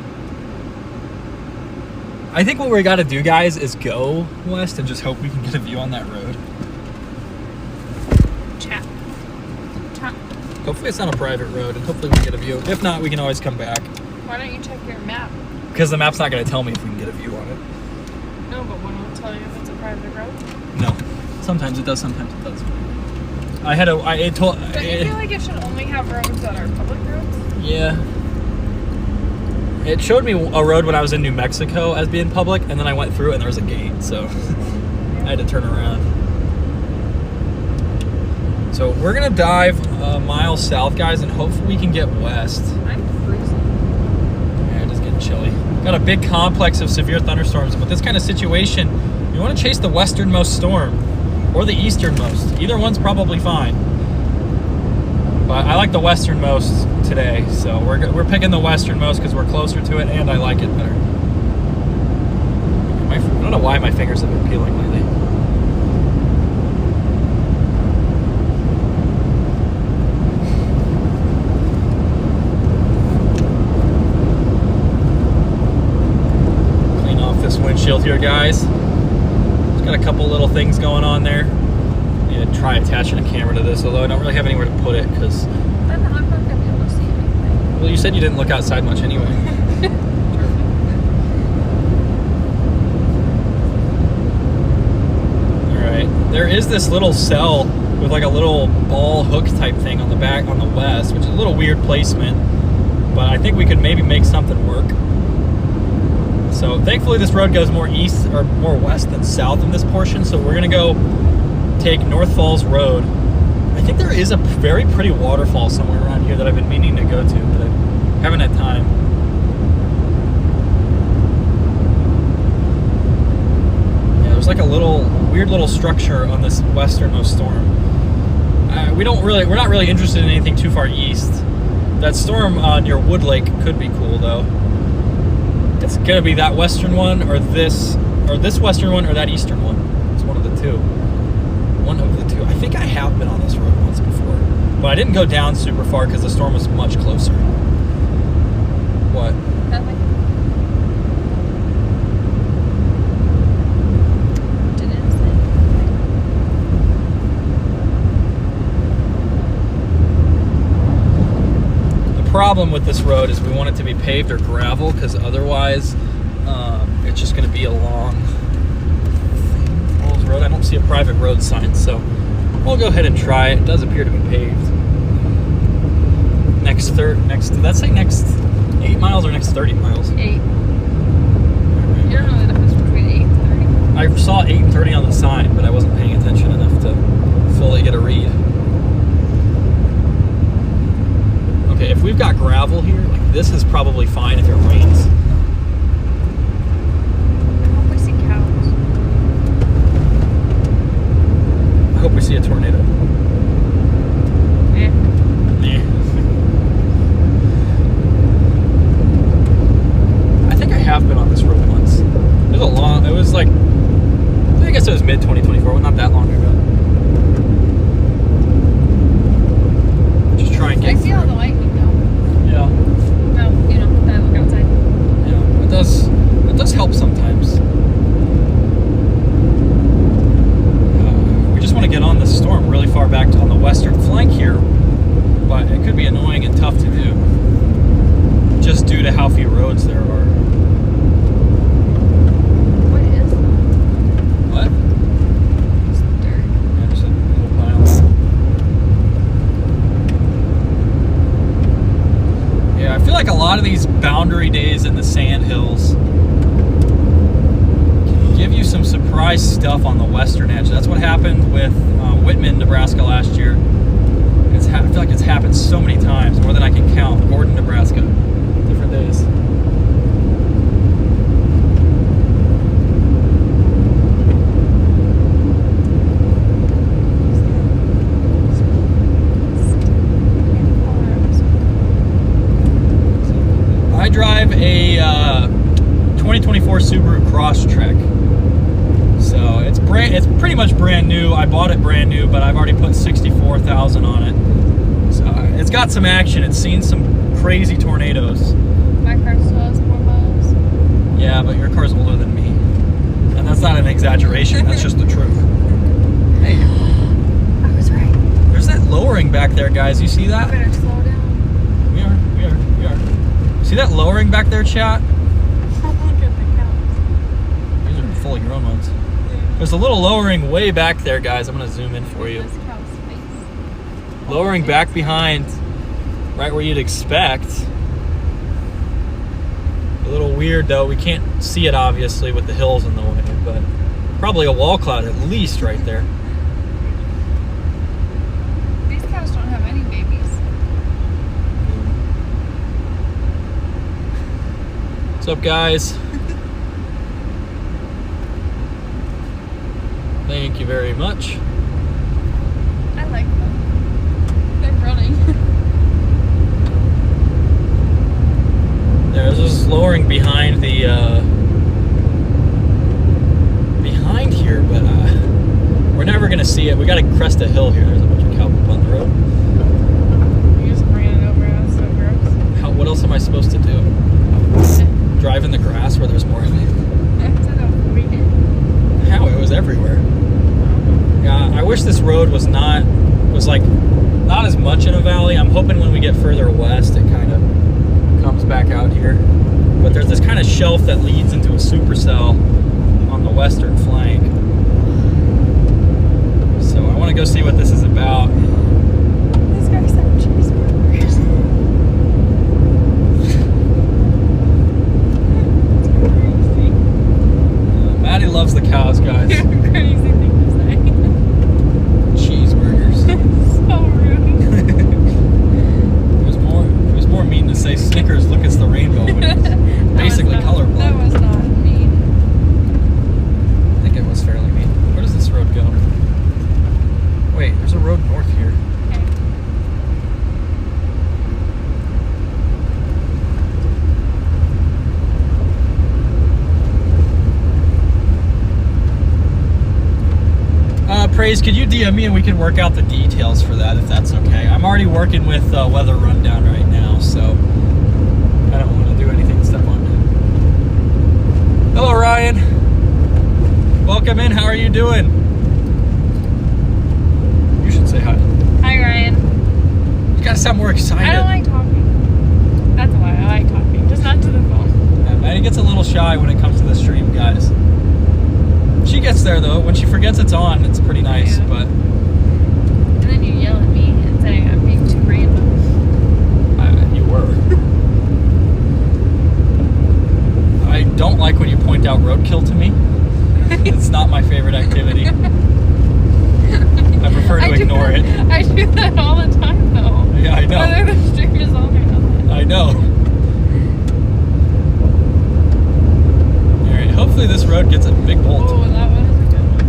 I think what we got to do, guys, is go west and just hope we can get a view on that road.
Chat. Chat.
Hopefully it's not a private road, and hopefully we can get a view. If not, we can always come back.
Why don't you check your map?
Because the map's not going to tell me if we can get a view on it.
No, but one will tell you if it's a private road.
No. Sometimes it does, sometimes it doesn't. It told...
Don't you feel like it should only have roads that are public roads?
Yeah. It showed me a road when I was in New Mexico as being public, and then I went through it and there was a gate, so I had to turn around. So we're gonna dive a mile south, guys, and hopefully we can get west.
I'm freezing.
Yeah, it is getting chilly. Got a big complex of severe thunderstorms, but this kind of situation, you want to chase the westernmost storm or the easternmost. Either one's probably fine. But I like the westernmost today, so we're picking the westernmost because we're closer to it and I like it better. I don't know why my fingers have been peeling lately. Clean off this windshield here, guys. It's got a couple little things going on there. Yeah, try attaching a camera to this, although I don't really have anywhere to put it because.
Then I'm not gonna be able to see anything.
Well, you said you didn't look outside much anyway. Alright. There is this little cell with like a little ball hook type thing on the back on the west, which is a little weird placement. But I think we could maybe make something work. So thankfully this road goes more east or more west than south in this portion. So we're gonna go take North Falls Road. I think there is a very pretty waterfall somewhere around here that I've been meaning to go to, but I haven't had time. Yeah, there's like a weird little structure on this westernmost storm. We're not really interested in anything too far east. That storm near Wood Lake could be cool though. It's gonna be that western one or this western one or that eastern one. It's one of the two. One of the two. I think I have been on this road once before, but I didn't go down super far because the storm was much closer. What?
Nothing. Didn't say
The problem with this road is we want it to be paved or gravel because otherwise it's just going to be a long road. I don't see a private road sign, so we'll go ahead and try it. It does appear to be paved. Next, did that say next 8 miles or next 30 miles?
8. You don't know the difference between 8 and 30.
I saw 8 and 30 on the sign, but I wasn't paying attention enough to fully get a read. Okay, if we've got gravel here, like this is probably fine if it rains.
I hope we see cows.
I hope we see a tornado.
Yeah.
Yeah. I think I have been on this road once. It was like, I guess it was mid-2024, well, not that long ago. Just try and get
I see all the lightning though.
Yeah.
No, you know, I look outside.
Yeah, it does help sometimes. We just want to get on this storm really far back on the western flank here, but it could be annoying and tough to do, just due to how few roads there are.
What is that?
What?
It's dirt.
Yeah, just a little pile. Yeah, I feel like a lot of these boundary days in the sand hills give you some surprise stuff on the western edge. That's what happened with Whitman, Nebraska last year. I feel like it's happened so many times, more than I can count. Gordon, Nebraska, different days. I drive a 2024 Subaru Crosstrek. So it's pretty much brand new. I bought it brand new, but I've already put 64,000 on it. So it's got some action. It's seen some crazy tornadoes.
My car still has 4 miles.
Yeah, but your car's older than me. And that's not an exaggeration. That's just the truth. Hey,
I was right.
there's that lowering back there, guys. You see
I
that?
better slow down.
We are. See that lowering back there, chat?
Look at the cows.
These are full grown ones. There's a little lowering way back there, guys. I'm going to zoom in for you.
This cow's face.
Lowering back behind, right where you'd expect. A little weird though. We can't see it obviously with the hills in the way, but probably a wall cloud at least right there.
These cows don't have any babies.
What's up, guys? Thank you very much.
I like them. They're running.
There's this lowering behind the behind here, but we're never gonna see it. We gotta crest a hill here. There's a bunch of cow poop on the road.
You just ran it over. That's so gross.
What else am I supposed to do? Drive in the grass where there's more of it?
That's an avoid it.
How? It was everywhere. Yeah, I wish this road shelf that leads into a supercell on the western flank. So I want to go see what this is about.
This guy said cheeseburgers. It's crazy.
Maddie loves the cows, guys.
Crazy thing to say.
Cheeseburgers.
So rude.
It was more mean to say Snickers, look, it's the rainbow. But it's basically colorblind.
That was not mean.
I think it was fairly mean. Where does this road go? Wait, there's a road north here.
Okay.
Praise, could you DM me and we can work out the details for that if that's okay? I'm already working with weather rundown right now, so I don't want to do anything to step on it. Hello, Ryan. Welcome in. How are you doing? You should say hi.
Hi, Ryan.
You gotta sound more excited.
I don't like talking. That's why I like talking, just not to the phone.
Yeah, Maddie gets a little shy when it comes to the stream, guys. She gets there though. When she forgets it's on, it's pretty nice.
Yeah.
But
And then you yell at me and say I'm being too random.
you were. I don't like when you point out roadkill to me. It's not my favorite activity. I prefer to ignore it.
I do that all the time, though.
Yeah, I know.
Whether the stream is on or not.
I know. Alright, hopefully this road gets a big bolt.
Oh, that was a good one.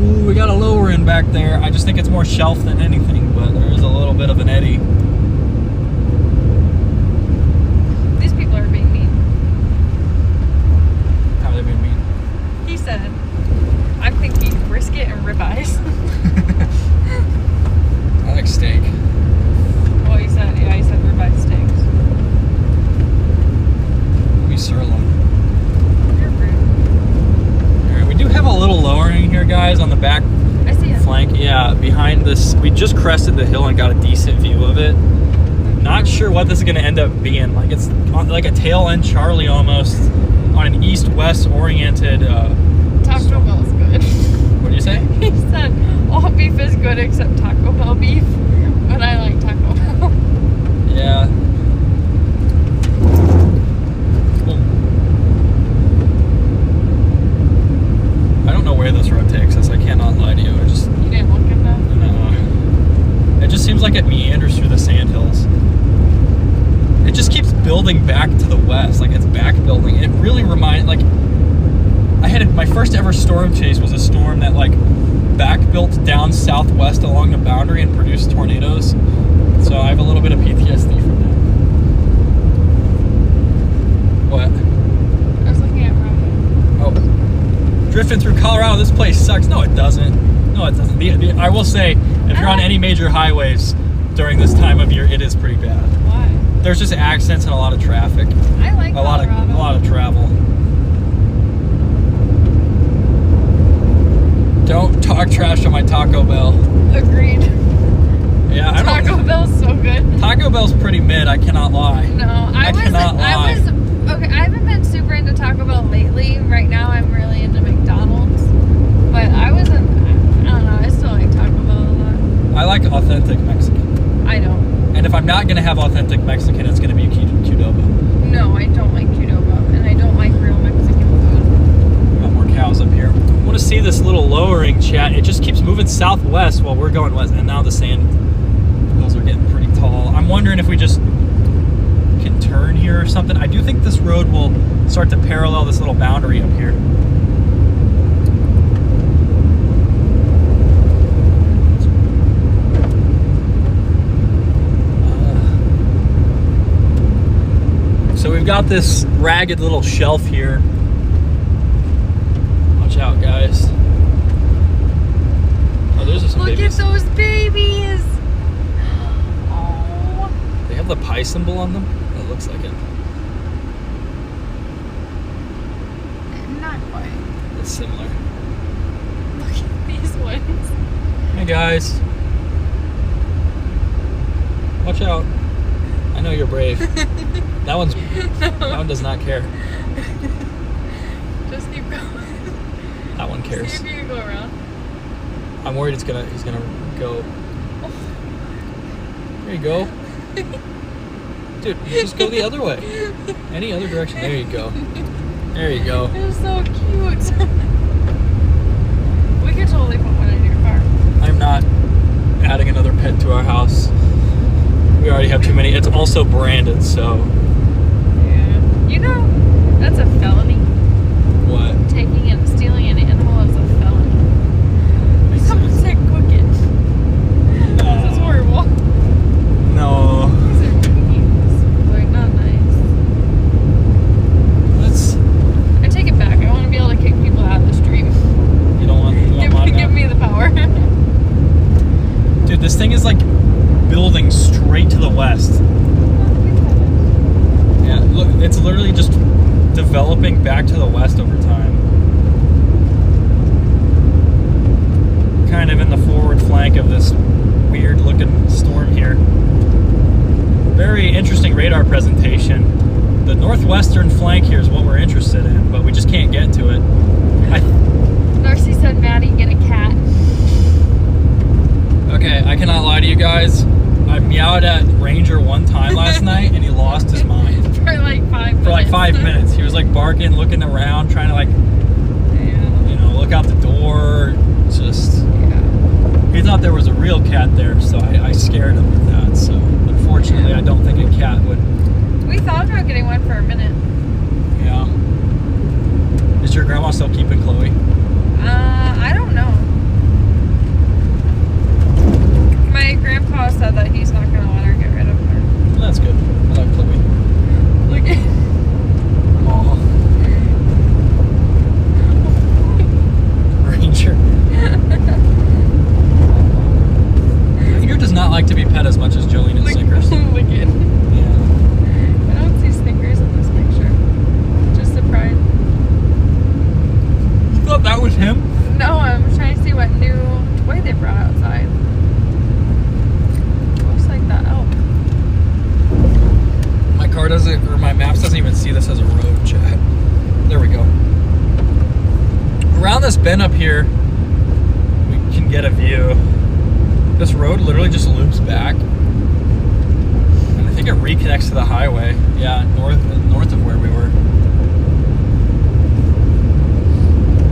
Ooh, we got a lower end back there. I just think it's more shelf than anything, but there is a little bit of an eddy.
These people are being mean.
How are they being mean?
He said, I'm thinking brisket and ribeyes.
I like steak.
Well, he said ribeye steaks.
Maybe sirloin.
You're rude.
Alright, we do have a little lowering here, guys, on the back
I see it.
flank. Yeah, behind this. We just crested the hill and got a decent view of it. Not sure what this is going to end up being. Like, it's on, like a tail end Charlie almost on an east-west oriented.
Taco Bell's good.
What do you say?
He said all beef is good except Taco Bell beef, but I like Taco Bell.
Yeah. Well, I don't know where this road takes us. I cannot lie to you. I just.
You didn't look at that?
It just seems like it meanders through the sandhills. It just keeps building back to the west, like it's back building. It really reminds, like, my first ever storm chase was a storm that like back built down southwest along the boundary and produced tornadoes. So I have a little bit of PTSD from that. What?
I was looking at Ryan.
Oh, drifting through Colorado. This place sucks. No, it doesn't. No, it doesn't. I will say, if you're on any major highways during this time of year, it is pretty bad.
Why?
There's just accidents and a lot of traffic.
I like
A lot of travel. Don't talk trash on my Taco Bell.
Agreed.
Yeah, I don't.
Taco Bell's so good.
Taco Bell's pretty mid. I cannot lie.
No, I
cannot lie.
okay. I haven't been super into Taco Bell lately. Right now, I'm really into McDonald's. But I wasn't. I don't know. I still like Taco Bell a lot.
I like authentic Mexican.
I don't.
And if I'm not gonna have authentic Mexican, it's gonna be Qdoba.
No, I don't like Qdoba, and I don't like real Mexican food.
Got more cows up here. I want to see this little lowering, chat. It just keeps moving southwest while we're going west, and now the sand hills are getting pretty tall. I'm wondering if we just can turn here or something. I do think this road will start to parallel this little boundary up here. So we've got this ragged little shelf here. Watch out, guys. Oh, there's some
Look
babies.
at those babies. Oh.
They have the pi symbol on them? It looks like it.
Not quite.
It's similar.
Look at these ones.
Hey, guys. Watch out. I know you're brave. That one does not care.
Just keep going.
That one cares.
See if you can go around.
I'm worried he's gonna go. There you go. Dude, just go the other way. Any other direction. There you go. There you go.
It's so cute. We could totally put one in your car.
I'm not adding another pet to our house. We already have too many. It's also branded, so.
Yeah. You know, that's a felony.
What?
Taking and stealing an animal is a felony.
Makes
Someone
sense.
said cook it. This is horrible.
No.
These are babies. Like, not nice.
Let's.
I take it back. I want to be able to kick people out of the street.
You don't want mine now?
Give me the power.
Dude, this thing is like building straight to the west. Yeah, look, it's literally just developing back to the west over time. Kind of in the forward flank of this weird looking storm here. Very interesting radar presentation. The northwestern flank here is what we're interested in, but we just can't get to it.
Darcy said, Maddie, get a cat.
Okay, I cannot lie to you guys. I meowed at Ranger one time last night and he lost his mind.
For like 5 minutes.
For like 5 minutes. He was like barking, looking around, trying to like,
Yeah.
you know, look out the door. Just,
Yeah.
he thought there was a real cat there, so I scared him with that. So unfortunately, I don't think a cat would.
We thought about getting one for a minute.
Yeah. Is your grandma still keeping Chloe?
I don't know. My grandpa said that he's not going to let her get rid of her.
Well, that's good. I like Chloe.
Look at
Oh. Ranger. Ranger does not like to be pet as much as Jolene and Snickers.
Look at
Yeah.
I don't see Snickers in this picture. Just surprised.
You thought that was him?
No, I'm trying to see what new toy they brought outside. Looks like that elk.
My car doesn't, or my maps doesn't even see this as a road, chat. There we go. Around this bend up here, we can get a view. This road literally just loops back. And I think it reconnects to the highway. Yeah, north of where we were.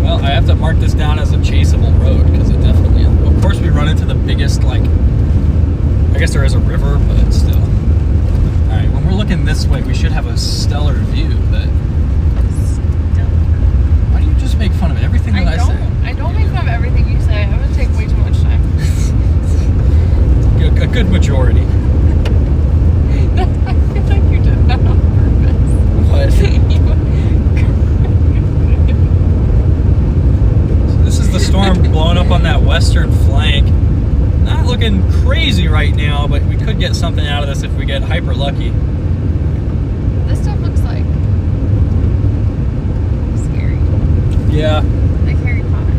Well, I have to mark this down as a chaseable road, because it definitely is. Of course, we run into the biggest, like, I guess there is a river, but still. Alright, when we're looking this way, we should have a stellar view, but why do you just make fun of everything that I say?
I don't make fun of everything you say. I would take way too much time.
A good majority.
I feel like you did that on purpose.
What? So this is the storm blowing up on that western flank. Not looking crazy right now, but we could get something out of this if we get hyper lucky.
This stuff looks like scary.
Yeah,
Like Harry Potter.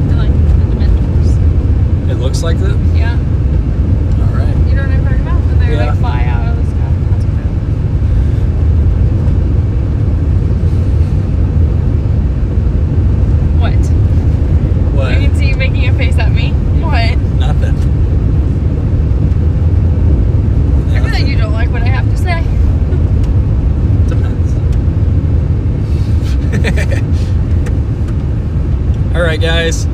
And like the Dementors.
it looks like that.
Yeah.
All right.
You know what I'm talking about? When they
Yeah.
like fly out of the sky. That's what.
What?
I can see you making a face at me. What?
Nothing.
I feel like you don't like what I have to say.
Depends. All right, guys.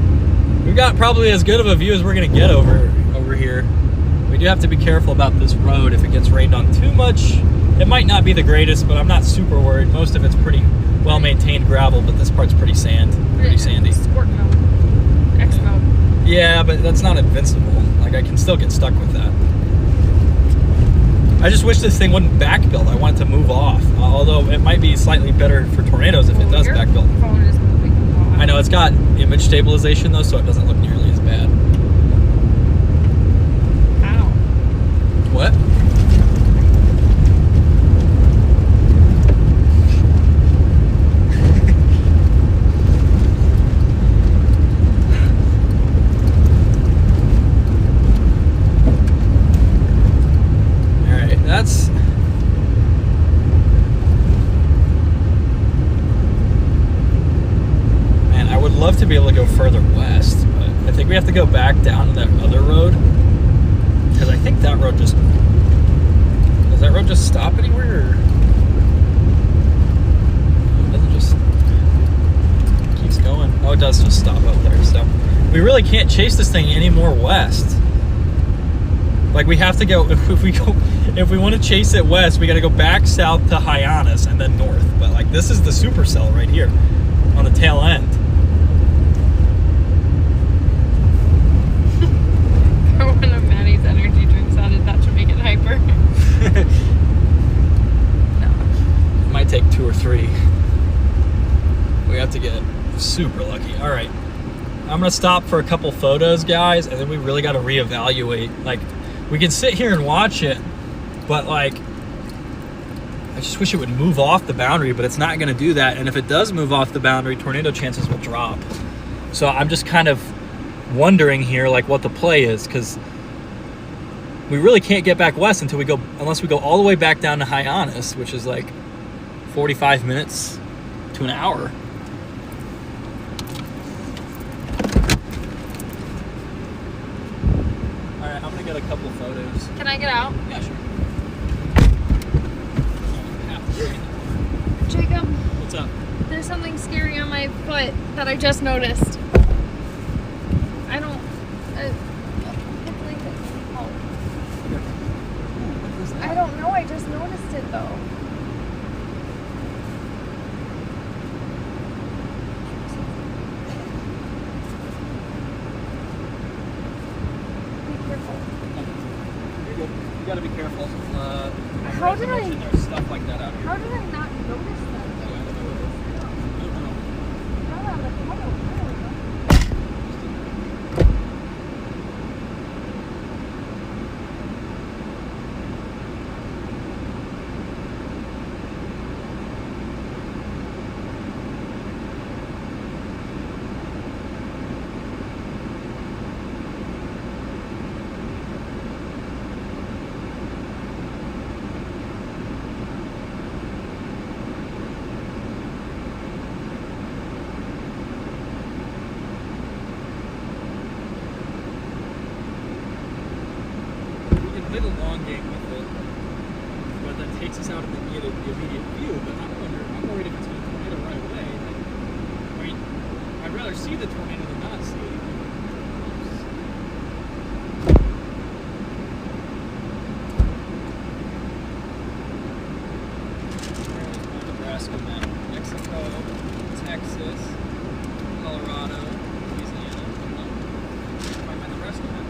We've got probably as good of a view as we're gonna get over here. We do have to be careful about this road. If it gets rained on too much, it might not be the greatest, but I'm not super worried. Most of it's pretty well-maintained gravel, but this part's pretty sandy.
Sport mode. X mode.
Yeah, but that's not invincible. Like, I can still get stuck with that. I just wish this thing wouldn't back build. I want it to move off. Although it might be slightly better for tornadoes if it does
Your
back build.
phone is moving a lot.
I know it's got image stabilization though, so it doesn't look nearly as bad.
Ow.
What? go further west, but I think we have to go back down to that other road. Because I think that road just... Does that road just stop anywhere? Or? It doesn't just... It keeps going. Oh, it does just stop up there, so... We really can't chase this thing any more west. Like, we have to go... If we want to chase it west, we got to go back south to Hyannis and then north. But, like, this is the supercell right here on the tail end.
One of Maddie's energy drinks added that to make it hyper. No.
It might take 2 or 3. We have to get super lucky. All right. I'm going to stop for a couple photos, guys, and then we really got to reevaluate. Like, we can sit here and watch it, but, like, I just wish it would move off the boundary, but it's not going to do that. And if it does move off the boundary, tornado chances will drop. So I'm just kind of wondering here, like, what the play is, because we really can't get back west until we go, unless we go all the way back down to Hyannis, which is like 45 minutes to an hour. All right, I'm gonna get a couple photos.
Can I get out?
Yeah, sure.
Jacob,
What's up?
there's something scary on my foot that I just noticed. I don't believe it. Oh.
What is that?
I don't know. I just noticed it though. Be careful.
You're good. You gotta be careful.
How did I-
There's stuff like that out here.
How did I not notice that?
Oh, I don't know what it is. I don't know.
Not on the photo.
Play the long game with it, but that takes us out of the immediate view. But I'm worried if it's going to tornado right away. Like, I mean, I'd rather see the tornado than not see it. There's my Nebraska map. Mexico, Texas, Colorado, Louisiana. Find my Nebraska map.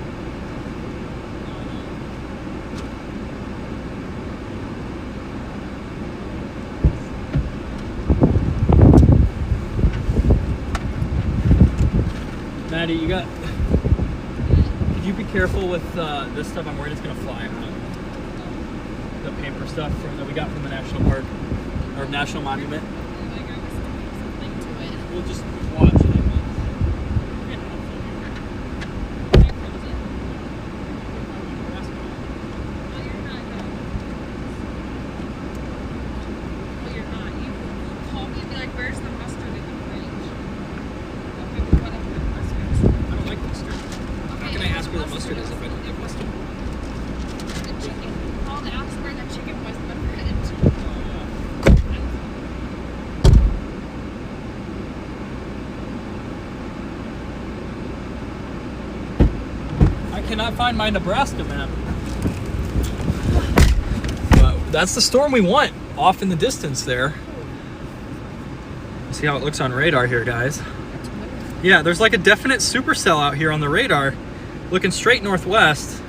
Maddie, you got... Could you be careful with this stuff? I'm worried it's going to fly out. The paper stuff that we got from the national park, or national monument. We'll just watch it. I cannot find my Nebraska map. But that's the storm we want off in the distance there. See how it looks on radar here, guys. Yeah, there's like a definite supercell out here on the radar looking straight northwest.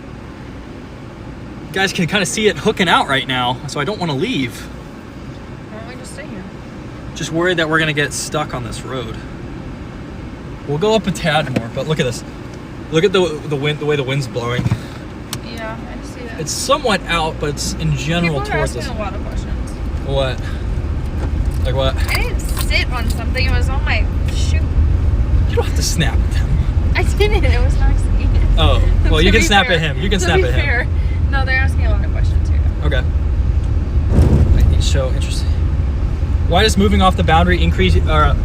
You guys can kind of see it hooking out right now, so I don't want to leave.
Why don't we just stay here?
Just worried that we're gonna get stuck on this road. We'll go up a tad more, but look at this. Look at the wind, the way the wind's blowing.
Yeah, I see that.
It's somewhat out, but it's in general
People are
towards
asking
us.
a lot of questions.
What? Like what?
I didn't sit on something. It was on my shoe.
You don't have to snap at them.
I didn't. It was not seeing it.
Oh, well,
To
you can
be
snap
fair.
at him. You can
To
snap
be
at him.
fair. No, they're asking a lot of questions here.
Okay. I need to show interesting. Why does moving off the boundary increase or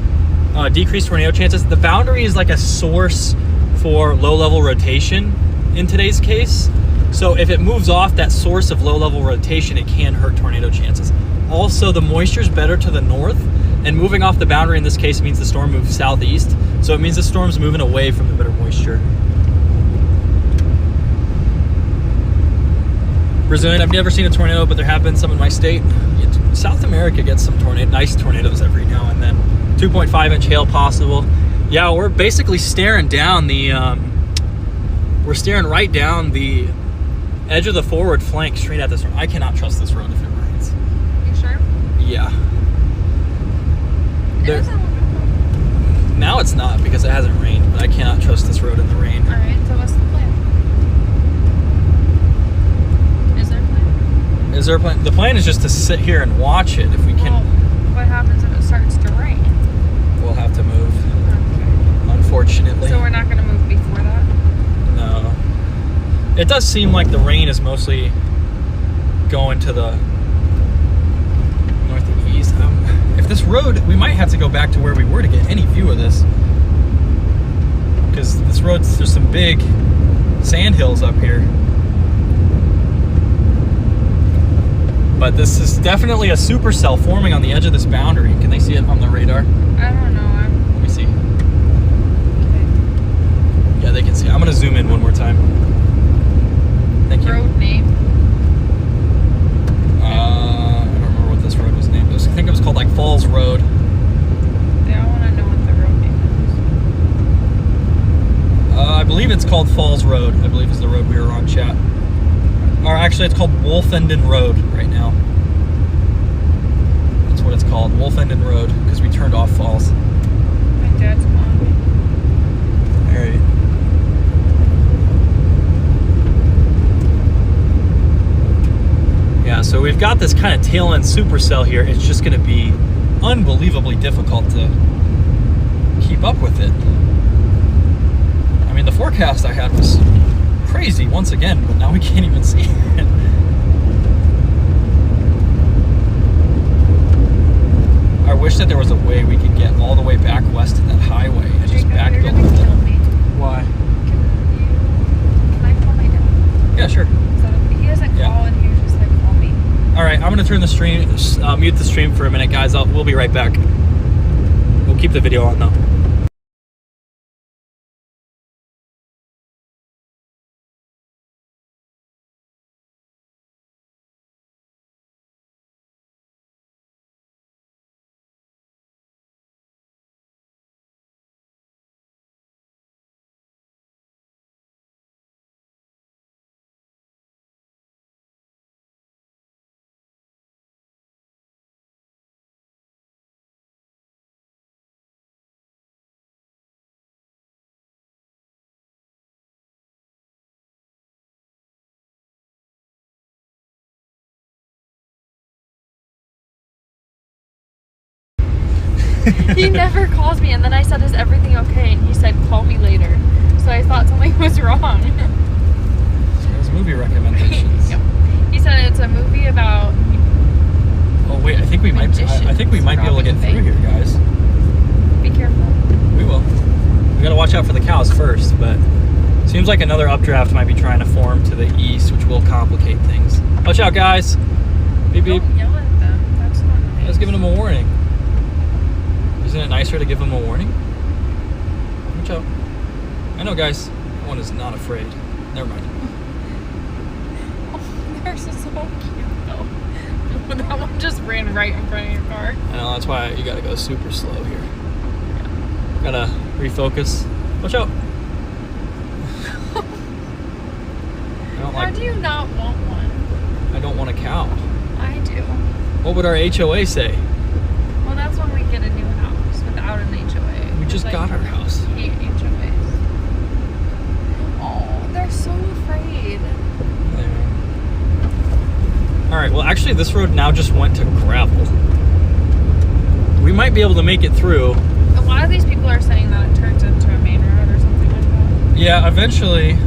decreased tornado chances. The boundary is like a source for low-level rotation in today's case. So if it moves off that source of low-level rotation, it can hurt tornado chances. Also, the moisture's better to the north, and moving off the boundary in this case means the storm moves southeast. So it means the storm's moving away from the better moisture. Brazilian, I've never seen a tornado, but there have been some in my state. South America gets some nice tornadoes every now and then. 2.5-inch hail possible. Yeah, we're basically staring down the, we're staring right down the edge of the forward flank straight at this road. I cannot trust this road if it rains.
You sure?
Yeah.
It doesn't look good.
Now it's not because it hasn't rained, but I cannot trust this road in the rain.
All right, so what's the plan? Is there a plan?
Is there a plan? The plan is just to sit here and watch it if we can.
Well, what happens if it starts to rain?
We'll have to move,
Okay.
unfortunately.
So we're not going to move before that?
No. It does seem like the rain is mostly going to the north and east. If this road, we might have to go back to where we were to get any view of this. Because this road, there's some big sand hills up here. But this is definitely a supercell forming on the edge of this boundary. Can they see it on the radar?
I don't know.
Let me see.
Okay.
Yeah, they can see it. I'm going to zoom in one more time. Thank you.
Road name?
I don't remember what this road was named. I think it was called like Falls Road.
Yeah, I want to know what the road name is.
I believe it's called Falls Road. I believe is the road we were on, chat. Or actually, it's called Wolfenden Road right now. That's what it's called, Wolfenden Road, because we turned off Falls.
My dad's calling me.
All right. Yeah, so we've got this kind of tail end supercell here. It's just going to be unbelievably difficult to keep up with it. I mean, the forecast I had was crazy once again, but now we can't even see it. I wish that there was a way we could get all the way back west to that highway and just
Jacob,
backfill
you're gonna
with
kill
it.
me.
Why?
Can I call my dad?
Yeah, sure.
So he doesn't
Yeah.
call and he was just like, call me.
All right, I'm gonna turn the stream, mute the stream for a minute, guys. We'll be right back. We'll keep the video on though.
He never calls me, and then I said, is everything okay? And he said, call me later. So I thought something was wrong.
There's movie recommendations.
Yep. He said it's a movie about...
Oh wait, I think we might. I think we might be able to get through here, guys.
Be careful.
We will. We gotta watch out for the cows first, but seems like another updraft might be trying to form to the east, which will complicate things. Watch out, guys. Beep beep.
Don't yell at them. That's not nice.
I was giving them a warning. Isn't it nicer to give them a warning? Watch out. I know, guys. That one is not afraid. Never mind.
Oh, they're so cute, though. That one just ran right in front of your car.
I know, that's why you gotta go super slow here. Gotta refocus. Watch out. I don't
How do you not want one?
I don't want a cow.
I do.
What would our HOA say?
Well, that's when we get a new house without an HOA.
We just got our house.
I hate HOAs. Oh, they're so afraid.
Alright, well actually this road now just went to gravel. We might be able to make it through.
A lot of these people are saying that it turns into a main road or something like that.
Yeah, eventually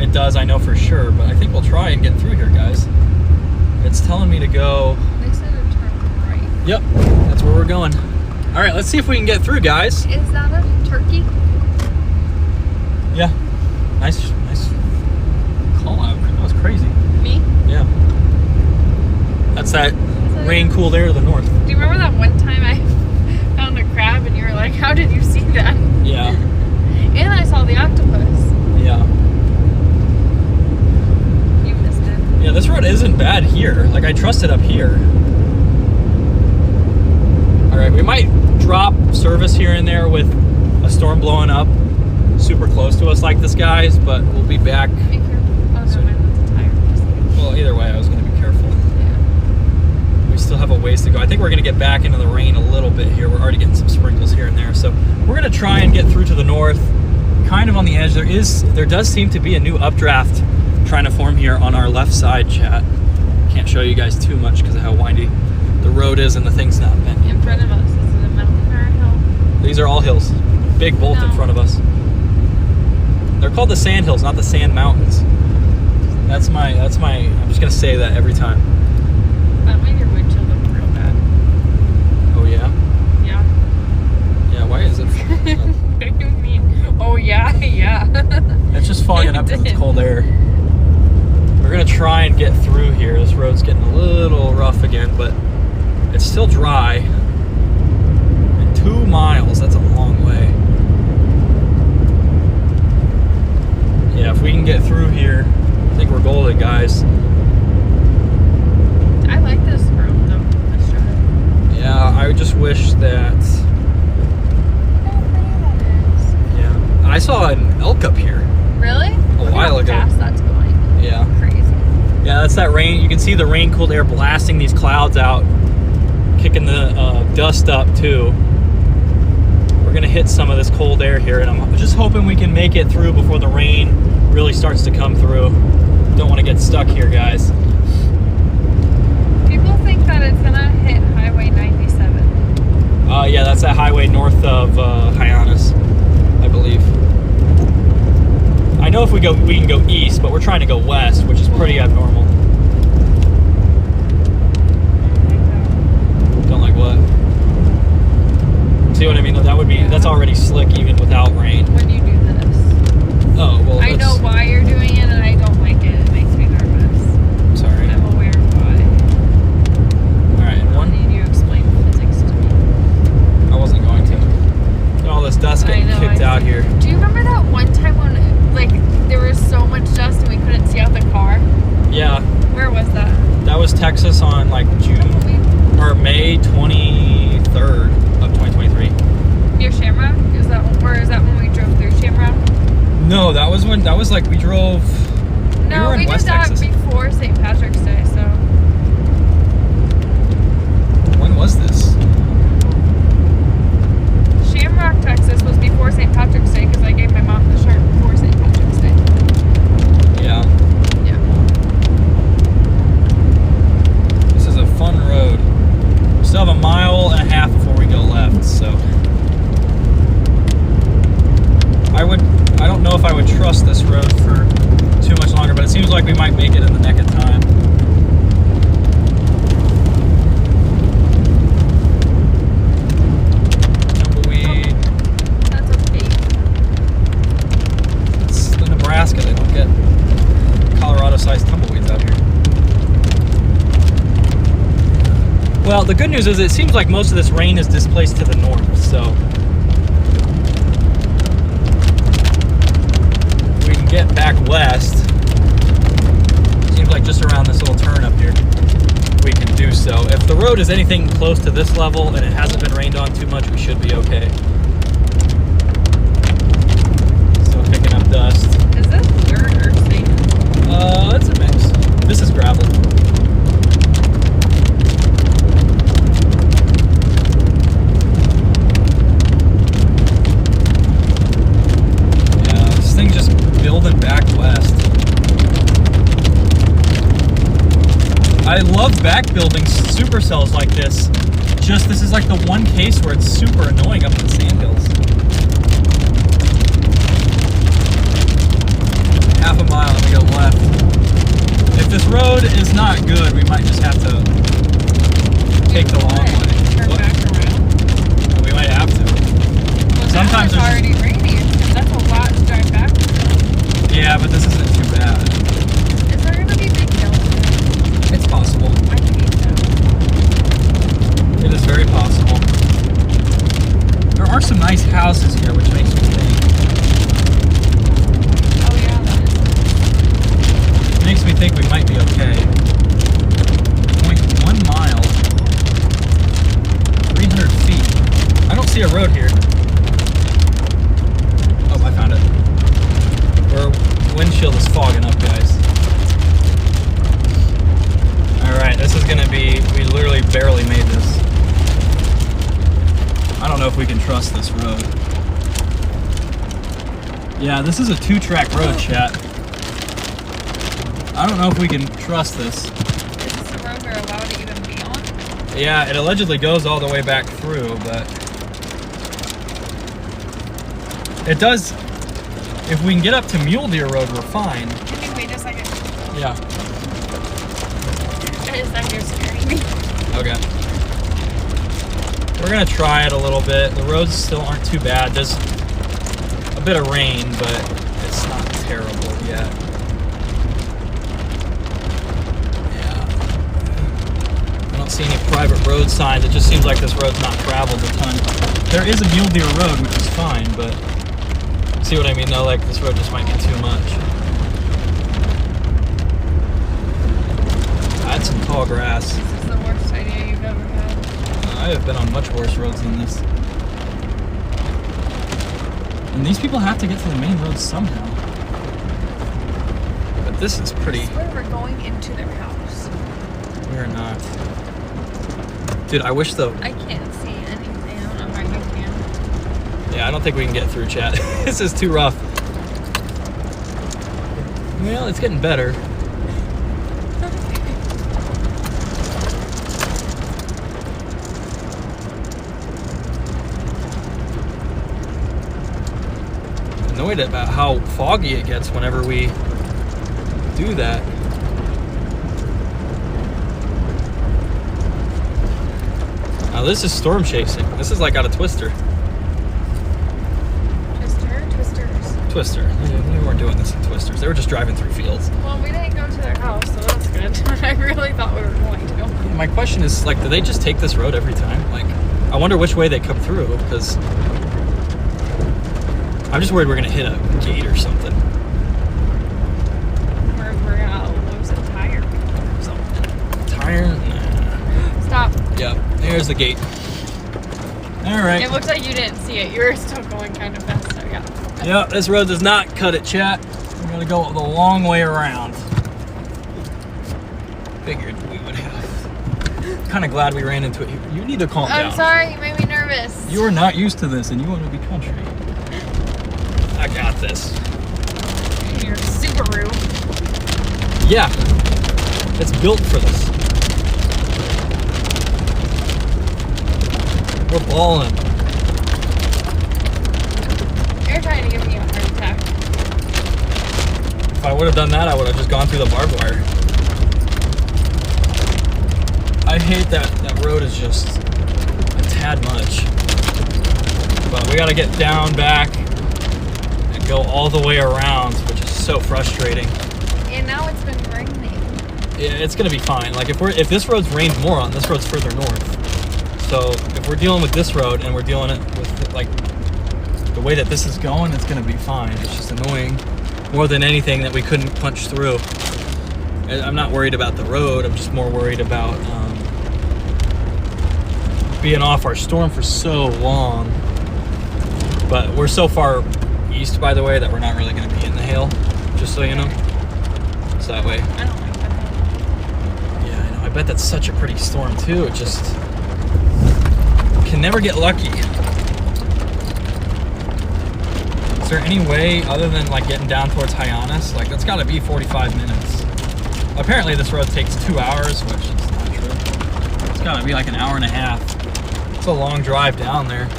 it does, I know for sure, but I think we'll try and get through here, guys. It's telling me to go...
They said it turned right.
Yep, that's where we're going. All right, let's see if we can get through, guys.
Is that a turkey?
Yeah. Nice call out. That was crazy.
Me?
Yeah. That's that rain-cooled air to the north.
Do you remember that one time I found a crab and you were like, how did you see that?
Yeah.
And I saw the octopus.
Yeah.
You missed it.
Yeah, this road isn't bad here. Like, I trust it up here. All right, we might drop service here and there with a storm blowing up super close to us like this, guys, but we'll be back.
Be careful. Oh, no, mine was a tire.
Well, either way, I was going to be careful.
Yeah.
We still have a ways to go. I think we're going to get back into the rain a little bit here. We're already getting some sprinkles here and there. So we're going to try and get through to the north, kind of on the edge. There does seem to be a new updraft trying to form here on our left side, chat. Can't show you guys too much because of how windy the road is and the thing's not bent.
In front of us, is it a mountain or a hill?
These are all hills. Big bolt in
No.
front of us. They're called the sand hills, not the sand mountains. That's my, I'm just going to say that every time.
That made your windshield look real bad.
Oh, yeah?
Yeah.
Yeah, why is it?
What do you mean? Oh, yeah, yeah.
It's just fogging up because it's cold air. We're going to try and get through here. This road's getting a little rough again, but it's still dry. And 2 miles, that's a long way. Yeah, if we can get through here, I think we're golden, guys.
I like this road, though. This drive.
Yeah, I just wish that...
How pretty that is.
Yeah. I saw an elk up here.
Really?
A while ago.
How fast that's going.
Yeah.
Crazy.
Yeah, that's that rain. You can see the rain-cooled air blasting these clouds out, kicking the dust up, too. We're going to hit some of this cold air here, and I'm just hoping we can make it through before the rain really starts to come through. Don't want to get stuck here, guys.
People think that it's going to hit Highway 97.
Yeah, that's that highway north of Hyannis, I believe. I know if we can go east, but we're trying to go west, which is pretty abnormal. Don't like what? See what I mean? That would be, that's already slick even without rain.
When you do this.
Oh, well,
I know why you're doing it, and I don't like it. It makes me nervous.
Sorry.
I'm aware of why.
All right,
I don't need you to explain physics to me.
I wasn't going to. Look at all this dust getting kicked out here.
Do you remember that one time when, like, there was so much dust and we couldn't see out the car?
Yeah,
Where was that?
that was Texas on like May 23rd of 2023.
Near Shamrock? Is that when we drove through Shamrock?
No, that was like we drove.
No,
were in
we did
West
that
Texas.
before St. Patrick's Day, so.
When was this?
Shamrock, Texas was before St. Patrick's Day because I gave my mom the shirt before St. Patrick's Day.
Yeah.
Yeah.
This is a fun road. We still have a mile and a half before we go left, so. I don't know if I would trust this road for too much longer, but it seems like we might make it in the nick of time. Tumbleweed.
That's okay.
It's the Nebraska. They don't get Colorado-sized tumbleweeds out here. Well, the good news is it seems like most of this rain is displaced to the north, so we can get back west. Seems like just around this little turn up here, we can do so. If the road is anything close to this level and it hasn't been rained on too much, we should be okay. So picking up dust.
Is this dirt or sand?
It's a mix. This is gravel. Yeah, this thing's just building back west. I love back building supercells like this. Just this is like the one case where it's super annoying up in the sandhills. Half a mile and we go left. If this road is not good, we might just have to take the long way.
Turn
What?
back around.
We are some nice houses here, which makes me think.
Oh yeah, that is.
Makes me think we might be okay. 0.1 mile. 300 feet. I don't see a road here. Oh, I found it. Our windshield is fogging up, guys. Alright, this is gonna be, we literally barely made this. I don't know if we can trust this road. Yeah, this is a 2-track road, chat. I don't know if we can trust this.
Is this a road we're allowed to even be on?
Yeah, it allegedly goes all the way back through, but it does. If we can get up to Mule Deer Road, we're fine.
Can you wait a second?
Yeah.
Is that you're scaring me?
Okay. We're gonna try it a little bit. The roads still aren't too bad. There's a bit of rain, but it's not terrible yet. Yeah. I don't see any private road signs. It just seems like this road's not traveled a ton. There is a Mule Deer Road, which is fine, but see what I mean though? Like this road just might be too much. I had some tall grass.
This is the worst idea you've ever had.
I have been on much worse roads than this. And these people have to get to the main road somehow. But this is pretty.
I swear we're going into their house.
We're not. Dude, I wish the.
I can't see anything. I don't know how you can.
Yeah, I don't think we can get through, chat. This is too rough. Well, it's getting better. Annoyed about how foggy it gets whenever we do that. Now this is storm chasing. This is like out of Twister.
Twisters.
Twister. We weren't doing this in Twisters. They were just driving through fields.
Well, we didn't go to their house, so that's good. I really thought we were going to.
My question is, like, do they just take this road every time? Like, I wonder which way they come through, because I'm just worried we're gonna hit a gate or something.
Or we're gonna lose a tire or something.
Tire? Nah.
Stop.
Yep, there's the gate. All right.
It looks like you didn't see it. You were still going kind of fast, so yeah.
Yep, this road does not cut it, chat. We're gonna go the long way around. Figured we would have. Kind of glad we ran into it. You need to calm down.
I'm sorry, you made me nervous.
You are not used to this, and you want to be country. I got this.
Your Subaru.
Yeah, it's built for this. We're balling.
You're trying to give me a heart attack.
If I would have done that, I would have just gone through the barbed wire. I hate that road is just a tad much. But we got to get down, back, and go all the way around, which is so frustrating.
And now it's been raining.
Yeah, it's gonna be fine. Like if this road's rained more on, this road's further north. So if we're dealing with this road and we're dealing it with like the way that this is going, it's gonna be fine. It's just annoying more than anything that we couldn't punch through. I'm not worried about the road. I'm just more worried about being off our storm for so long. But we're so far east, by the way, that we're not really going to be in the hail, just so you know. So that way.
I don't like that.
Yeah, I know. I bet that's such a pretty storm, too. It just can never get lucky. Is there any way other than like getting down towards Hyannis? Like, that's got to be 45 minutes. Apparently, this road takes 2 hours, which is not true. It's got to be like an hour and a half. It's a long drive down there.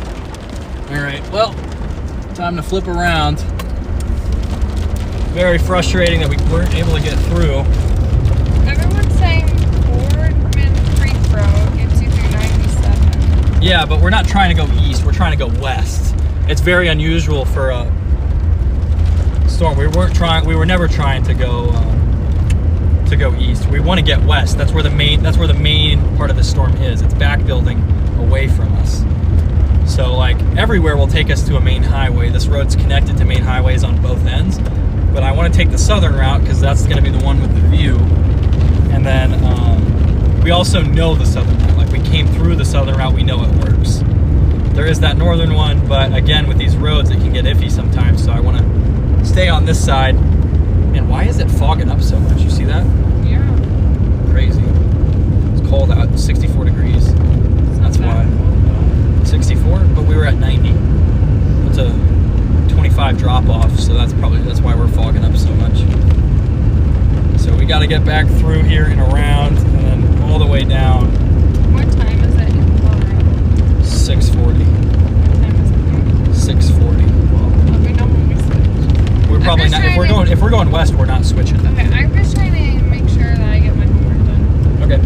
All right, well, time to flip around. Very frustrating that we weren't able to get through.
Everyone's saying Boardman Creek Road gets you through 97.
Yeah, but we're not trying to go east. We're trying to go west. It's very unusual for a storm. We were never trying to go east. We want to get west. That's where the main part of the storm is. It's back building away from us. So like like everywhere will take us to a main highway. This road's connected to main highways on both ends, but I want to take the southern route because that's going to be the one with the view. And then we also know the southern route. Like we came through the southern route, we know it works. There is that northern one, but again, with these roads, it can get iffy sometimes. So I want to stay on this side. And why is it fogging up so much? You see that?
Yeah.
Crazy. It's cold out, 64 degrees. That's why. 64, but we were at 90. It's a 25 drop off, so that's why we're fogging up so much. So we got to get back through here and around, and then all the way down.
What time is it in Colorado?
6:40.
What time is it there?
6:40.
Let me know when we switch.
We're probably not. If we're going west, we're not switching.
Okay, I'm just trying to make sure that I get my homework done.
Okay.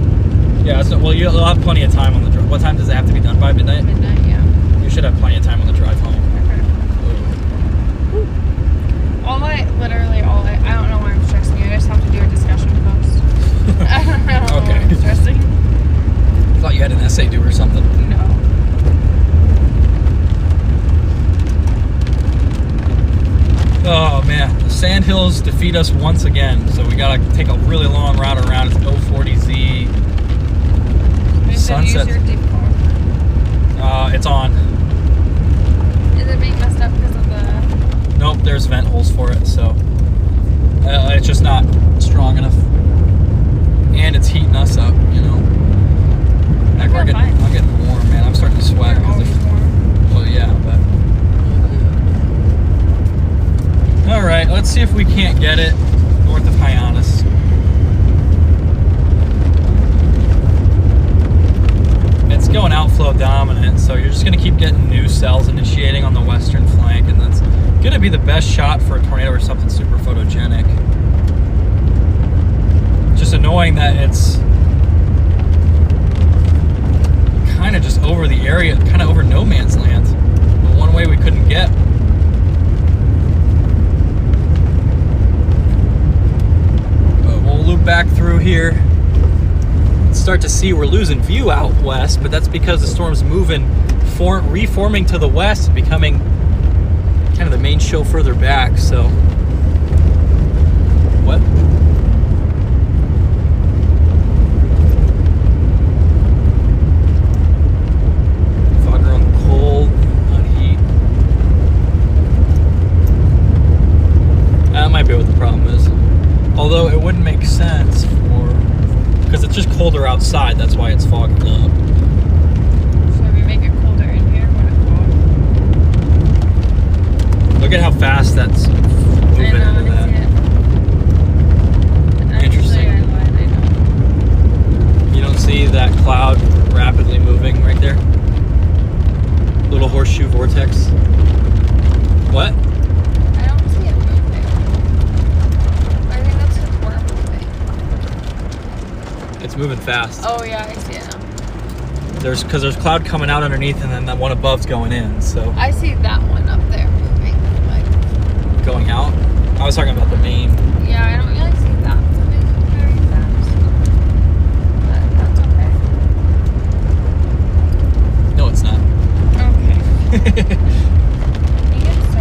Yeah. So well, you'll have plenty of time on the drive. What time does it have to be done by? Midnight.
Midnight, yeah.
You should have plenty of time on the drive home.
I don't know why I'm stressing you. I just have to do a discussion post. I don't know why
Okay.
I'm stressing.
I thought you had an essay due or something.
No.
Oh man, the sandhills defeat us once again. So we gotta take a really long route around. It's 040Z. Sunset.
Use your detour.
It's on.
Is it being messed up because of the...
Nope, there's vent holes for it, so it's just not strong enough. And it's heating us up, you know. Like
feel fine.
I'm getting warm, man. I'm starting to sweat.
You're always warm.
Well, yeah, but. All right, let's see if we can't get it north of Hyannis. It's going outflow dominant, so you're just going to keep getting new cells initiating on the western flank, and that's going to be the best shot for a tornado or something super photogenic. Just annoying that it's kind of just over the area, kind of over no man's land. But one way we couldn't get. But we'll loop back through here. Start to see we're losing view out west, but that's because the storm's moving, reforming to the west, becoming kind of the main show further back. So, what? Fogger on the cold, not heat. That might be what the problem is. Although it wouldn't make sense because it's just colder outside, that's why it's fogging up.
So if we make it colder in here, would it fall?
Look at how fast that's moving into that. Interesting.
Actually, I lied, I know.
You don't see that cloud rapidly moving right there? Little horseshoe vortex. What?
I don't see it moving. I think that's just we're moving.
It's moving fast.
Oh yeah, I see it now.
Because there's cloud coming out underneath, and then that one above's going in. So
I see that one up there moving. Like,
going out. I was talking about the main.
yeah, I don't really see that moving very fast. But that's okay.
No, it's not.
Okay. You get so...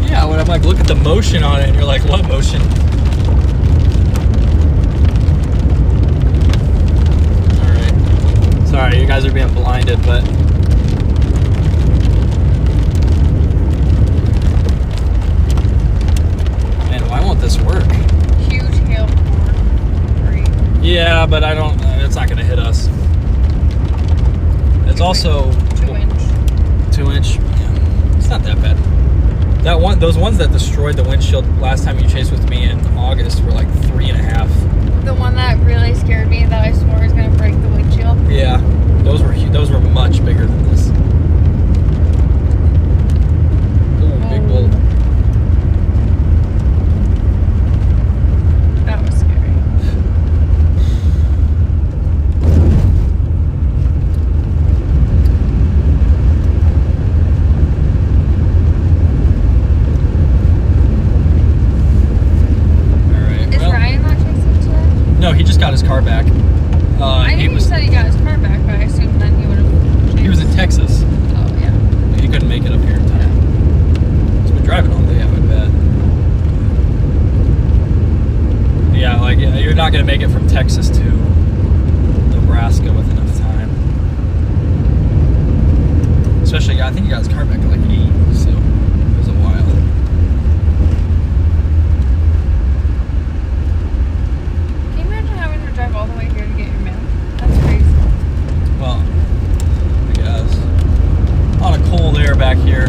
Yeah, when I'm like, look at the motion on it, and you're like, what motion? Alright. Sorry, you guys are being blinded, but... Man, why won't this work?
Huge hail pour. Great.
Yeah, but I don't... it's not going to hit us. It's also...
2-inch.
2-inch. Yeah, it's not that bad. Those ones that destroyed the windshield last time you chased with me in August were like 3.5.
The one that really scared me that I swore was gonna break the windshield.
Yeah, those were much bigger than this. Ooh, big bullet.
That was scary. Is Ryan not chasing today?
No, he just got his car back.
I knew he said he got his car back, but I assumed then he would have chased.
He was in Especially, I think he got his car back at like 8, so it was a while.
Can you imagine having to drive all the way here to get your mail? That's crazy.
Well, I guess. A lot of cold air back here. I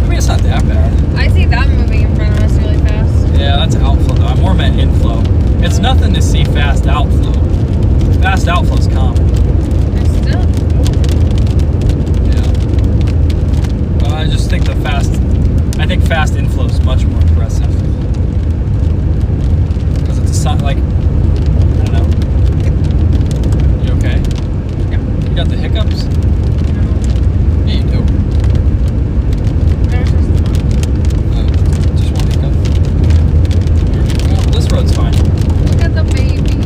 mean, it's not that bad.
I see that moving in front of us really fast.
Yeah, that's outflow though. I more meant inflow. It's nothing to see fast outflow. Fast outflow's common.
It's still.
Yeah. Well, I just think I think fast inflow is much more impressive. Because it's a sign, like, I don't know. You okay?
Yeah.
You got the hiccups? Yeah, you do.
There's just one.
Just one hiccup. Well, this road's fine.
Look at the baby.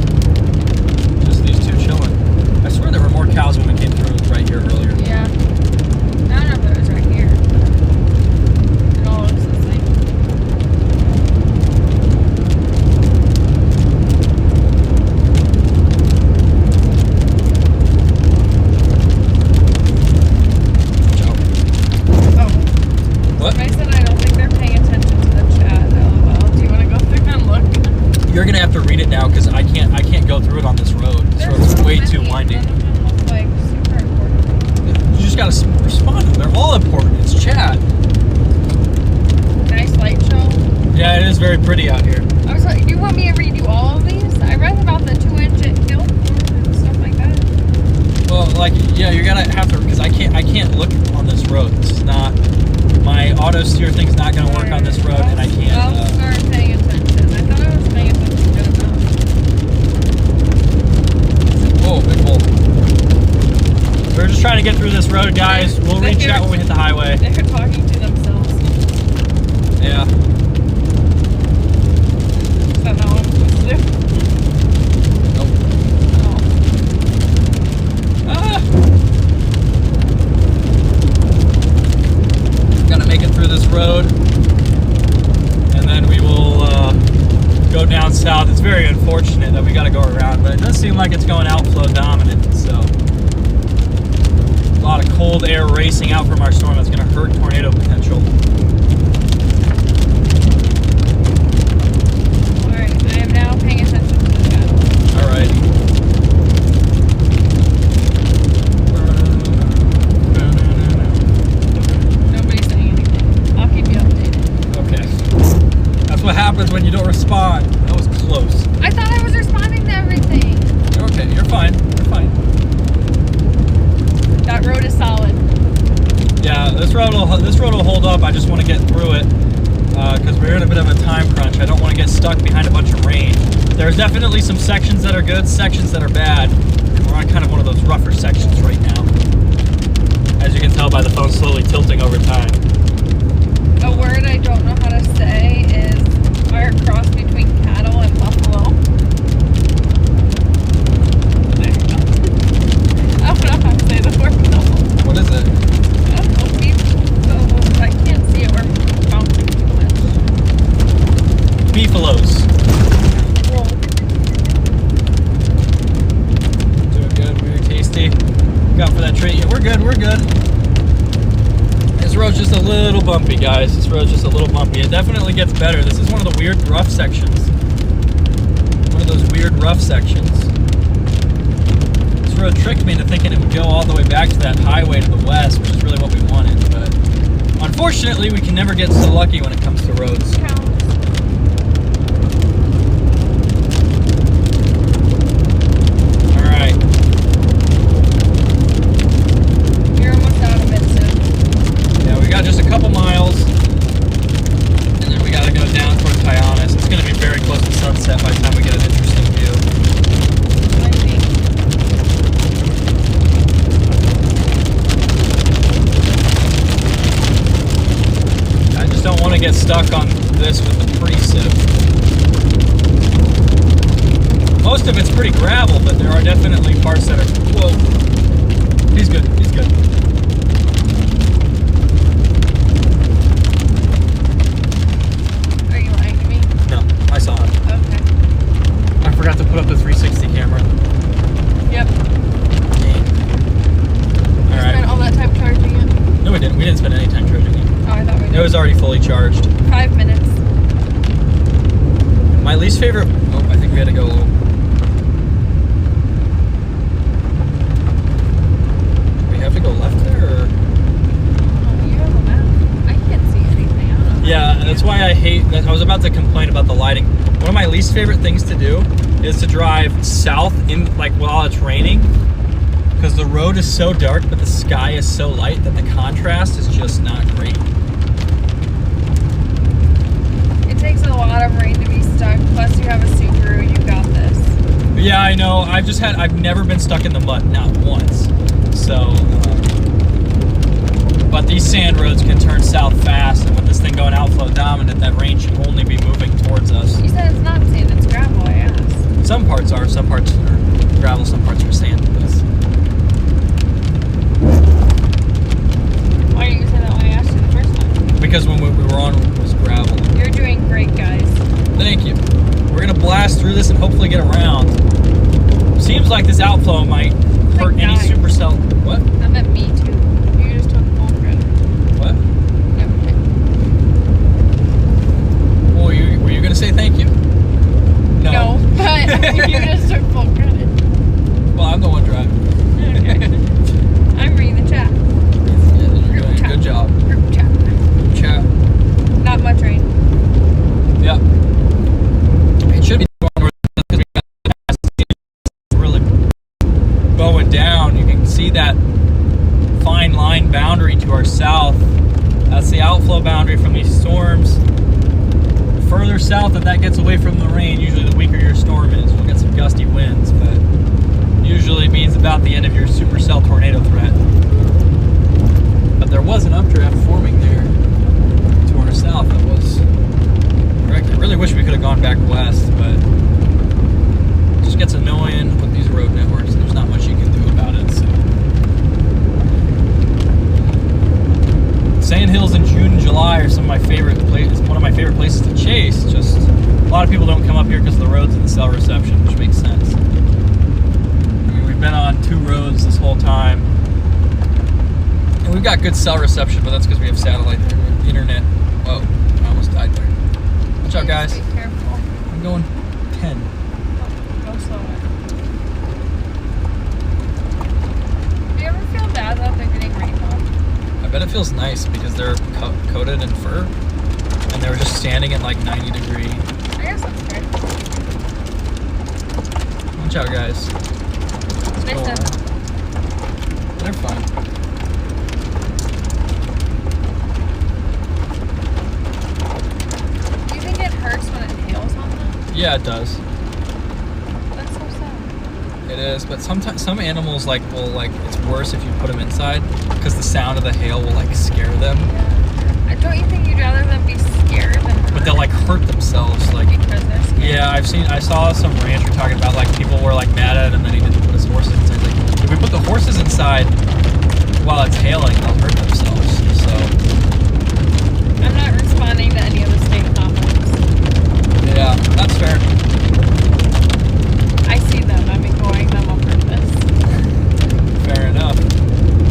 Just these two chilling. I swear there were more cows when we came through right here earlier.
Yeah. I don't know if it was right here. It all looks the same.
Watch out.
Oh.
What?
I said I don't think they're paying attention to the chat. LOL. Do you want to go through and look?
You're gonna have to read it now because I can't go through it on this road. This
There's
road's
so
way
many.
too winding.
None of them look like super important.
You just gotta respond to them. They're all important. It's chat.
Nice light show.
Yeah, it is very pretty out here.
I was like, you want me to read you all of these? I read about the 2-inch hill and stuff like that.
Well, like, yeah, you're gonna have to because I can't look on this road. This is not my auto steer thing's not gonna work on this road, and I can't.
I'll start paying attention. I thought I was paying attention good enough.
Whoa, big bull. We're just trying to get through this road, guys. We'll read chat when we hit the highway.
They're talking to themselves.
Yeah.
Is that not what I'm supposed to do?
Nope.
Oh.
Ah. Gotta make it through this road, and then we will go down south. It's very unfortunate that we gotta go around, but it does seem like it's going outflow dominant, so. A lot of cold air racing out from our storm that's going to hurt tornado potential.
Alright, I am now paying attention to the chat.
Alright.
Nobody's saying anything. I'll keep you updated.
Okay. That's what happens when you don't respond. That was close.
I thought I was responding to everything.
You're okay. You're fine. You're fine.
That road is solid.
Yeah, this road will hold up. I just want to get through it because we're in a bit of a time crunch. I don't want to get stuck behind a bunch of rain. There's definitely some sections that are good, sections that are bad. And we're on kind of one of those rougher sections right now. As you can tell by the phone slowly tilting over time.
A word I don't know how to say is a cross between cattle and buffalo. There you go. I don't know how to say the word though.
What is it?
I don't know. I can't see it. We're bouncing too much.
Beefalos.
Roll.
Doing good, very tasty. Got for that treat. Yeah, we're good, we're good. This road's just a little bumpy, guys. This road's just a little bumpy. It definitely gets better. This is one of the weird rough sections. One of those weird rough sections. This road tricked me into thinking it would go all the way back to that highway to the west, which is really what we wanted, but unfortunately we can never get so lucky when it comes to roads. Alright.
You're almost out of it soon.
Yeah, we got just a couple miles, and then we gotta go down toward Tyonis. It's gonna be very close to sunset by the time we get an interesting view.
I think.
I just don't want to get stuck on this with the precip. Most of it's pretty gravel, but there are definitely parts that are... Whoa. He's good, he's good.
Are you lying to me?
No, I saw it.
Okay.
I forgot to put up the 360 camera.
Yep.
It was already fully charged.
5 minutes.
My least favorite. Oh, I think we had to go a little. We have to go left there, or?
Oh, you have a map. I can't see anything. I don't know.
Yeah, that's why I hate. I was about to complain about the lighting. One of my least favorite things to do is to drive south in like while it's raining, because the road is so dark, but the sky is so light that the contrast is just not great.
It takes a lot of rain to be stuck. Plus, you have a Subaru. You got this.
Yeah, I know. I've never been stuck in the mud, not once. So, but these sand roads can turn south fast, and with this thing going outflow dominant, that rain should only be moving towards us.
You said it's not sand. It's gravel. I asked.
Some parts are gravel, some parts are sand.
Why didn't you say that when I asked you the first time?
Because when we were on, it was gravel.
You're doing great, guys.
Thank you. We're gonna blast through this and hopefully get around. Seems like this outflow might hurt any
guys.
supercell. What?
I meant me too. You just took full credit.
What?
Never mind.
Oh, were you gonna say thank you?
No, but you just took full credit.
Well, I'm the one driving.
Okay. I'm reading the chat.
Yeah, you're doing a good job.
Group chat.
Chat.
Not much rain.
Yeah. It should be going north because we got really going down. You can see that fine line boundary to our south. That's the outflow boundary from these storms. The further south that gets away from the rain, usually the weaker your storm is. We'll get some gusty winds, but usually means about the end of your supercell tornado threat. But there was an updraft forming there to our south that was correct. I really wish we could have gone back west, but it just gets annoying with these road networks. There's not much you can do about it. So. Sand hills in June and July are some of my favorite places. One of my favorite places to chase. Just a lot of people don't come up here because of the roads and the cell reception, which makes sense. I mean, we've been on 2 roads this whole time. And we've got good cell reception, but that's because we have satellite internet. Whoa, I almost died there. Watch out, guys.
Be careful.
I'm going 10.
Go slower. Do you ever feel bad that they're getting rainfall?
I bet it feels nice because they're coated in fur. And they were just standing at like 90 degree.
I guess that's fair.
Watch out, guys.
They said
They're fine.
do you think it hurts when it hails on them?
Yeah, it does.
That's so sad.
It is, but sometimes some animals it's worse if you put them inside because the sound of the hail will like scare them.
Yeah. Don't you think you'd rather them be scared than hurt?
But they'll like hurt themselves like.
Because they're scared.
Yeah, I saw some rancher talking about like people were like mad at him that he didn't put his horses inside. Like, if we put the horses inside while it's hailing, they'll hurt themselves. So
I'm not responding to any of the state comments.
yeah, that's fair.
I see them. I'm ignoring them on purpose.
Fair enough.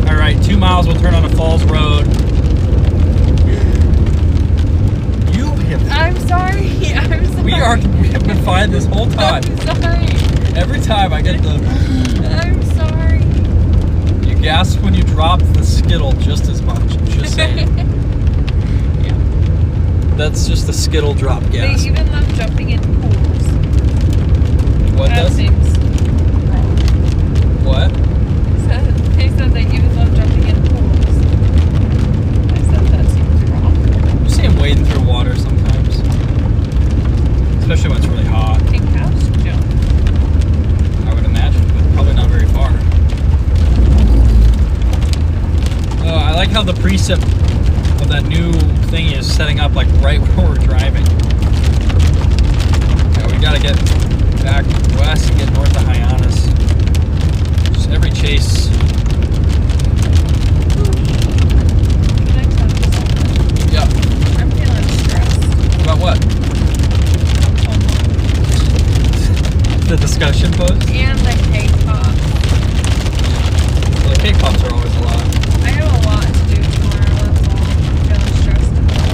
All right, 2 miles. We'll turn on a Falls Road. You have.
I'm sorry. I'm sorry.
We have been fine this whole time.
I'm sorry.
Every time I get the.
I'm sorry.
You gasp when you drop the skittle just as much. Just saying.
Yeah.
That's just the skittle drop
They
gasp.
even love jumping in pools.
What
That
does?
seems wrong.
What?
They said they even love jumping in pools. I said that seems wrong.
You see them wading through water sometimes, especially when it's really hot.
Pink house jump.
I would imagine, but probably not very far. I like how the precip of that new thing is setting up like right where we're driving. Yeah, we gotta get back west and get north of Hyannis. Just every chase.
Can I tell you something?
Yeah.
I'm feeling stressed.
About what? The discussion post?
And the cake pop.
Well, the cake pops are always a lot.
I have a lot to do tomorrow. That's all. I'm feeling stressed about.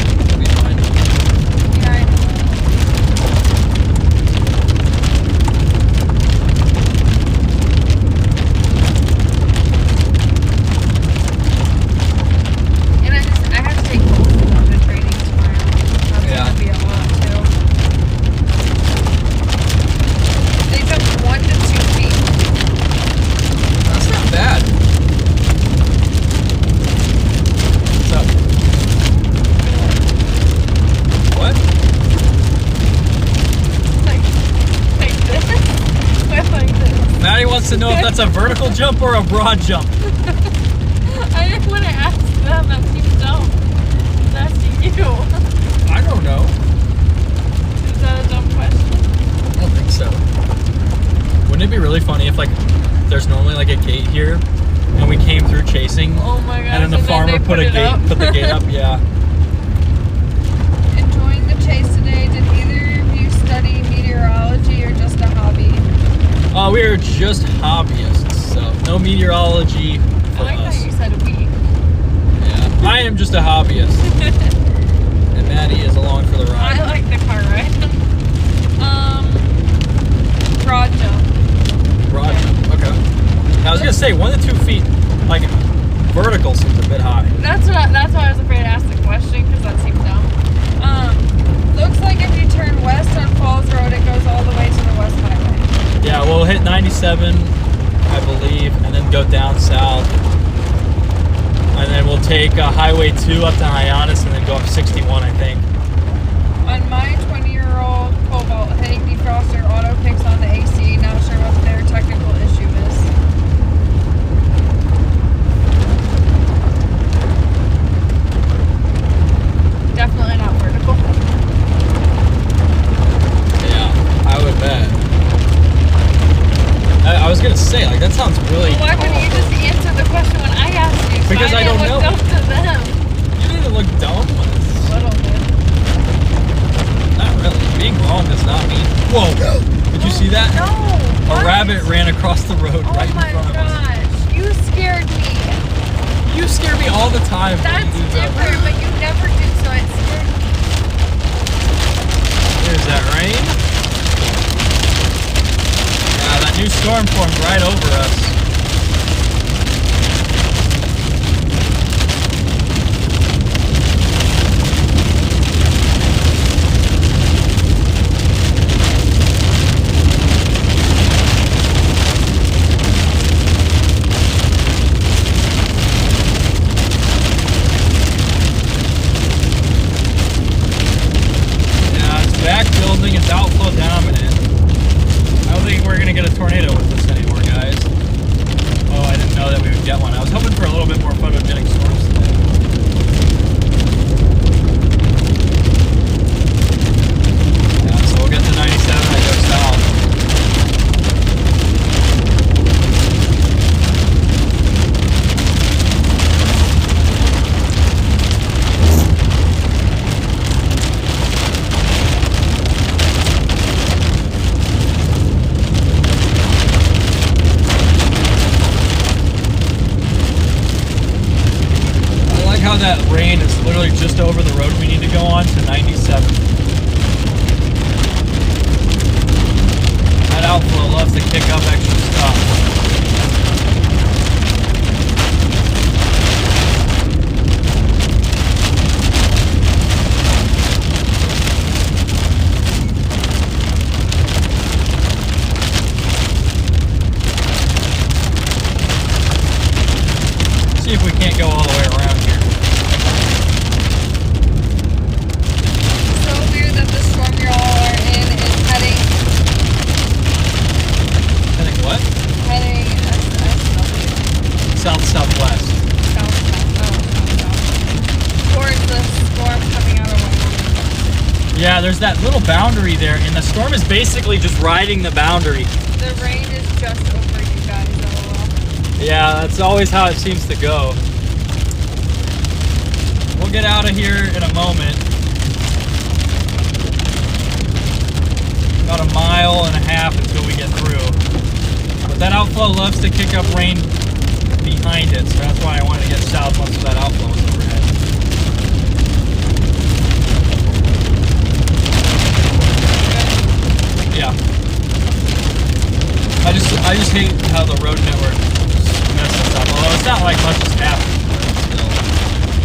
That's a vertical jump or a broad jump?
I didn't want to ask them. That seems dumb. I'm asking you.
I don't know.
Is that a dumb question?
I don't think so. Wouldn't it be really funny if like there's normally like a gate here and we came through chasing
Oh my gosh.
and then the farmer put the gate up, yeah.
Enjoying the chase today. Did either of you study meteorology or just a hobby?
We are just hobbyists, so no meteorology for
I like
us.
how you said we.
Yeah, I am just a hobbyist, and Maddie is along for the ride.
I like the car ride. Broad jump.
Broad jump, okay. Now, I was gonna say 1 to 2 feet, like vertical, seems a bit high.
That's why I was afraid to ask the question because that seems dumb. Looks like if you turn west on Falls Road, it goes all the way to the West Highway.
Yeah, we'll hit 97, I believe, and then go down south. And then we'll take Highway 2 up to Hyannis and then go up 61, I think.
On my 20-year-old Cobalt, hitting defroster auto kicks on the AC. Not sure what their technical issue is. Definitely not vertical.
Yeah, I would bet. I was gonna say, like, that sounds really.
Well, why wouldn't you just answer the question when I asked you? So
Because I don't know.
Look dumb to them.
You didn't look dumb.
A little bit.
Not really. Being wrong does not mean. Whoa! Did you see that?
No.
A
what?
rabbit ran across the road right in
Oh my
front of us.
gosh! You scared me.
You scare me all the time. when
That's
you do that.
different, but you never did, so it scared me.
There's that rain. Yeah, that new storm formed right over us. Back building is outflow dominant. I don't think we're gonna get a tornado with this anymore, guys. Oh, I didn't know that we would get one. I was hoping for a little bit more photogenic storms today. Yeah, so we'll get to 97 and go south. How that rain is literally just over the road we need to go on to 97. That outflow loves to kick up extra stuff. See if we can't go all the way around here. South-southwest.
Towards the storm coming out of Wyoming.
Yeah, there's that little boundary there, and the storm is basically just riding the boundary.
The rain is just over you guys, LOL.
Yeah, that's always how it seems to go. We'll get out of here in a moment. About a mile and a half until we get through. But that outflow loves to kick up rain behind it, so that's why I wanted to get south once that outflow is overhead. Yeah. I just hate how the road network messes up. Although it's not like much has happened, but still,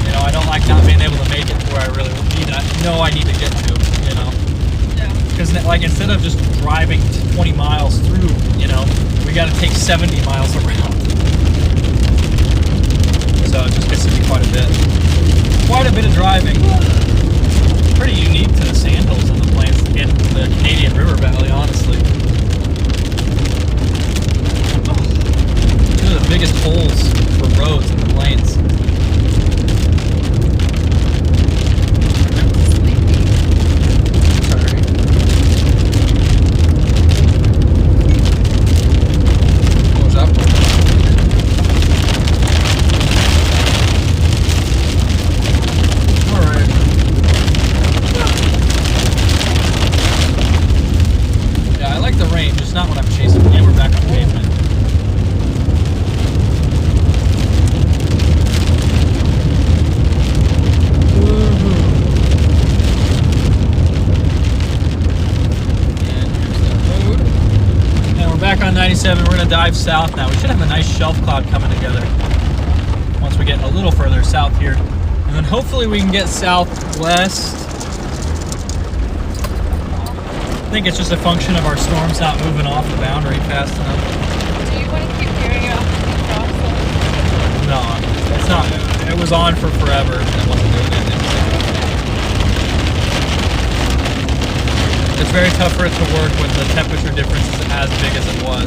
you know, I don't like not being able to make it to where I really need I need to get to, you know.
Yeah.
Because like instead of just driving 20 miles through, you know, we got to take 70 miles around. So it just gets to be quite a bit. Quite a bit of driving. Pretty unique to the sandhills and the plains in the Canadian River Valley, honestly. roads and the plains. Sorry. What was that for? Alright. Yeah, I like the rain, just not when I'm chasing. Yeah, we're back on pavement. Back on 97, we're going to dive south now. We should have a nice shelf cloud coming together once we get a little further south here. And then hopefully we can get southwest. I think it's just a function of our storms not moving off the boundary fast enough.
Do you want to keep hearing it off the cross?
No, it's not. It was on for forever and it wasn't doing anything. It's very tough for it to work when the temperature difference is as big as it was.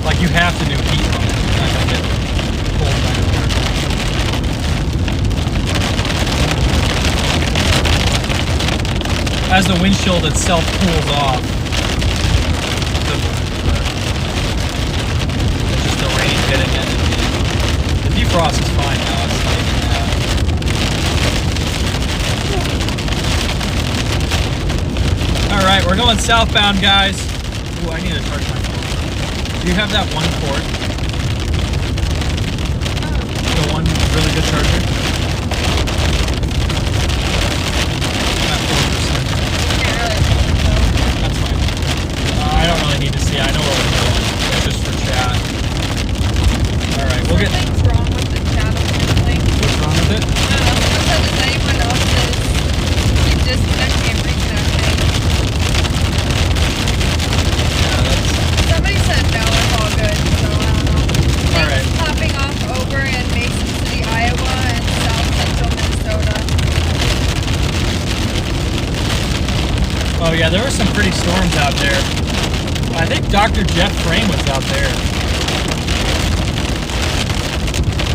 Like you have to do heat on it. You're not gonna get cold by it. As the windshield itself cools off, it's just the rain hitting it. The defrost is fine now. It's not even that. All right, we're going southbound, guys. Ooh, I need to charge my phone. Do you have that one cord? The one really good charger? At 4%. That's fine. I don't really need to see. I know where we're going. It's just for chat. All right, we'll get.
Something's wrong with the chat apparently.
What's wrong with it?
I don't know. Someone said that anyone else is keep disconnecting and reconnecting. Somebody said no, it's all good, so I don't know.
All right.
Popping off over in Mason City, Iowa, and south central Minnesota.
Oh yeah, there were some pretty storms out there. I think Dr. Jeff Frame was out there.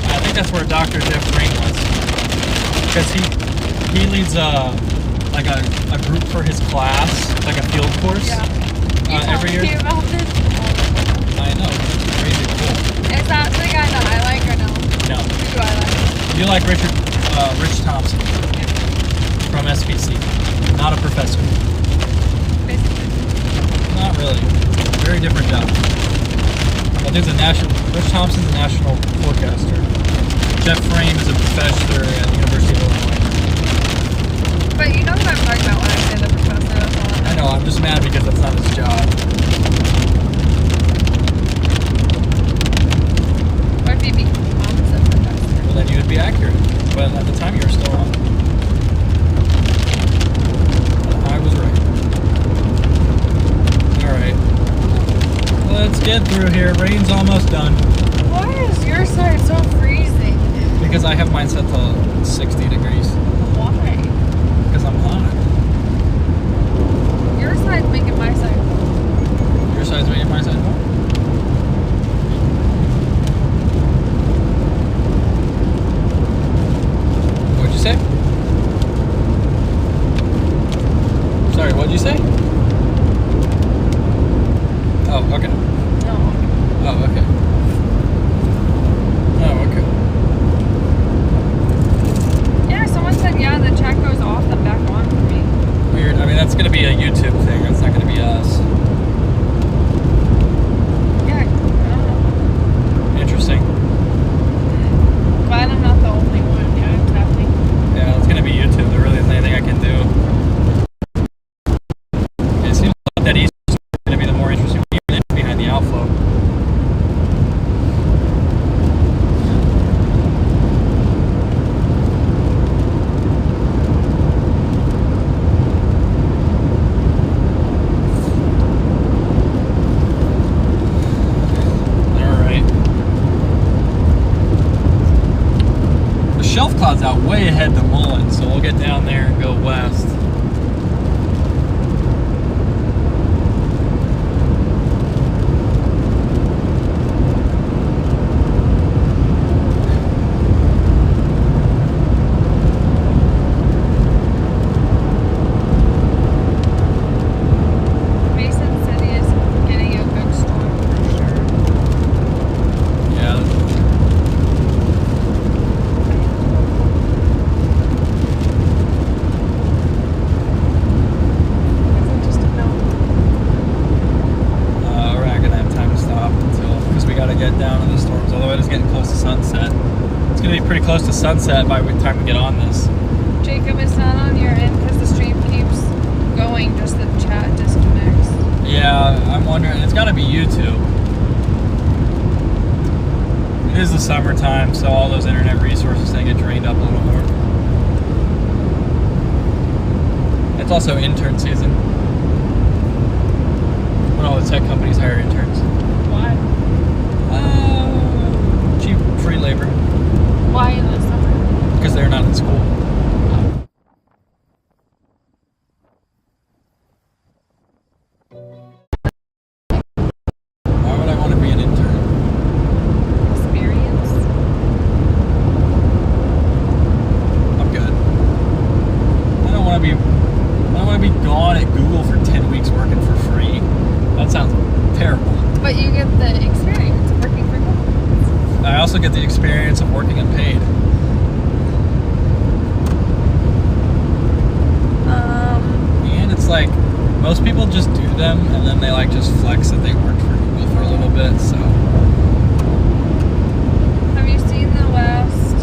I think that's where Dr. Jeff Frame was, because he leads a group for his class, like a field course.
Yeah.
Every year.
You about this?
I know, it's crazy cool.
Is that the guy that I like or no?
No.
Who do I like?
You like Rich Thompson from SBC. Not a professor.
Basically.
Not really. Very different job. I think Rich Thompson's a national forecaster. Jeff Frame is a professor at the University of Illinois.
But you know what I'm talking about when I say the professor, that's all
I know, I'm just mad because that's not his job.
Or if he becomes a professor.
Well, then you would be accurate. But at the time, you were still wrong. I was right. Alright. Let's get through here. Rain's almost done.
Why is your side so freezing?
Because I have mine set to 60 degrees.
Why?
Because I'm hot.
Your side's making my side cold.
Your side's making my side hot? What'd you say? Sorry, what'd you say? Oh, okay.
No.
Oh, okay. Oh, okay.
Yeah, someone said, yeah, the chat goes off and back on for me.
Weird. I mean, that's going to be a YouTube thing. That's not going to be us.
Yeah, I don't know.
Interesting.
Glad I'm not the only one. Yeah, exactly.
Yeah, it's going to be YouTube. There really isn't anything I can do. It seems like that east is going to be the more interesting one, even behind the outflow. Shelf cloud's out way ahead to Mullen, so we'll get down there and go west. get down in the storms, although it is getting close to sunset. It's going to be pretty close to sunset by the time we get on this.
Jacob, it's not on your end because the stream keeps going, just the chat disconnects.
Yeah, I'm wondering. It's got to be YouTube. It is the summertime, so all those internet resources they get drained up a little more. It's also intern season. When all the tech companies hire interns.
Why?
Cheap free labor.
Why in the summer?
Because they're not in school. Why would I want to be an intern?
Experience?
I'm good. I don't want to be gone at Google for 10 weeks working for free. That sounds terrible.
But you get the experience of working for Google.
I also get the experience of working unpaid. And it's like, most people just do them and then they like just flex that they worked for Google for a little bit, so.
Have you seen the last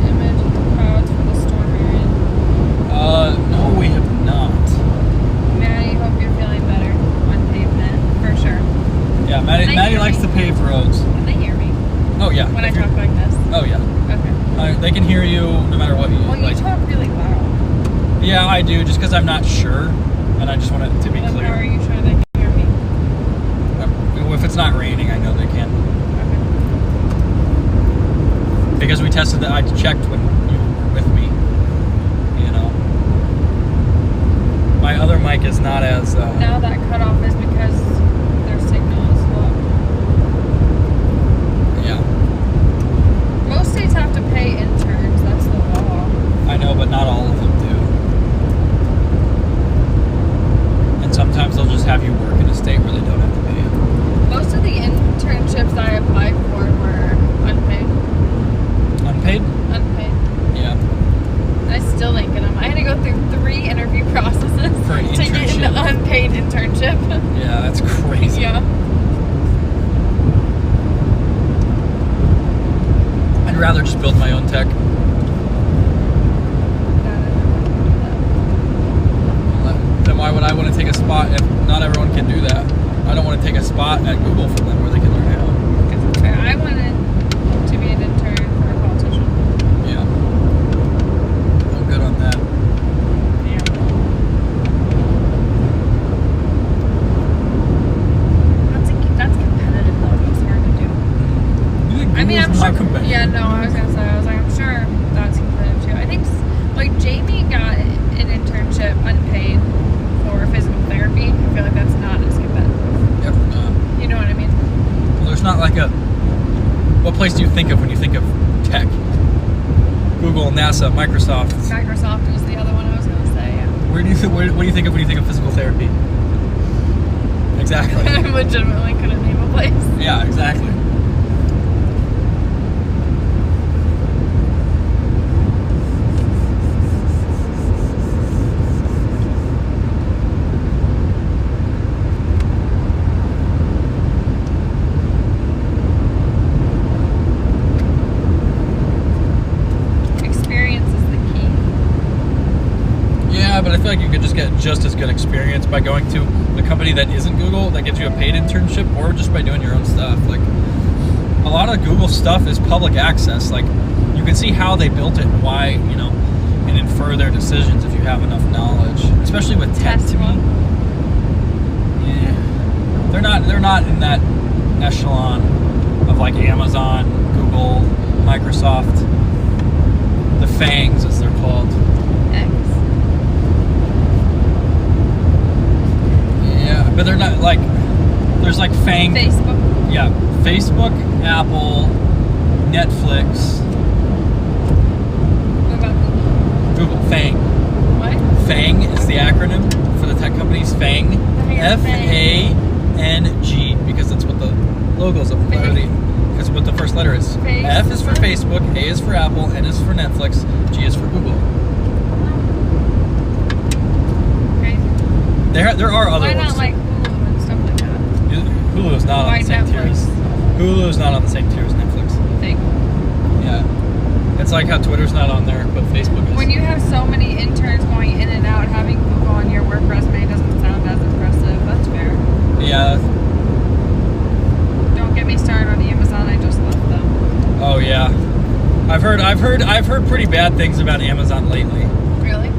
image of the clouds for the storm you're in?
No, we have not.
Maddie, hope you're feeling better on pavement, for sure.
Yeah,
Can they
Maddie
hear
likes
me?
to pave roads.
Can they hear me
Oh, yeah.
when I
If you're-
talk like this?
Oh, yeah.
Okay.
They can hear you no matter what you
Well, you
like.
talk really loud.
Yeah, I do, just because I'm not sure, and I just want it to be
Then
clear.
how are you sure they can hear me?
If it's not raining, I know they can.
Okay.
Because we tested that, I checked when you were with me. You know. My other mic is not as.
Now that cutoff is because their signal is low.
Yeah,
Most states have to pay interns. That's the law.
I know, but not all of them do. And sometimes they'll just have you work in a state where they don't have to pay you.
Most of the internships I applied for were unpaid.
Unpaid?
Unpaid.
Yeah.
I still didn't get them. I had to go through 3 interview processes
For an
to get
internship.
an unpaid internship.
Yeah, that's crazy.
Yeah.
I'd rather just build my own tech. Then why would I want to take a spot if not everyone can do that? I don't want to take a spot at Google for them where they can learn how.
I wanted to be an intern for a politician.
Yeah. I'm good on that.
Yeah. That's competitive though. It's hard to do.
You think
I mean, I'm
Google's
sure.
not competitive?
Yeah, no, I was gonna say. I was like, I'm sure that's competitive too. I think, like, Jamie got an internship unpaid for physical therapy. I feel like that's not as competitive.
Ever not.
You know what I mean?
Well, there's not like a. What place do you think of when you think of tech? Google, NASA, Microsoft.
Microsoft is the other one I was gonna say. Yeah.
What do you think of when you think of physical therapy? Exactly.
I legitimately couldn't name a place.
Yeah, exactly.
Experience is the key.
Yeah, but I feel like you could just get just as good experience by going to a company that isn't Google, that gives you a paid internship, or just by doing your own stuff. Like, a lot of Google stuff is public access. Like, you can see how they built it and why, you know, and infer their decisions if you have enough knowledge. Especially with tech, to me. Yeah. They're not in that echelon of like Amazon, Google, Microsoft, the FANGs as they're called.
X.
Yeah, but they're not like, there's like FANG.
Facebook.
Yeah, Facebook, Apple, Netflix,
What about Google?
Google, FANG.
What?
FANG is the acronym for the tech companies. FANG.
heck is FANG?
F-A-N-G, because that's what the logos of because what the first letter is.
Facebook?
F is for Facebook, A is for Apple, N is for Netflix, G is for Google.
Okay.
There are other
Why
ones.
not like Hulu and stuff like that?
Hulu is not
Why
on the same tier
Netflix?
as Hulu's not on the same tier as Netflix.
Thing.
Yeah. It's like how Twitter's not on there, but Facebook is.
When you have so many interns going in and out, having Google on your work resume doesn't sound as impressive. That's fair.
Yeah.
Don't get me started on Amazon. I just left them.
Oh yeah. I've heard pretty bad things about Amazon lately.
Really?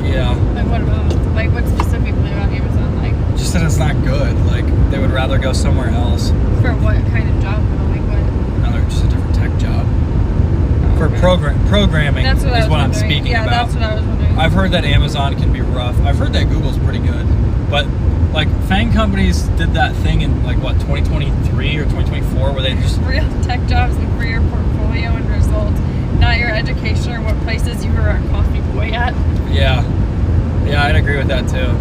Yeah.
Like what about? Like what specifically about Amazon? Like
Just that it's not good. Like they would rather go somewhere else.
for what kind of job? Though? Like what?
Another just a different tech job. For
Okay.
programming
That's what I
is
was
what I'm
wondering.
speaking
Yeah,
about.
that's what I was wondering.
I've heard that Amazon can be rough. I've heard that Google's pretty good. But like FANG companies did that thing in like what 2023 or 2024 where they just
Real tech jobs look for your portfolio and results, not your education or what places you were a coffee boy at.
yeah I'd agree with that too.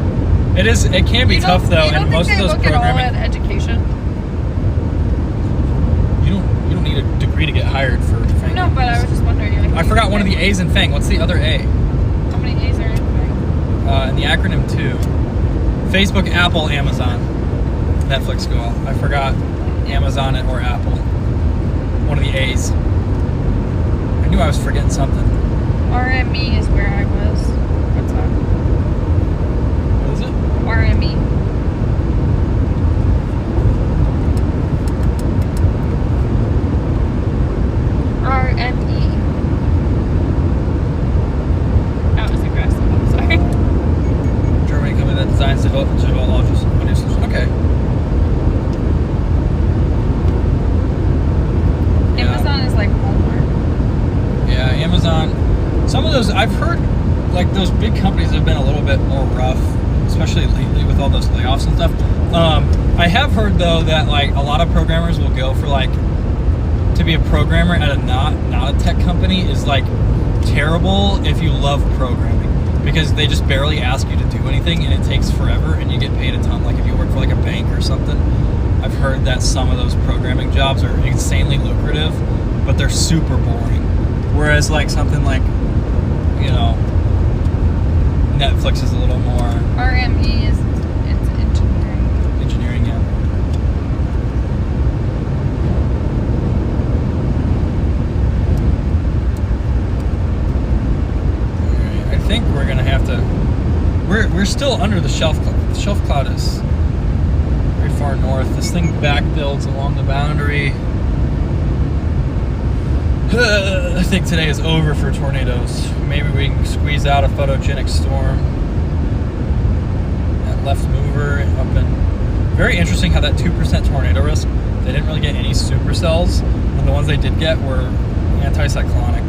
It can be tough though, and most of those
look at all
programming
at education.
you don't need a degree to get hired for FANG.
No, but I was just wondering. Like,
I forgot one of the A's in FANG. What's the other A?
How many A's are in FANG?
And the acronym too. Facebook, Apple, Amazon, Netflix go all. I forgot Amazon or Apple. One of the A's. I knew I was forgetting something.
RME is where I was. What's that?
What is it?
RME. RME. That was aggressive. I'm sorry.
Germany company that designs develop audio solutions. Okay. Yeah.
Amazon is like Walmart.
Yeah, Amazon. Some of those I've heard, like those big companies have been a little bit more rough, especially lately with all those layoffs and stuff. I have heard though that like a lot of programmers will go for like to be a programmer at a not a tech company is like terrible if you love programming because they just barely ask you to do anything and it takes forever and you get paid a ton. Like if you work for like a bank or something, I've heard that some of those programming jobs are insanely lucrative, but they're super boring. Whereas like something like, you know, Netflix is a little more
RME is it's engineering.
engineering, yeah. Alright, I think we're gonna have to. We're still under the shelf cloud. The shelf cloud is very far north. This thing back builds along the boundary. I think today is over for tornadoes. Maybe we can squeeze out a photogenic storm. That left mover up in. Very interesting how that 2% tornado risk, they didn't really get any supercells, and the ones they did get were anticyclonic.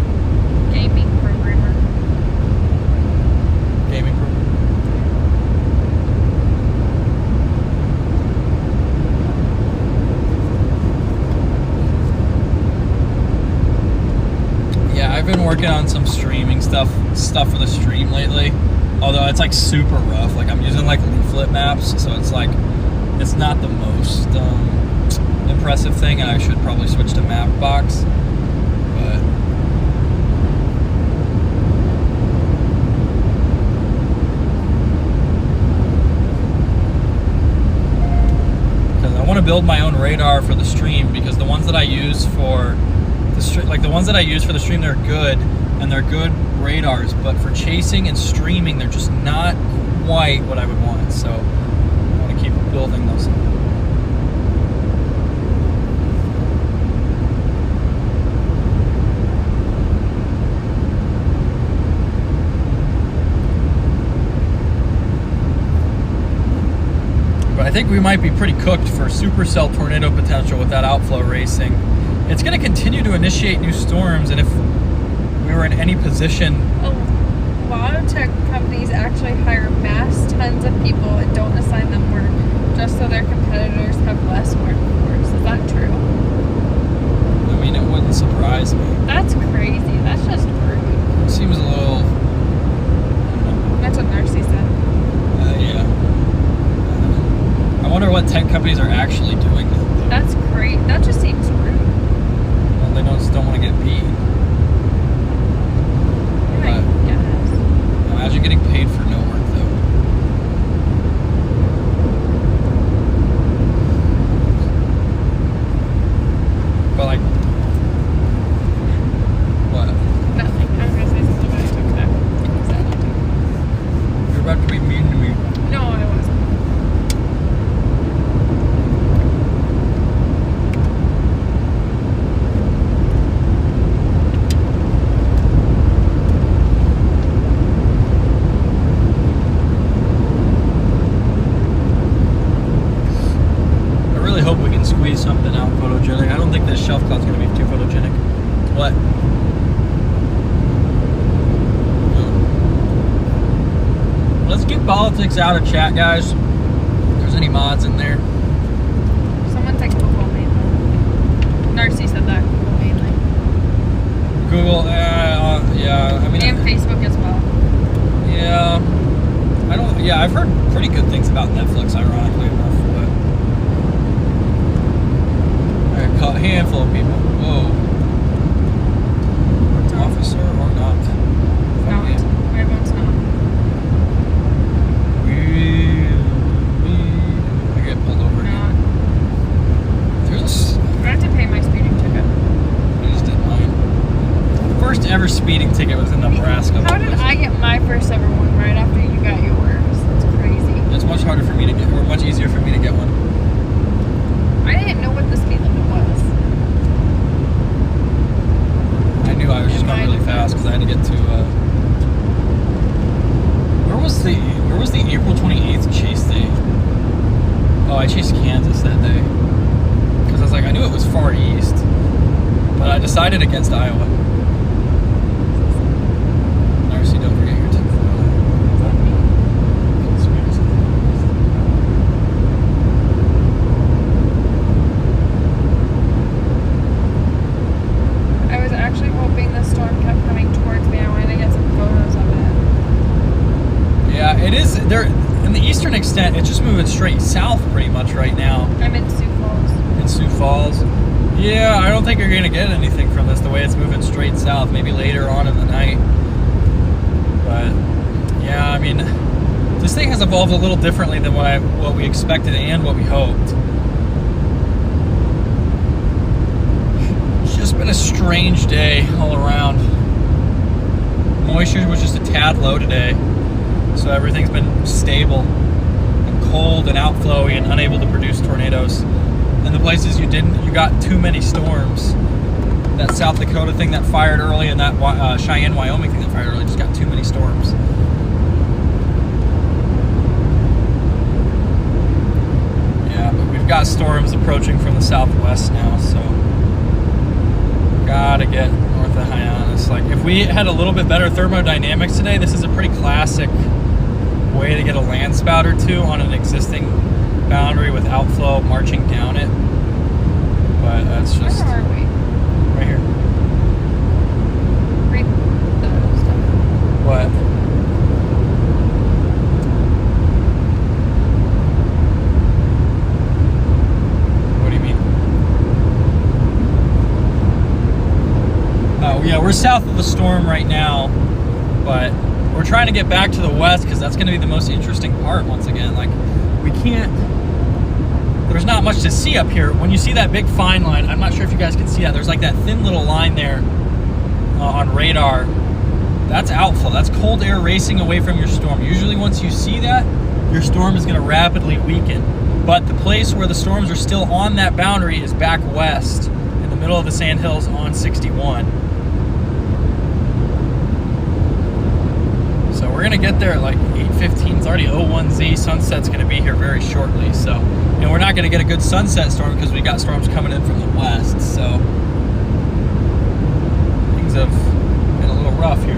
Gaming programmer.
Gaming program. Yeah, I've been working on some streaming stuff for the stream lately. Although it's like super rough. Like I'm using like leaflet maps, so it's like it's not the most impressive thing, and I should probably switch to Mapbox. But because I want to build my own radar for the stream, because the ones that I use for the ones that I use for the stream, they're good, and they're good radars, but for chasing and streaming, they're just not quite what I would want. So I want to keep building those. But I think we might be pretty cooked for supercell tornado potential with that outflow racing. It's going to continue to initiate new storms, and if we were in any position.
A lot of tech companies actually hire mass tons of people and don't assign them work just so their competitors have less workforce. Is that true?
I mean, it wouldn't surprise me.
That's crazy. That's just rude.
It seems a little.
That's what Narcy said.
Yeah. I wonder what tech companies are actually doing that.
That's great. That just seems rude.
Well, they just don't want to get beat.
Yeah, I guess.
Imagine getting paid for no work, though. But like, what?
Nothing. I was gonna say something, but I took it back. Exactly.
You're about to be mean to me.
No, I wasn't.
I really hope we can squeeze something out photogenic. I don't think this shelf cloud's gonna be too photogenic. What? Let's get politics out of chat, guys. If there's any mods in there.
Someone said Google mainly. Narcy said that, Google mainly.
Google, yeah. I mean,
And Facebook as well.
yeah. Yeah, I've heard pretty good things about Netflix, ironically enough. But I caught a handful of people. Whoa. Officer or not?
No,
Fuck yeah.
everyone's not.
I get pulled over
Not.
again. There's
I have to pay my speeding ticket.
I just did mine. First ever speeding ticket was in Nebraska.
How did I get my first ever one right after you got yours? That's crazy.
It's much harder for me to get, or much easier for me to get one.
I didn't know what the speed limit was.
I knew I was just going really fast because I had to get to. Where was the April 28th chase day? Oh, I chased Kansas that day because I was like, I knew it was far east, but I decided against Iowa. Narcy, don't forget your tip.
I was actually hoping the storm kept coming towards me. I wanted to get some photos of it.
Yeah, it is. There in the eastern extent, it's just moving straight south pretty much right now.
I'm in Sioux Falls.
In Sioux Falls. Yeah, I don't think you're gonna get anything from this the way it's moving straight south. Maybe later on in the night. But yeah, I mean, this thing has evolved a little differently than what we expected and what we hoped. It's just been a strange day all around. Moisture was just a tad low today, so everything's been stable and cold and outflowy and unable to produce tornadoes. And the places you got too many storms. That South Dakota thing that fired early and that Cheyenne, Wyoming thing that fired early just got too many storms. Yeah, but we've got storms approaching from the southwest now, so gotta get north of Hyannis. Like, if we had a little bit better thermodynamics today, this is a pretty classic way to get a land spout or two on an existing boundary with outflow marching down it. But that's just
Where are we?
right here.
Read the stuff.
What? What do you mean? Oh yeah, we're south of the storm right now, but we're trying to get back to the west because that's going to be the most interesting part once again. Like, we can't, there's not much to see up here. When you see that big fine line, I'm not sure if you guys can see that. There's like that thin little line there on radar. That's outflow. That's cold air racing away from your storm. Usually once you see that, your storm is going to rapidly weaken. But the place where the storms are still on that boundary is back west in the middle of the Sandhills on 61. So we're gonna get there at like 8:15. It's already 01Z. Sunset's gonna be here very shortly. So, and we're not gonna get a good sunset storm because we got storms coming in from the west. So things have been a little rough here.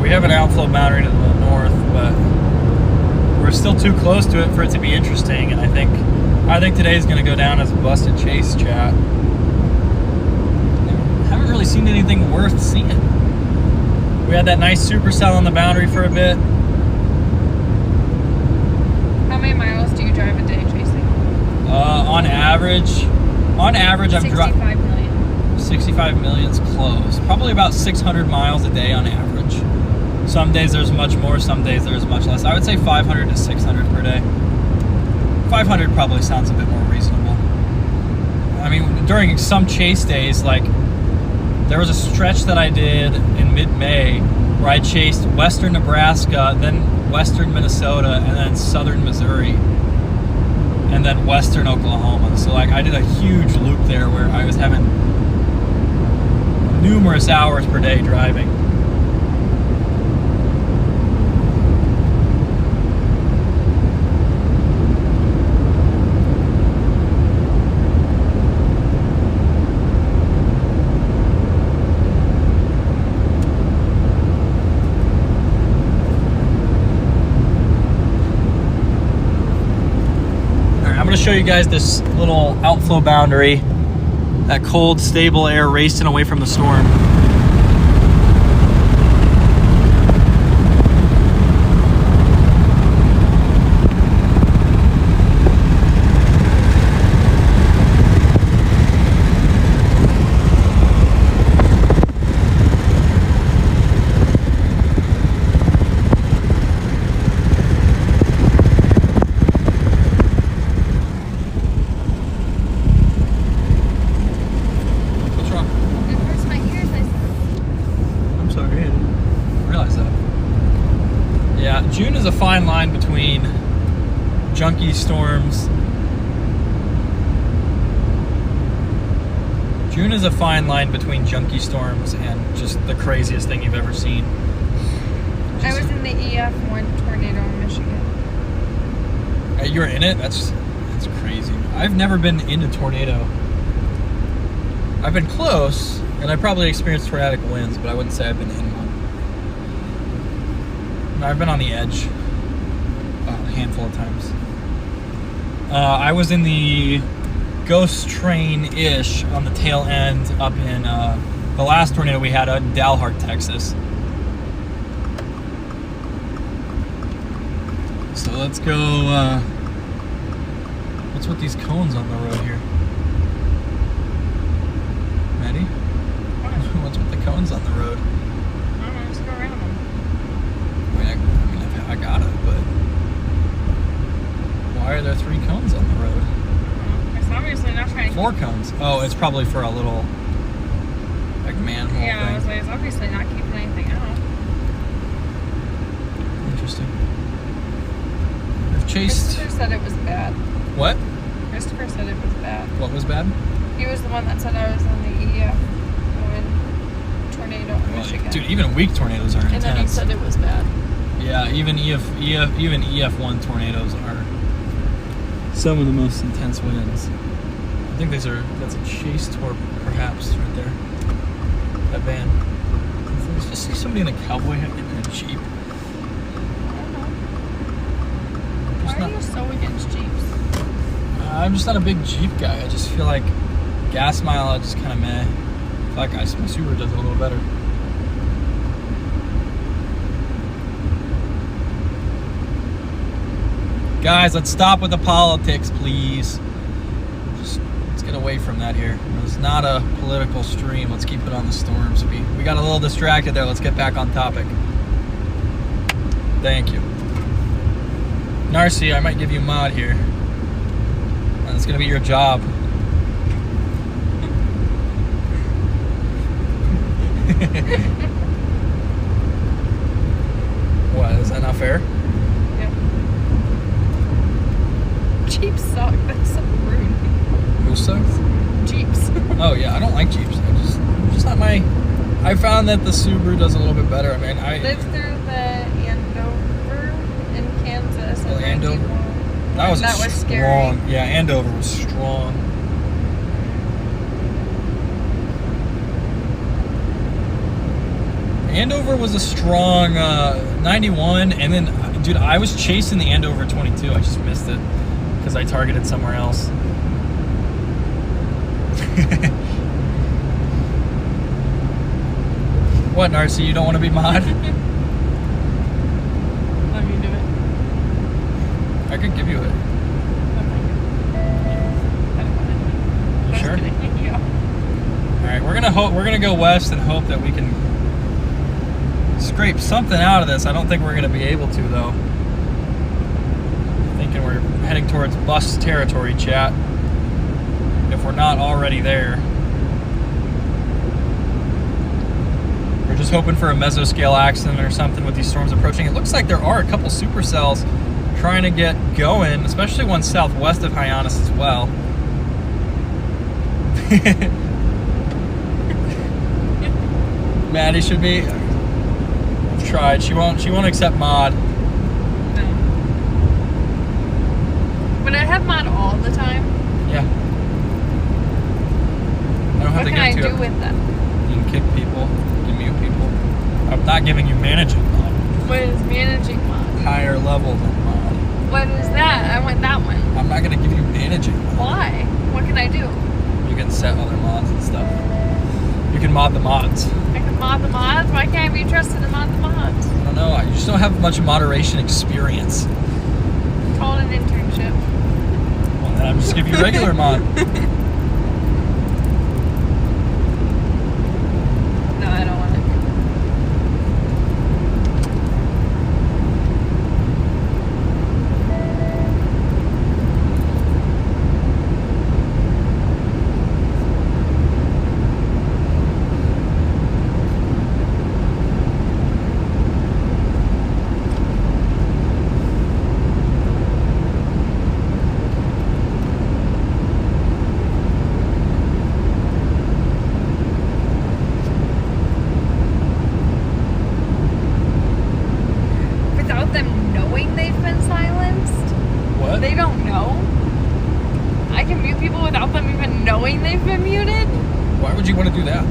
We have an outflow boundary to the north, but we're still too close to it for it to be interesting. And I think today's going to go down as a busted chase, chat. Haven't really seen anything worth seeing. We had that nice supercell on the boundary for a bit.
How many miles do you drive a day, Tracy?
On average, I'm
65 million.
65 million's close. Probably about 600 miles a day on average. Some days there's much more, some days there's much less. I would say 500 to 600 per day. 500 probably sounds a bit more reasonable. I mean, during some chase days, like there was a stretch that I did in mid-May where I chased western Nebraska, then western Minnesota, and then southern Missouri, and then western Oklahoma. So like I did a huge loop there where I was having numerous hours per day driving. I'm going to show you guys this little outflow boundary, that cold, stable air racing away from the storm. June is a fine line between junky storms. June is a fine line between junky storms and just the craziest thing you've ever seen.
I was in the EF1 tornado in Michigan.
You were in it? That's crazy. I've never been in a tornado. I've been close, and I probably experienced tornadic winds, but I wouldn't say I've been in one. I've been on the edge a handful of times. I was in the ghost train-ish on the tail end up in the last tornado we had in Dalhart, Texas. So let's go, what's with these cones on the road here? Maddie? What's with the cones on the road?
I don't know, just go around them.
I got it, but why are there 3 cones on the road?
It's obviously not trying to
4 cones. Oh, it's probably for a little, like, manhole
Yeah,
thing.
I was like, it's obviously not keeping anything out.
Interesting. I've chased...
Christopher said it was bad.
What?
Christopher said it was bad.
What was bad?
He was the one that said I was on the EF1 tornado in Michigan.
Dude, even weak tornadoes are
and
intense.
then he said it was bad.
Yeah, even EF1 tornadoes are some of the most intense winds. I think that's a chase tour, perhaps, right there. That van. Let's just see somebody in a cowboy hat in a Jeep.
I don't know. Why are you so against Jeeps?
I'm just not a big Jeep guy. I just feel like gas mileage is kind of meh. I feel like my Subaru does it a little better. Guys, let's stop with the politics, please. Just let's get away from that here. It's not a political stream. Let's keep it on the storms. We got a little distracted there. Let's get back on topic. Thank you. Narcy, I might give you a mod here. And it's gonna be your job. What, is that not fair?
Jeeps suck. That's so rude.
Who sucks?
Jeeps.
Oh yeah, I don't like Jeeps. Just not my. I found that the Subaru does a little bit better. I mean, I
lived through the Andover in Kansas.
Well, Andover. That was strong.
Scary.
Yeah, Andover was strong. Andover was a strong 91, and then, dude, I was chasing the Andover 22. I just missed it because I targeted somewhere else. What, Narcy? You don't want to be mod?
Let me do it.
I could give you it. You sure?
Yeah.
All right, we're gonna go west and hope that we can scrape something out of this. I don't think we're gonna be able to though. Thinking we're heading towards bust territory, chat. If we're not already there. We're just hoping for a mesoscale accident or something with these storms approaching. It looks like there are a couple supercells trying to get going, especially one southwest of Hyannis as well. Maddie should be. I've tried. She won't accept mod.
No. When I have mod all the time,
Yeah. I don't have
what
to
can I
get to
do
it.
with them?
You can kick people. You can mute people. I'm not giving you managing mod.
What is managing mod?
Higher level than mod.
What is that? I want that one.
I'm not gonna give you managing mod.
Why? What can I do?
You can set other mods and stuff. You can mod the mods.
I can mod the mods? Why can't I be trusted to mod the mods?
I don't know. You just don't have much moderation experience.
It's called an internship.
Well, then I'm just give you regular mod.
No, I don't want it. Without them knowing they've been silenced?
What?
They don't know? I can mute people without them even knowing they've been muted?
Why would you want to do that?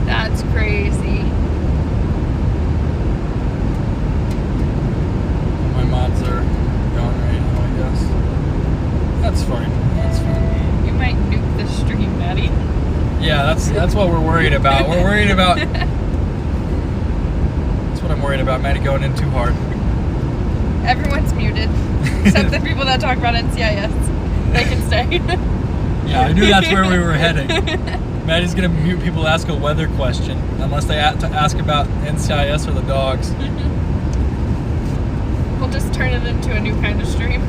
That's crazy.
My mods are gone right now, I guess. That's fine. That's fine.
You might nuke the stream, Maddie.
Yeah, that's what we're worried about. We're worried about. That's what I'm worried about. Maddie going in too hard.
Everyone's muted. Except the people that talk about NCIS. They can stay.
Yeah, I knew that's where we were heading. Maddie's gonna mute people to ask a weather question unless they ask about NCIS or the dogs.
We'll just turn it into a new kind of stream.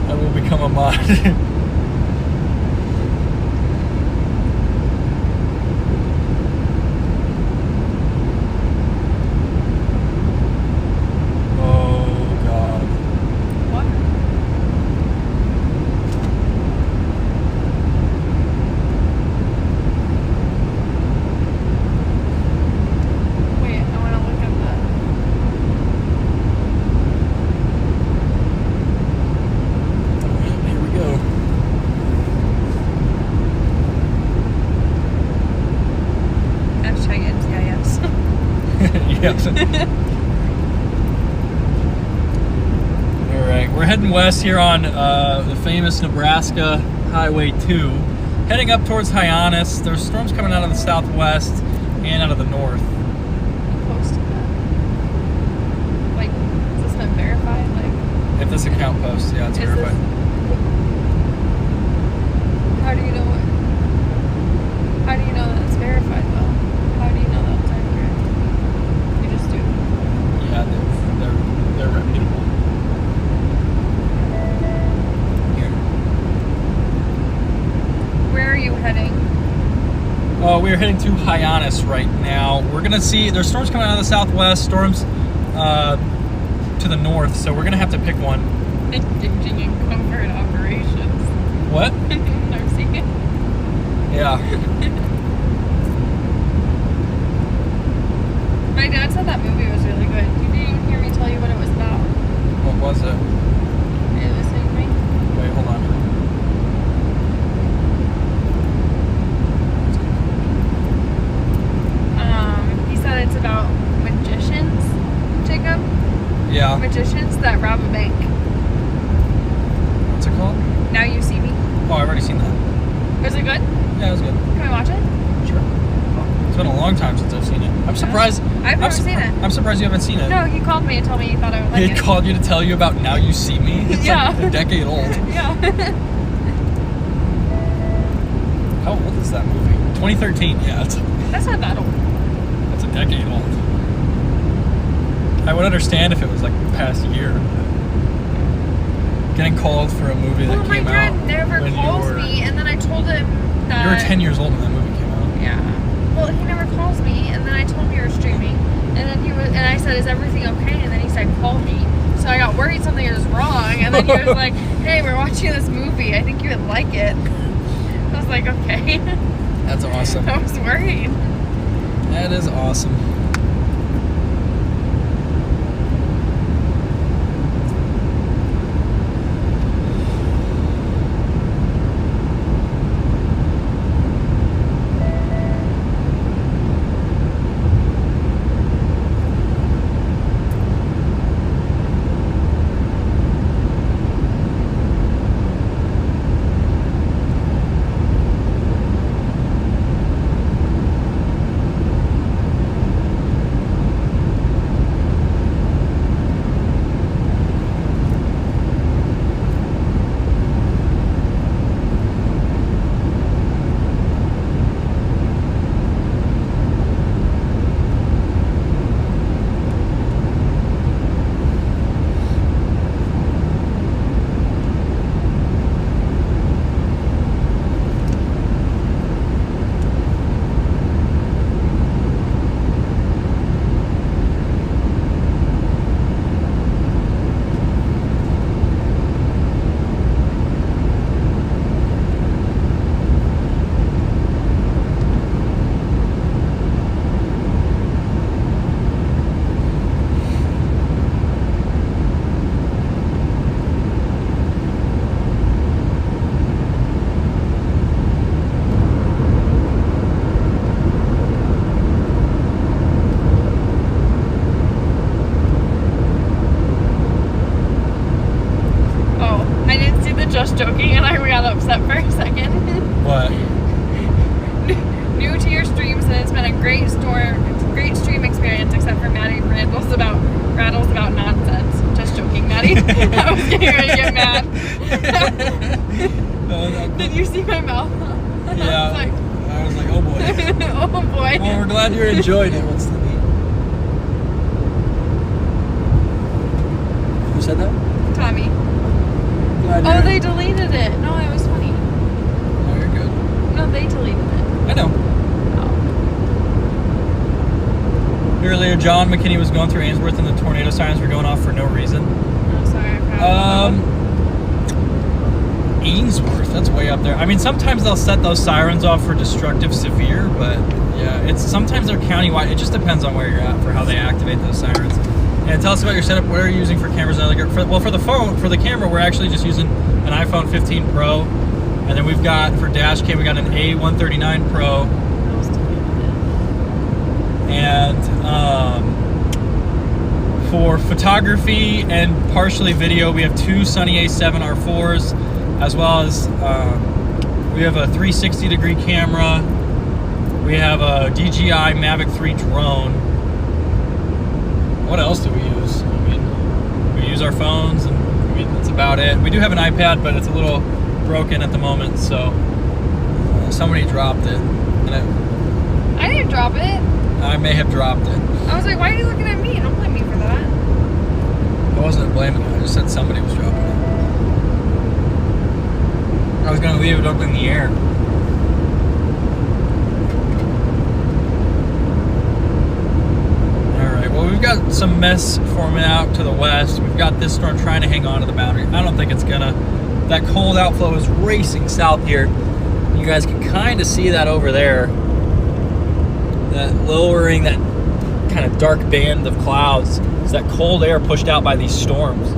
I will become a mod.
What? Wait, I want to look at
Here we go.
hashtag NCIS.
Yes. All right, we're heading west here on the famous Nebraska Highway 2, heading up towards Hyannis. There's storms coming out of the southwest and out of the north.
Who posted that? Like, has this been verified? Like,
If this account posts, yeah, it's
is
verified.
how do you know what? How do you know that it's verified though? How do you know that it's accurate? You just do.
Yeah, they're reputable. Here.
Where are you heading?
We're heading to Hyannis right now. We're gonna see there's storms coming out of the southwest, storms to the north, so we're gonna have to pick one.
Engaging in covert operations.
What?
Narcy.
Yeah.
My dad said that movie was really good. You didn't even hear me tell you what it was about.
What was it?
Are you listening to me?
Wait, hold on.
He said it's about magicians, Jacob.
Yeah.
Magicians that rob a bank.
Yeah, it was good.
Can we watch it?
Sure. It's been a long time since I've seen it. I'm surprised.
I've never seen it.
I'm surprised you haven't seen it.
No, he called me and told me he thought I would like
He
it.
called you to tell you about Now You See Me? It's
Yeah.
like a decade old.
Yeah.
How old is that movie? 2013, yeah.
That's not that old.
That's a decade old. I would understand if it was like the past year. Getting called for a movie that
Well, my
came out.
dad never
when
calls
you were,
me, and then I told him that...
You were 10 years old when that movie came out.
Yeah. Well, he never calls me, and then I told him you were streaming, and then and I said, is everything okay? And then he said, call me. So I got worried something was wrong, and then he was like, hey, we're watching this movie. I think you would like it. I was like, okay.
That's awesome.
I was worried.
That is awesome.
just joking, and I got upset for a second.
What?
New to your streams, and it's been a great stream experience, except for Maddie rattles about nonsense. Just joking, Maddie. I was getting ready to get mad. Did you see my mouth?
Yeah. I was like, oh boy.
Oh boy.
Well, we're glad you enjoyed it. What's the name? Who said that?
Tommy.
Glad
Oh,
you're-
they deleted it. No, it was funny.
Oh, you're good.
No, they deleted it.
I know.
Oh.
Earlier, John McKinney was going through Ainsworth and the tornado sirens were going off for no reason.
Oh, sorry. I forgot.
Ainsworth, that's way up there. I mean, sometimes they'll set those sirens off for destructive severe, but yeah, sometimes they're countywide. It just depends on where you're at for how they activate those sirens. And tell us about your setup. What are you using for cameras? For the phone, for the camera, we're actually just using an iPhone 15 Pro, and then we've got for dash cam we got an A139 Pro, and for photography and partially video, we have two Sony A7 R4s, as well as we have a 360-degree camera. We have a DJI Mavic 3 drone. What else do we use? I mean, we use our phones, and I mean, that's about it. We do have an iPad, but it's a little broken at the moment, so somebody dropped it. And
I didn't drop it.
I may have dropped it.
I was like, why are you looking at me? Don't blame me for that.
I wasn't blaming you. I just said somebody was dropping it. I was going to leave it up in the air. Well, we've got some mess forming out to the west. We've got this storm trying to hang on to the boundary. I don't think it's gonna. That cold outflow is racing south here. You guys can kind of see that over there. That lowering, that kind of dark band of clouds. It's that cold air pushed out by these storms.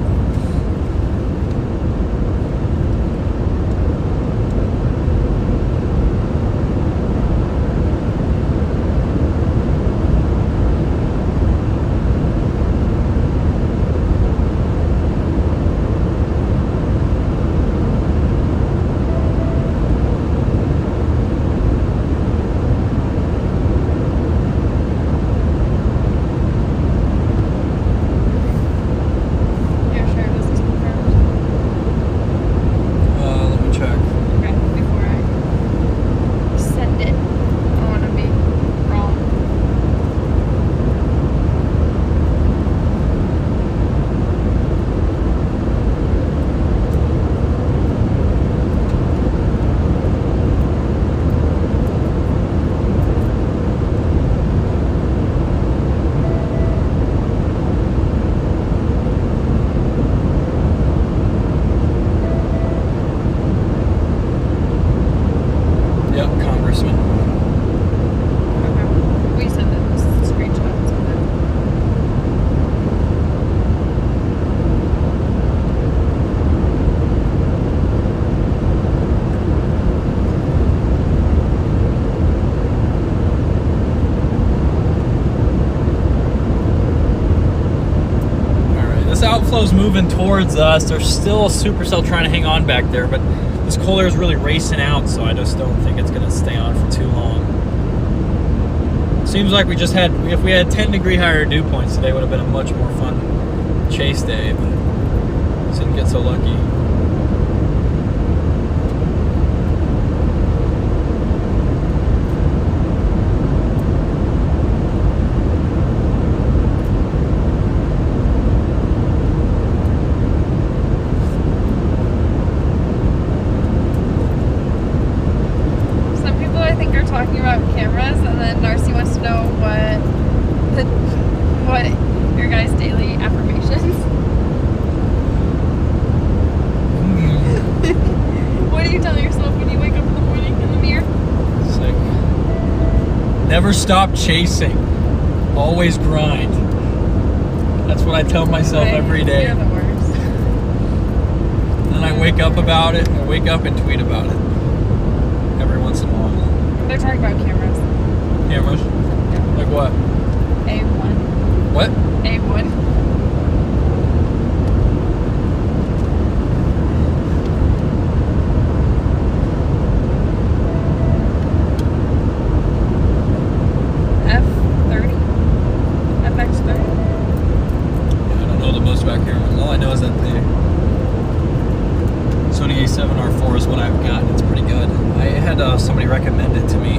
outflow's moving towards us. There's still a supercell trying to hang on back there, but this cold air is really racing out, so I just don't think it's going to stay on for too long. Seems like we just had, if we had 10-degree higher dew points today, would have been a much more fun chase day, but just didn't get so lucky.
Talking about cameras, and then Darcy wants to know what your guys' daily affirmations. What do you tell yourself when you wake up in the morning in the mirror?
It's like, never stop chasing, always grind. That's what I tell myself every day.
You're the worst.
And then I wake up about it. I wake up and tweet about it every once in a while.
They're talking about cameras.
Cameras?
Yeah.
Like what?
A1.
What?
A1. F30? FX30?
I don't know the most about cameras. All I know is that the Sony A7R4 is what I've got. It's pretty good. I had somebody recommend it to me.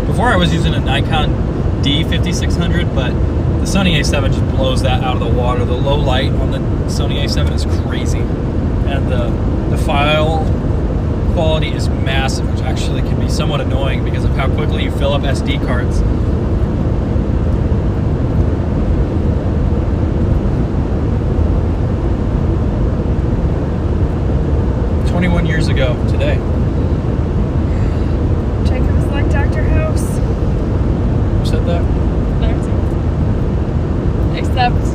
Before I was using a Nikon D5600, but the Sony A7 just blows that out of the water. The low light on the Sony A7 is crazy. And the file quality is massive, which actually can be somewhat annoying because of how quickly you fill up SD cards. Years ago today.
Jacob's like Dr. House.
Who said that?
Except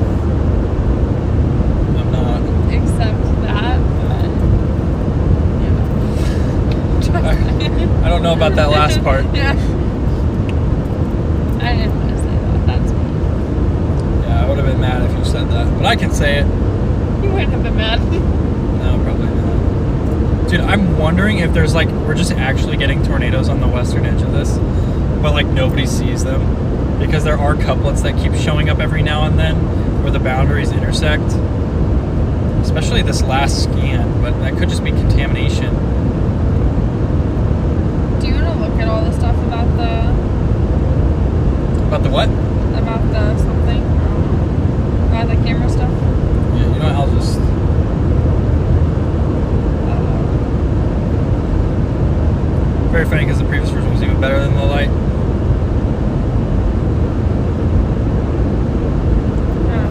I'm not.
Except that, but yeah.
I don't know about that last part.
Yeah. I didn't want to say that. That's me.
Yeah, I would have been mad if you said that, but I can say it.
You wouldn't have been mad.
No, probably not. Dude, I'm wondering if there's like, we're just actually getting tornadoes on the western edge of this, but like nobody sees them because there are couplets that keep showing up every now and then where the boundaries intersect, especially this last scan, but that could just be contamination.
Do you want to look at all the stuff about the...
About the what?
About the something? About the camera stuff?
Yeah, you know what, I'll just... Very funny because the previous version was even better than the light.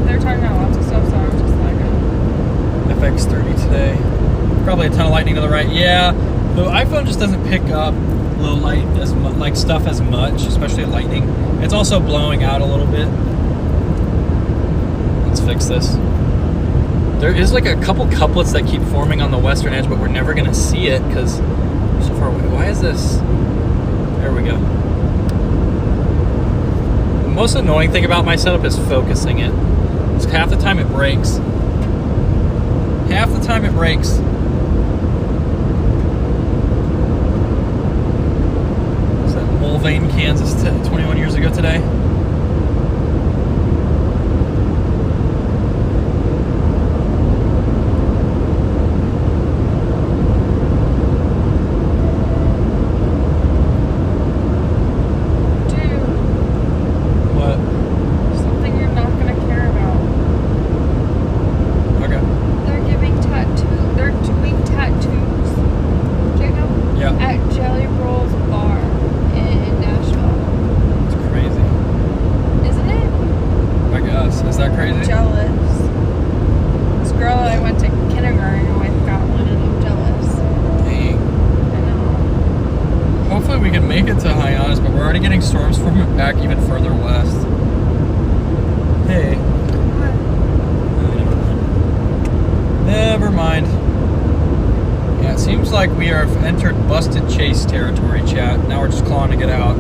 They're talking about lots of stuff, so I was just like...
FX30 today. Probably a ton of lightning to the right. Yeah, the iPhone just doesn't pick up low light as much, like stuff as much, especially lightning. It's also blowing out a little bit. Let's fix this. There is like a couple couplets that keep forming on the western edge, but we're never going to see it because we're so far away. Why is this? There we go. The most annoying thing about my setup is focusing it. Because half the time it breaks. Half the time it breaks. Was that Mulvane, Kansas, 21 years ago today? Storms forming back even further west. Hey. Never mind. Yeah, it seems like we have entered busted chase territory, chat. Now we're just clawing to get out.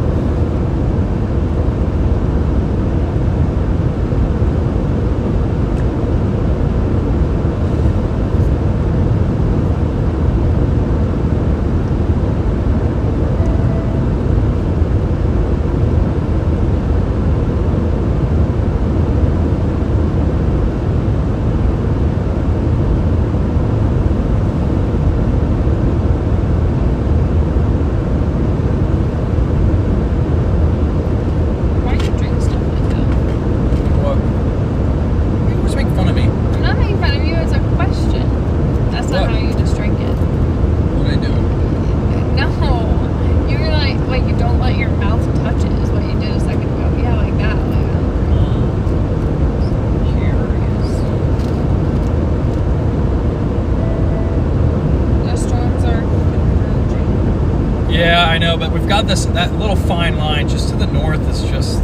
I know, but we've got that little fine line just to the north is just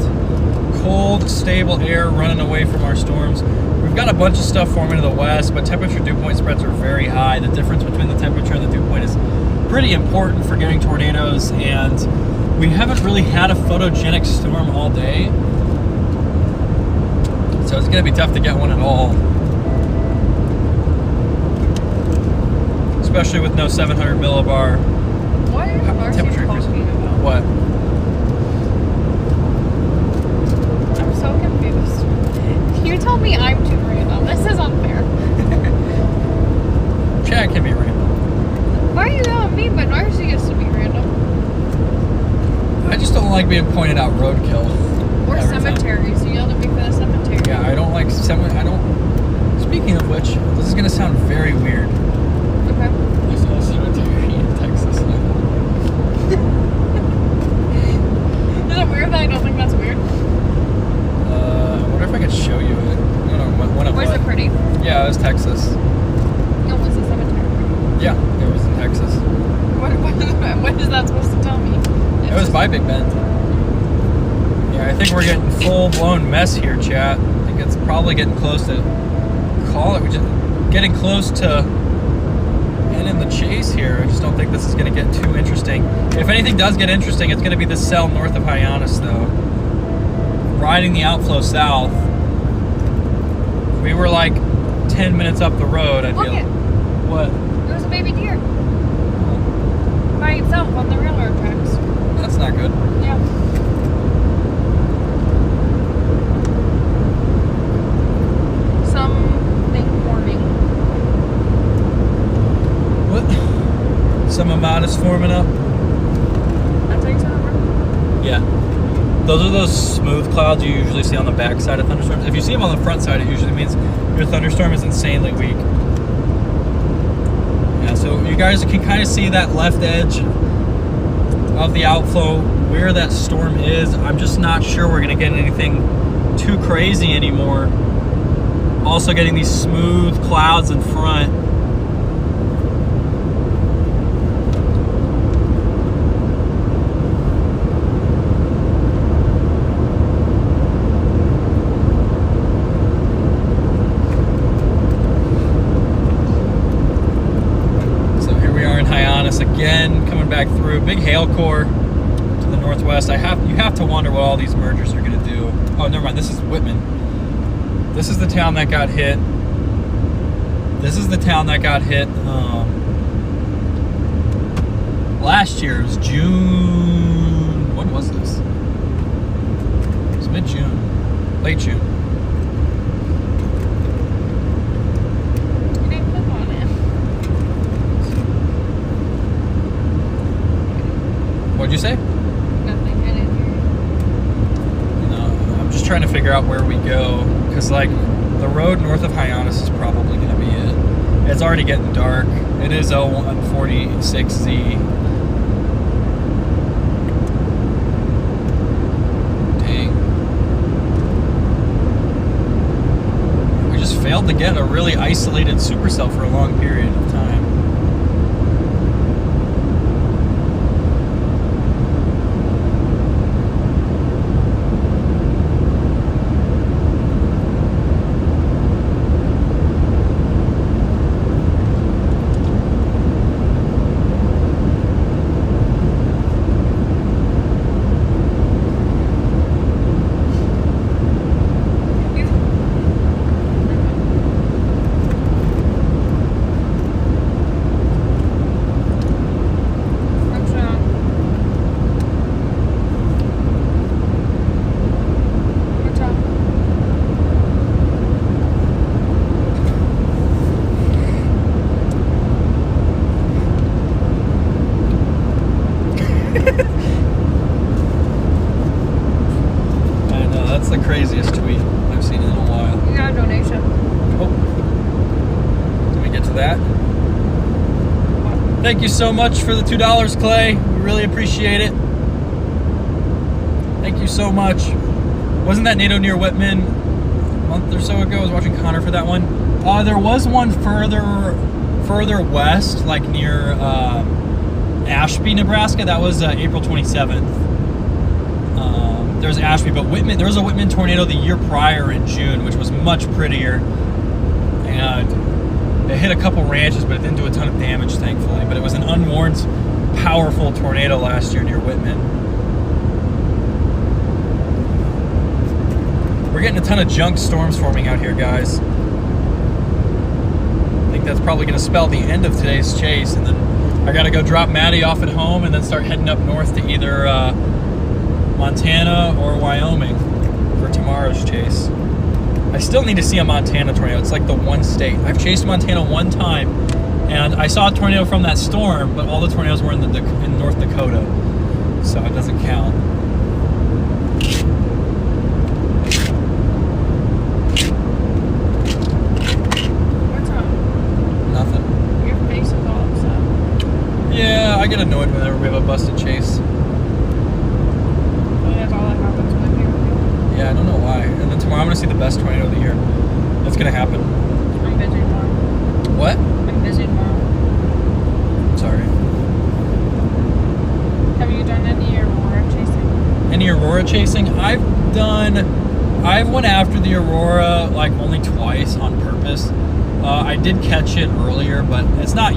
cold, stable air running away from our storms. We've got a bunch of stuff forming to the west, but temperature dew point spreads are very high. The difference between the temperature and the dew point is pretty important for getting tornadoes, and we haven't really had a photogenic storm all day, so it's going to be tough to get one at all, especially with no 700 millibar
What are
temperature
you
increase.
talking about?
What?
I'm so confused. You told me I'm too random. This is unfair.
Chad can be random.
Why are you yelling at me, but Narcy gets to be random?
I just don't like being pointed out roadkill.
Or
every time.
cemeteries. You yelled at me for the cemetery.
Yeah, I don't like cemetery. I don't. Speaking of which, this is gonna sound very weird.
Okay.
I saw a cemetery in Texas.
Is it weird that I don't think that's weird?
I wonder if I could show you it. I don't know when it
Or is
was.
it pretty?
Yeah, it was Texas.
No, was the cemetery pretty?
Yeah, it was in Texas.
What is that supposed to tell me?
It was by Big Bend. Yeah, I think we're getting full-blown mess here, chat. I think it's probably getting close to call it. We're just getting close to ending the chase here. I just don't think this is going to get too interesting. If anything does get interesting, it's going to be the cell north of Hyannis, though. Riding the outflow south. We were like 10 minutes up the road, I
Look
feel.
it.
What?
There was a baby deer. By itself on the railroad tracks.
That's not good.
Yeah. Something warming.
What? Some amount is forming up.
That's how you sound.
Yeah. Those are those smooth clouds you usually see on the back side of thunderstorms. If you see them on the front side, it usually means your thunderstorm is insanely weak. Yeah, so you guys can kind of see that left edge of the outflow where that storm is. I'm just not sure we're going to get anything too crazy anymore. Also getting these smooth clouds in front. So here we are in Hyannis again, coming back through. Big hail core to the northwest. You have to wonder what all these mergers are going to do. Oh, never mind. This is Whitman. This is the town that got hit. This is the town that got hit last year. It was June. When was this? It was mid-June. Late June.
You didn't click on it.
What'd you say?
Nothing. I didn't hear you.
No, I'm just trying to figure out where we go. Because, like, the road north of Hyannis is probably going to be it. It's already getting dark. It is 0146Z. Dang. We just failed to get a really isolated supercell for a long period of time. I know, that's the craziest tweet I've seen in a while.
You got a donation.
Oh. Did we get to that? Thank you so much for the $2, Clay. We really appreciate it. Thank you so much. Wasn't that NATO near Whitman a month or so ago? I was watching Connor for that one. There was one further west, like near Ashby, Nebraska. That was April 27th. There's Ashby, but Whitman. There was a Whitman tornado the year prior in June, which was much prettier, and it hit a couple ranches, but it didn't do a ton of damage, thankfully. But it was an unwarned, powerful tornado last year near Whitman. We're getting a ton of junk storms forming out here, guys. I think that's probably going to spell the end of today's chase, and then I got to go drop Maddie off at home and then start heading up north to either Montana or Wyoming for tomorrow's chase. I still need to see a Montana tornado. It's like the one state. I've chased Montana one time, and I saw a tornado from that storm, but all the tornadoes were in North Dakota, so it doesn't count.
What's up?
Nothing.
Your face is all upset.
Yeah, I get annoyed whenever we have a busted chase.
Well, that's all that happens when I'm here with you.
Yeah, I don't know why. And then tomorrow I'm going to see the best tornado of the year. That's going to happen.
I'm busy tomorrow.
What?
I'm busy tomorrow.
Sorry.
Have you done any Aurora chasing?
Any Aurora chasing? I've went after the Aurora like only twice on purpose. I did catch it earlier, but it's not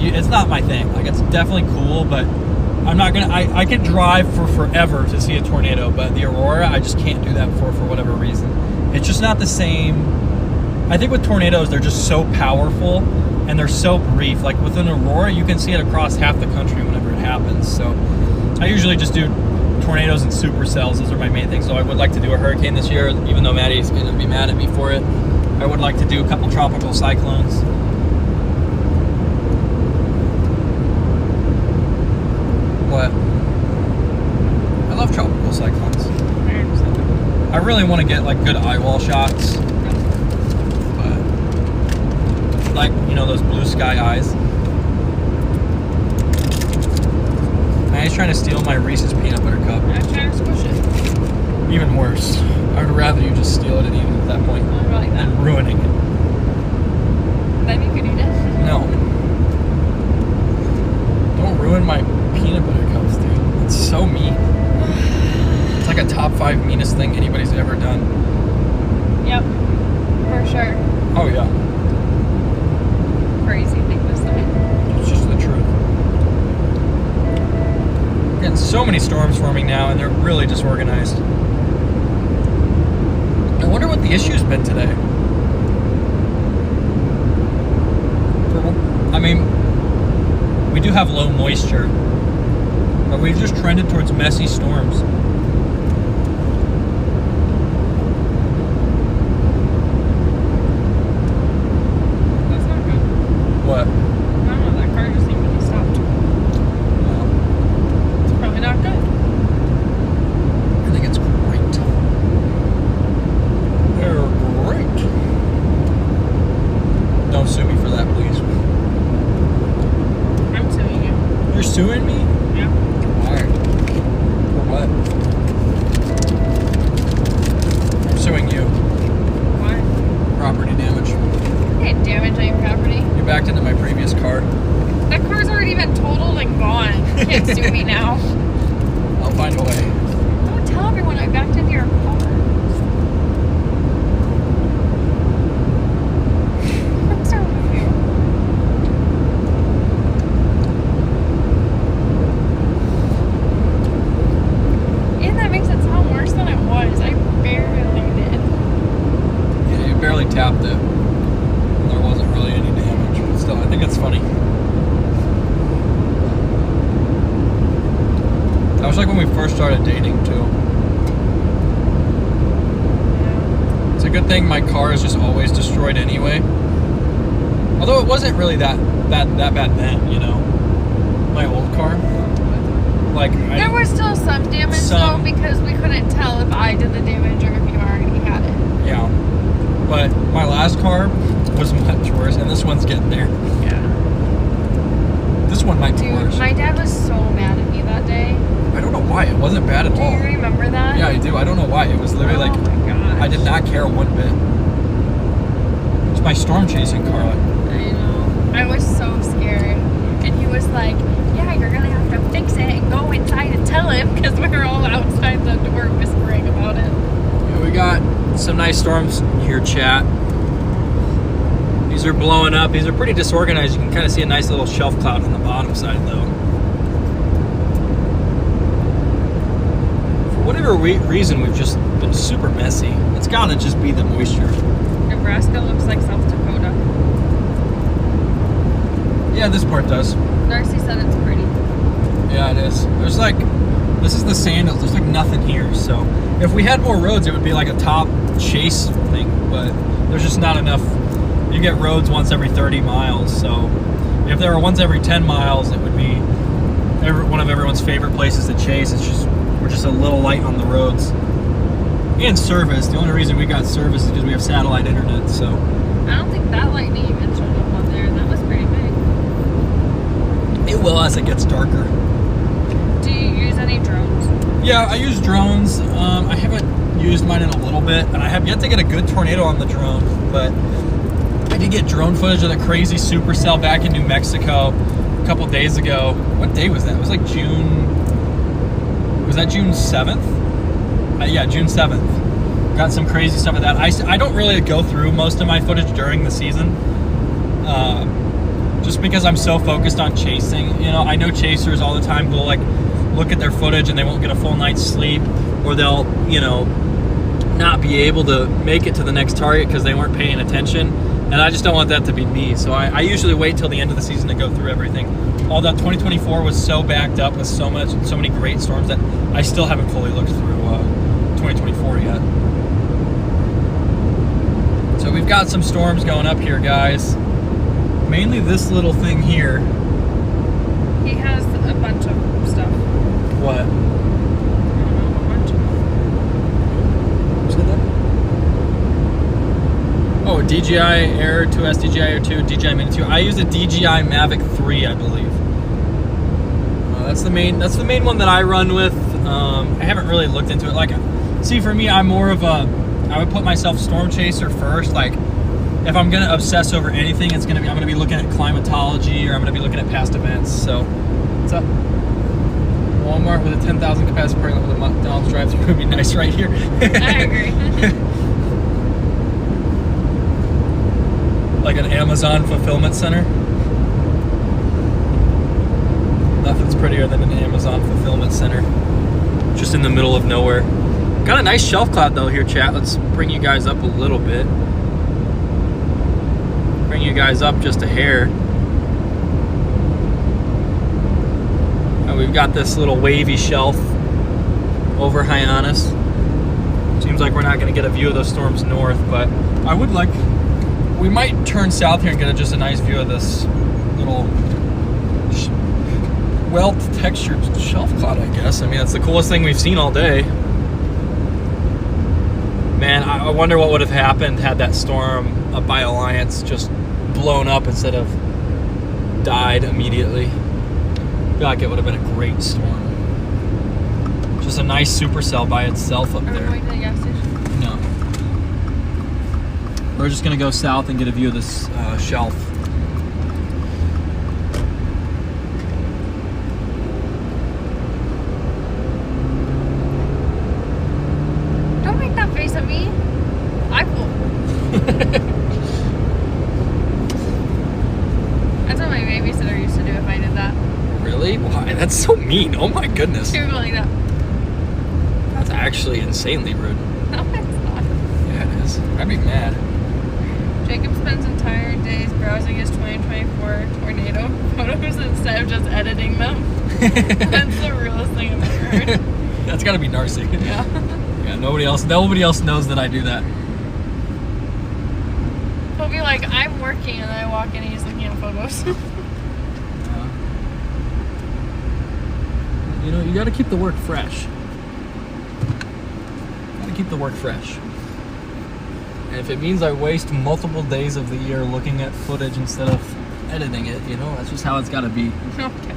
my thing. Like, it's definitely cool, but I'm not gonna. I could drive for forever to see a tornado, but the Aurora, I just can't do that for whatever reason. It's just not the same. I think with tornadoes, they're just so powerful and they're so brief. Like with an Aurora, you can see it across half the country whenever it happens. So I usually just do tornadoes and supercells. Those are my main things. So I would like to do a hurricane this year, even though Maddie's gonna be mad at me for it. I would like to do a couple tropical cyclones. What? I love tropical cyclones. I really want to get like good eye wall shots, but like, you know, those blue sky eyes. Maddie's trying to steal my Reese's peanut butter cup.
I'm trying to squish it.
Even worse. I would rather you just steal it and even at that point
I like that.
and ruining it.
Then you could eat it.
No. Don't ruin my peanut butter cups, dude. It's so mean. It's like a top 5 meanest thing anybody's ever done.
Yep. For sure.
Oh yeah.
Crazy thing to say.
It's just the truth. We're getting so many storms forming now, and they're really disorganized. I wonder what the issue's been today. I mean, we do have low moisture, but we've just trended towards messy storms.
That's not good.
What?
I don't know, that car just seemed to be stopped. It's probably not good.
I think it's great. They're great. Don't sue me for that, please.
I'm suing you.
You're suing me?
Yeah.
Alright. For what? I'm suing you.
Why?
Property damage.
Hey, damage on your property.
You backed into my previous car.
That car's already been totaled and gone. You can't sue me now.
I'll find a way.
Don't tell everyone I backed into your car. What's wrong with you? And that makes it sound worse than it was. I barely did.
Yeah, you barely tapped it. And there wasn't really any damage. But still, I think it's funny. That was like when we first started dating, too. It's a good thing my car is just always destroyed anyway. Although it wasn't really that bad then, you know. My old car. Like,
There was still some damage though, because we couldn't tell if I did the damage or if you already had it.
yeah. But my last car was much worse, and this one's getting there.
Yeah.
This one might be
Dude,
worse.
my dad was so mad at me that day.
I don't know why. It wasn't bad at
Do
all.
you remember that?
Yeah, I do. I don't know why. It was literally
Oh
like,
my gosh.
I did not care one bit. It's my storm chasing car. Like,
I know. I was so scared. And he was like, yeah, you're gonna have to fix inside and tell him because we were all outside the door whispering about it.
Yeah, we got some nice storms here, chat. These are blowing up. These are pretty disorganized. You can kind of see a nice little shelf cloud on the bottom side, though. For whatever reason, we've just been super messy. It's got to just be the moisture.
Nebraska looks like South Dakota.
Yeah, this part does.
Darcy said it's pretty.
Yeah, it is. There's like, this is the Sandals. There's like nothing here. So if we had more roads, it would be like a top chase thing. But there's just not enough. You get roads once every 30 miles. So if there were once every 10 miles, it would be one of everyone's favorite places to chase. It's just, we're just a little light on the roads. And service. The only reason we got service is because we have satellite internet. So
I don't think that lightning even showed up on there. That was pretty big.
it will as it gets darker.
Do you use any drones?
Yeah, I use drones. I haven't used mine in a little bit, and I have yet to get a good tornado on the drone, but I did get drone footage of the crazy supercell back in New Mexico a couple days ago. What day was that? It was like June. Was that June 7th? Yeah, June 7th. Got some crazy stuff of that. I don't really go through most of my footage during the season. Just because I'm so focused on chasing. You know, I know chasers all the time will like look at their footage and they won't get a full night's sleep, or they'll, you know, not be able to make it to the next target because they weren't paying attention. And I just don't want that to be me. So I usually wait till the end of the season to go through everything. Although 2024 was so backed up with so many great storms that I still haven't fully looked through 2024 yet. So we've got some storms going up here, guys. Mainly this little thing here.
He has a bunch of stuff.
What?
I don't know, a bunch of
What's that? Oh, DJI Air 2S, DJI Air 2, DJI Mini 2. I use a DJI Mavic 3, I believe. That's the main one that I run with. I haven't really looked into it. Like, see, for me, I'm more of a, I would put myself storm chaser first. Like, if I'm gonna obsess over anything, I'm gonna be looking at climatology, or I'm gonna be looking at past events. So, what's up? Walmart with a 10,000 capacity parking lot with a McDonald's drive-thru would be nice right here.
I agree.
Like an Amazon fulfillment center. Nothing's prettier than an Amazon fulfillment center. Just in the middle of nowhere. Got a nice shelf cloud though here, chat. Let's bring you guys up a little bit. Bring you guys up just a hair. And we've got this little wavy shelf over Hyannis. Seems like we're not going to get a view of those storms north, but I would like, we might turn south here and get just a nice view of this little well-textured shelf cloud, I guess. I mean, that's the coolest thing we've seen all day. Man, I wonder what would have happened had that storm up by Alliance just blown up instead of died immediately. I feel like it would have been a great storm. Just a nice supercell by itself up
Are we
there.
going to the gas station?
No. We're just going to go south and get a view of this shelf.
Don't make that face at me. I will. That's what my babysitter used to do if I did that.
Really? Why? That's so mean. Oh my goodness.
She would go like that.
That's actually insanely rude.
No, it's not.
Yeah, it is. I'd be mad.
Jacob spends entire days browsing his 2024 tornado photos instead of just editing them. That's the realest thing I've ever heard.
That's got to be Darcy.
Yeah.
Yeah, nobody else knows that I do that.
He'll be like, I'm working, and then I walk in and he's looking at photos.
You know, you got to keep the work fresh. Got to keep the work fresh. And if it means I waste multiple days of the year looking at footage instead of editing it, you know, that's just how it's got to be.
Okay.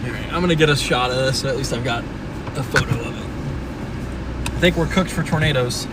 Alright, I'm going to get a shot of this, so at least I've got a photo of it. I think we're cooked for tornadoes.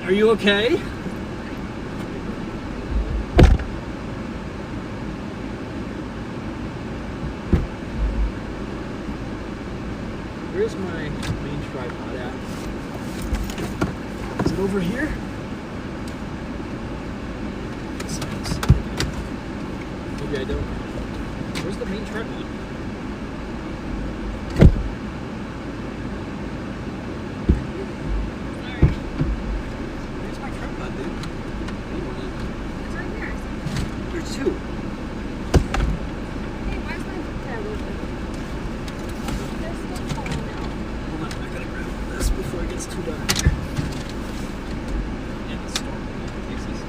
Are you okay? Where's my main tripod at? Is it over here? Maybe I don't. Where's the main tripod?
Sorry.
Where's my tripod, dude?
It's right here.
There's two.
Hey, why is my tab open? They're still falling out.
Hold on, I gotta grab this before it gets too dark. Yeah, the storm takes us.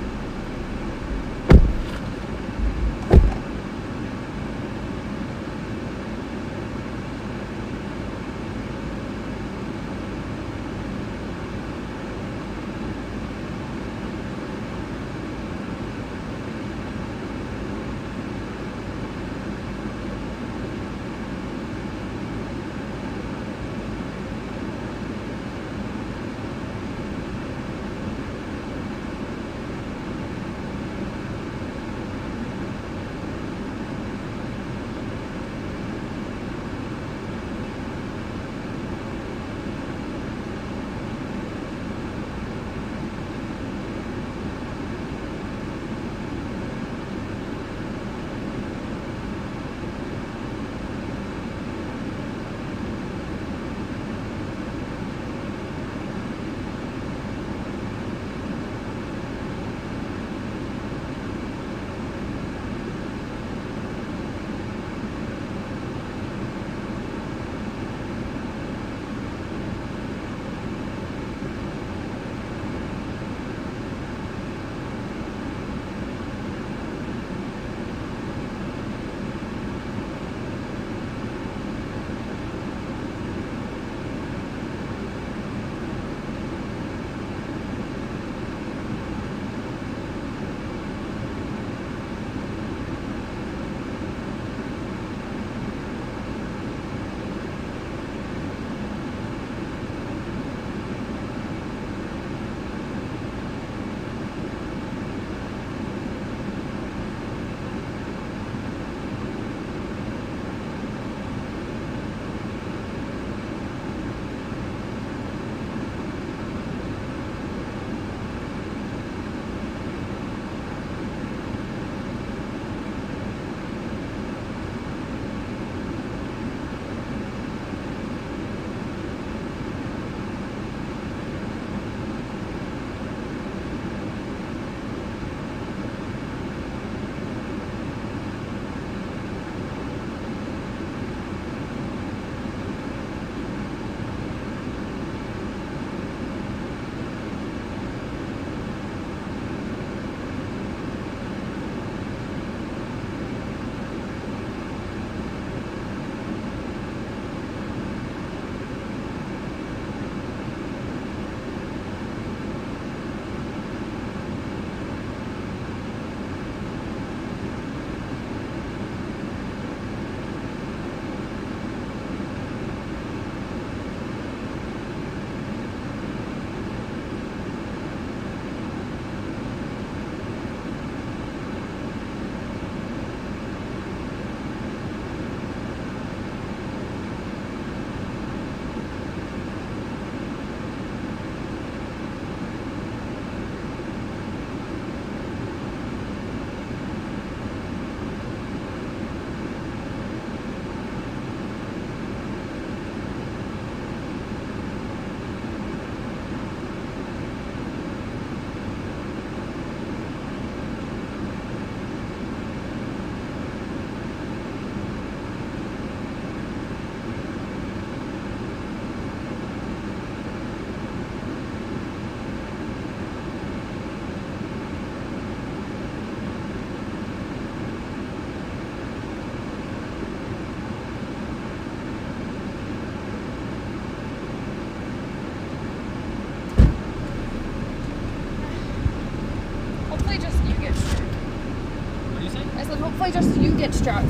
Hopefully just you get struck.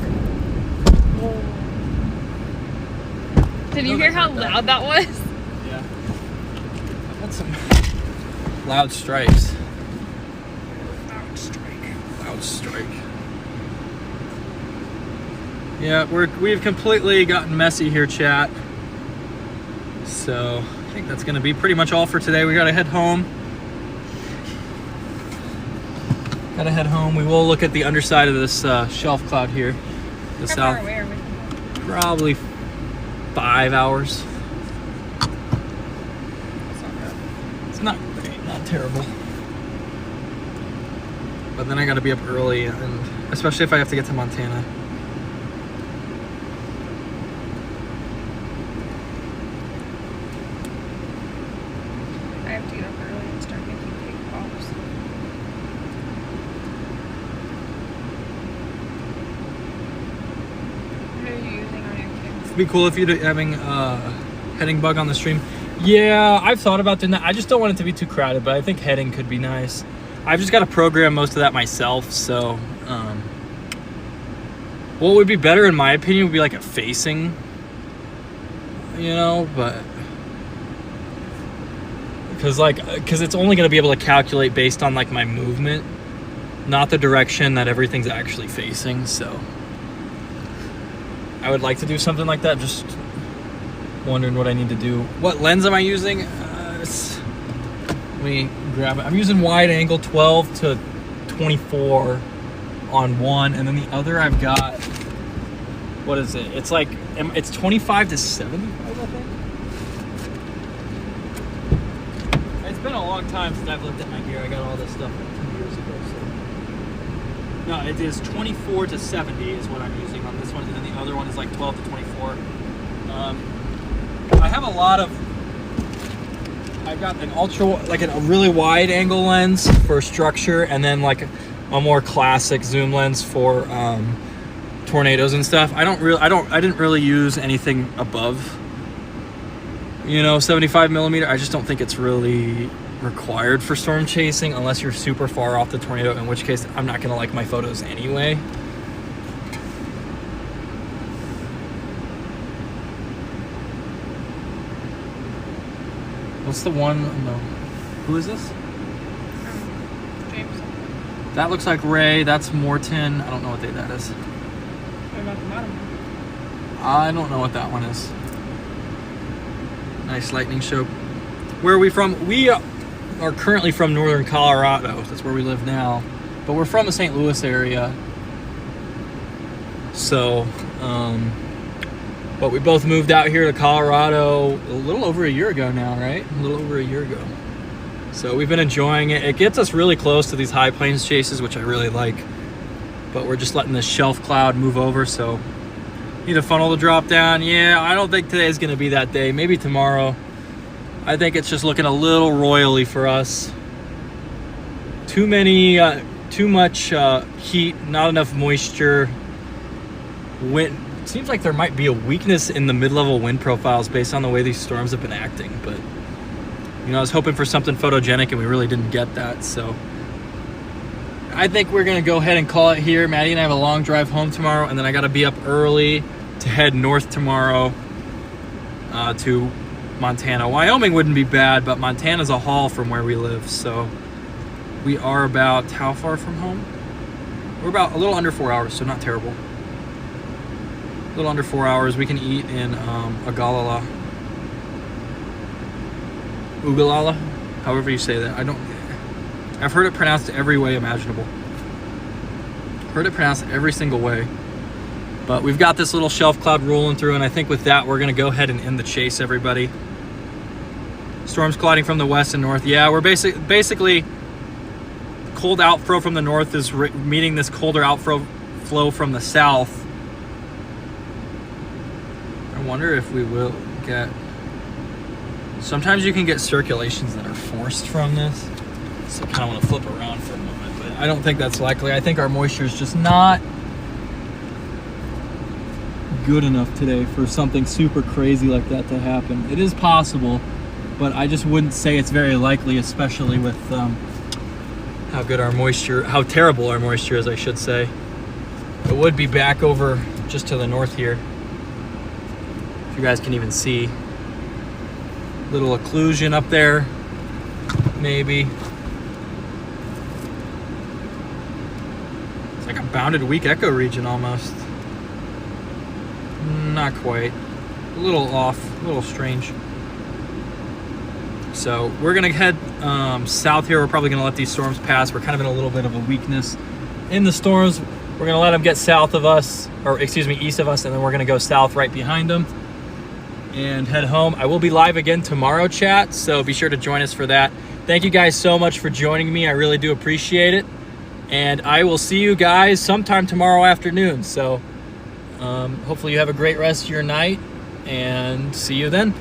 Did you hear how loud that was?
Yeah. I've had some Loud strikes.
Loud strike.
Loud strike. Yeah, we've completely gotten messy here, chat. So I think that's gonna be pretty much all for today. We gotta head home. We will look at the underside of this shelf cloud here. The
How
south.
far away are we from home?
Probably 5 hours.
That's not bad.
It's not great, not terrible. But then I gotta be up early, and especially if I have to get to Montana.
I have to get up early and start making cake pops. What are you using on your cake?
It'd be cool if you're having heading bug on the stream. Yeah, I've thought about doing that. I just don't want it to be too crowded, but I think heading could be nice. I've just got to program most of that myself, so what would be better in my opinion would be like a facing, you know, but because it's only going to be able to calculate based on like my movement, not the direction that everything's actually facing. So I would like to do something like that. Just wondering what I need to do. What lens am I using? Let me grab it. I'm using wide angle 12 to 24 on one, and then the other I've got, what is it? It's like, it's 25 to 75, I think. It's been a long time since I've looked at my gear. I got all this stuff 2 years ago. So. No, it is 24 to 70 is what I'm using on this one, and then the other one is like 12 to 24. I have a lot of, I've got an a really wide angle lens for structure, and then like a more classic zoom lens for tornadoes and stuff. I didn't really use anything above, 75 millimeter. I just don't think it's really required for storm chasing unless you're super far off the tornado, in which case I'm not gonna like my photos anyway. What's the one? No. Who is this?
James.
That looks like Ray. That's Morton. I don't know what day that is.
What about the bottom one?
I don't know what that one is. Nice lightning show. Where are we from? We are currently from northern Colorado. That's where we live now. But we're from the St. Louis area. So, but we both moved out here to Colorado a little over a year ago now, right? A little over a year ago. So we've been enjoying it. It gets us really close to these high plains chases, which I really like. But we're just letting this shelf cloud move over, so need to funnel the drop down. Yeah, I don't think today's gonna be that day. Maybe tomorrow. I think it's just looking a little royally for us. Too much heat, not enough moisture. Wind. Seems like there might be a weakness in the mid-level wind profiles based on the way these storms have been acting, but I was hoping for something photogenic and we really didn't get that. So I think we're gonna go ahead and call it here. Maddie and I have a long drive home tomorrow, and then I gotta be up early to head north tomorrow to Montana. Wyoming wouldn't be bad, but Montana's a haul from where we live. So we are about, how far from home? We're about a little under 4 hours, so not terrible. A little under 4 hours. We can eat in Ugalala, however you say that. I've heard it pronounced every way imaginable. Heard it pronounced every single way. But we've got this little shelf cloud rolling through, and I think with that we're gonna go ahead and end the chase, everybody. Storms colliding from the west and north. Yeah, we're basically cold outflow from the north is meeting this colder outflow from the south. I wonder if we will get, sometimes you can get circulations that are forced from this. So I kind of want to flip around for a moment, but I don't think that's likely. I think our moisture is just not good enough today for something super crazy like that to happen. It is possible, but I just wouldn't say it's very likely, especially with how terrible our moisture is, I should say. It would be back over just to the north here. If you guys can even see. Little occlusion up there. maybe. It's like a bounded weak echo region almost. Not quite. A little off, a little strange. So we're gonna head south here. We're probably gonna let these storms pass. We're kind of in a little bit of a weakness in the storms. We're gonna let them get south of us, or excuse me, east of us, and then we're gonna go south right behind them and head home. I will be live again tomorrow, chat, so be sure to join us for that. Thank you guys so much for joining me. I really do appreciate it. And I will see you guys sometime tomorrow afternoon. So hopefully you have a great rest of your night, and see you then.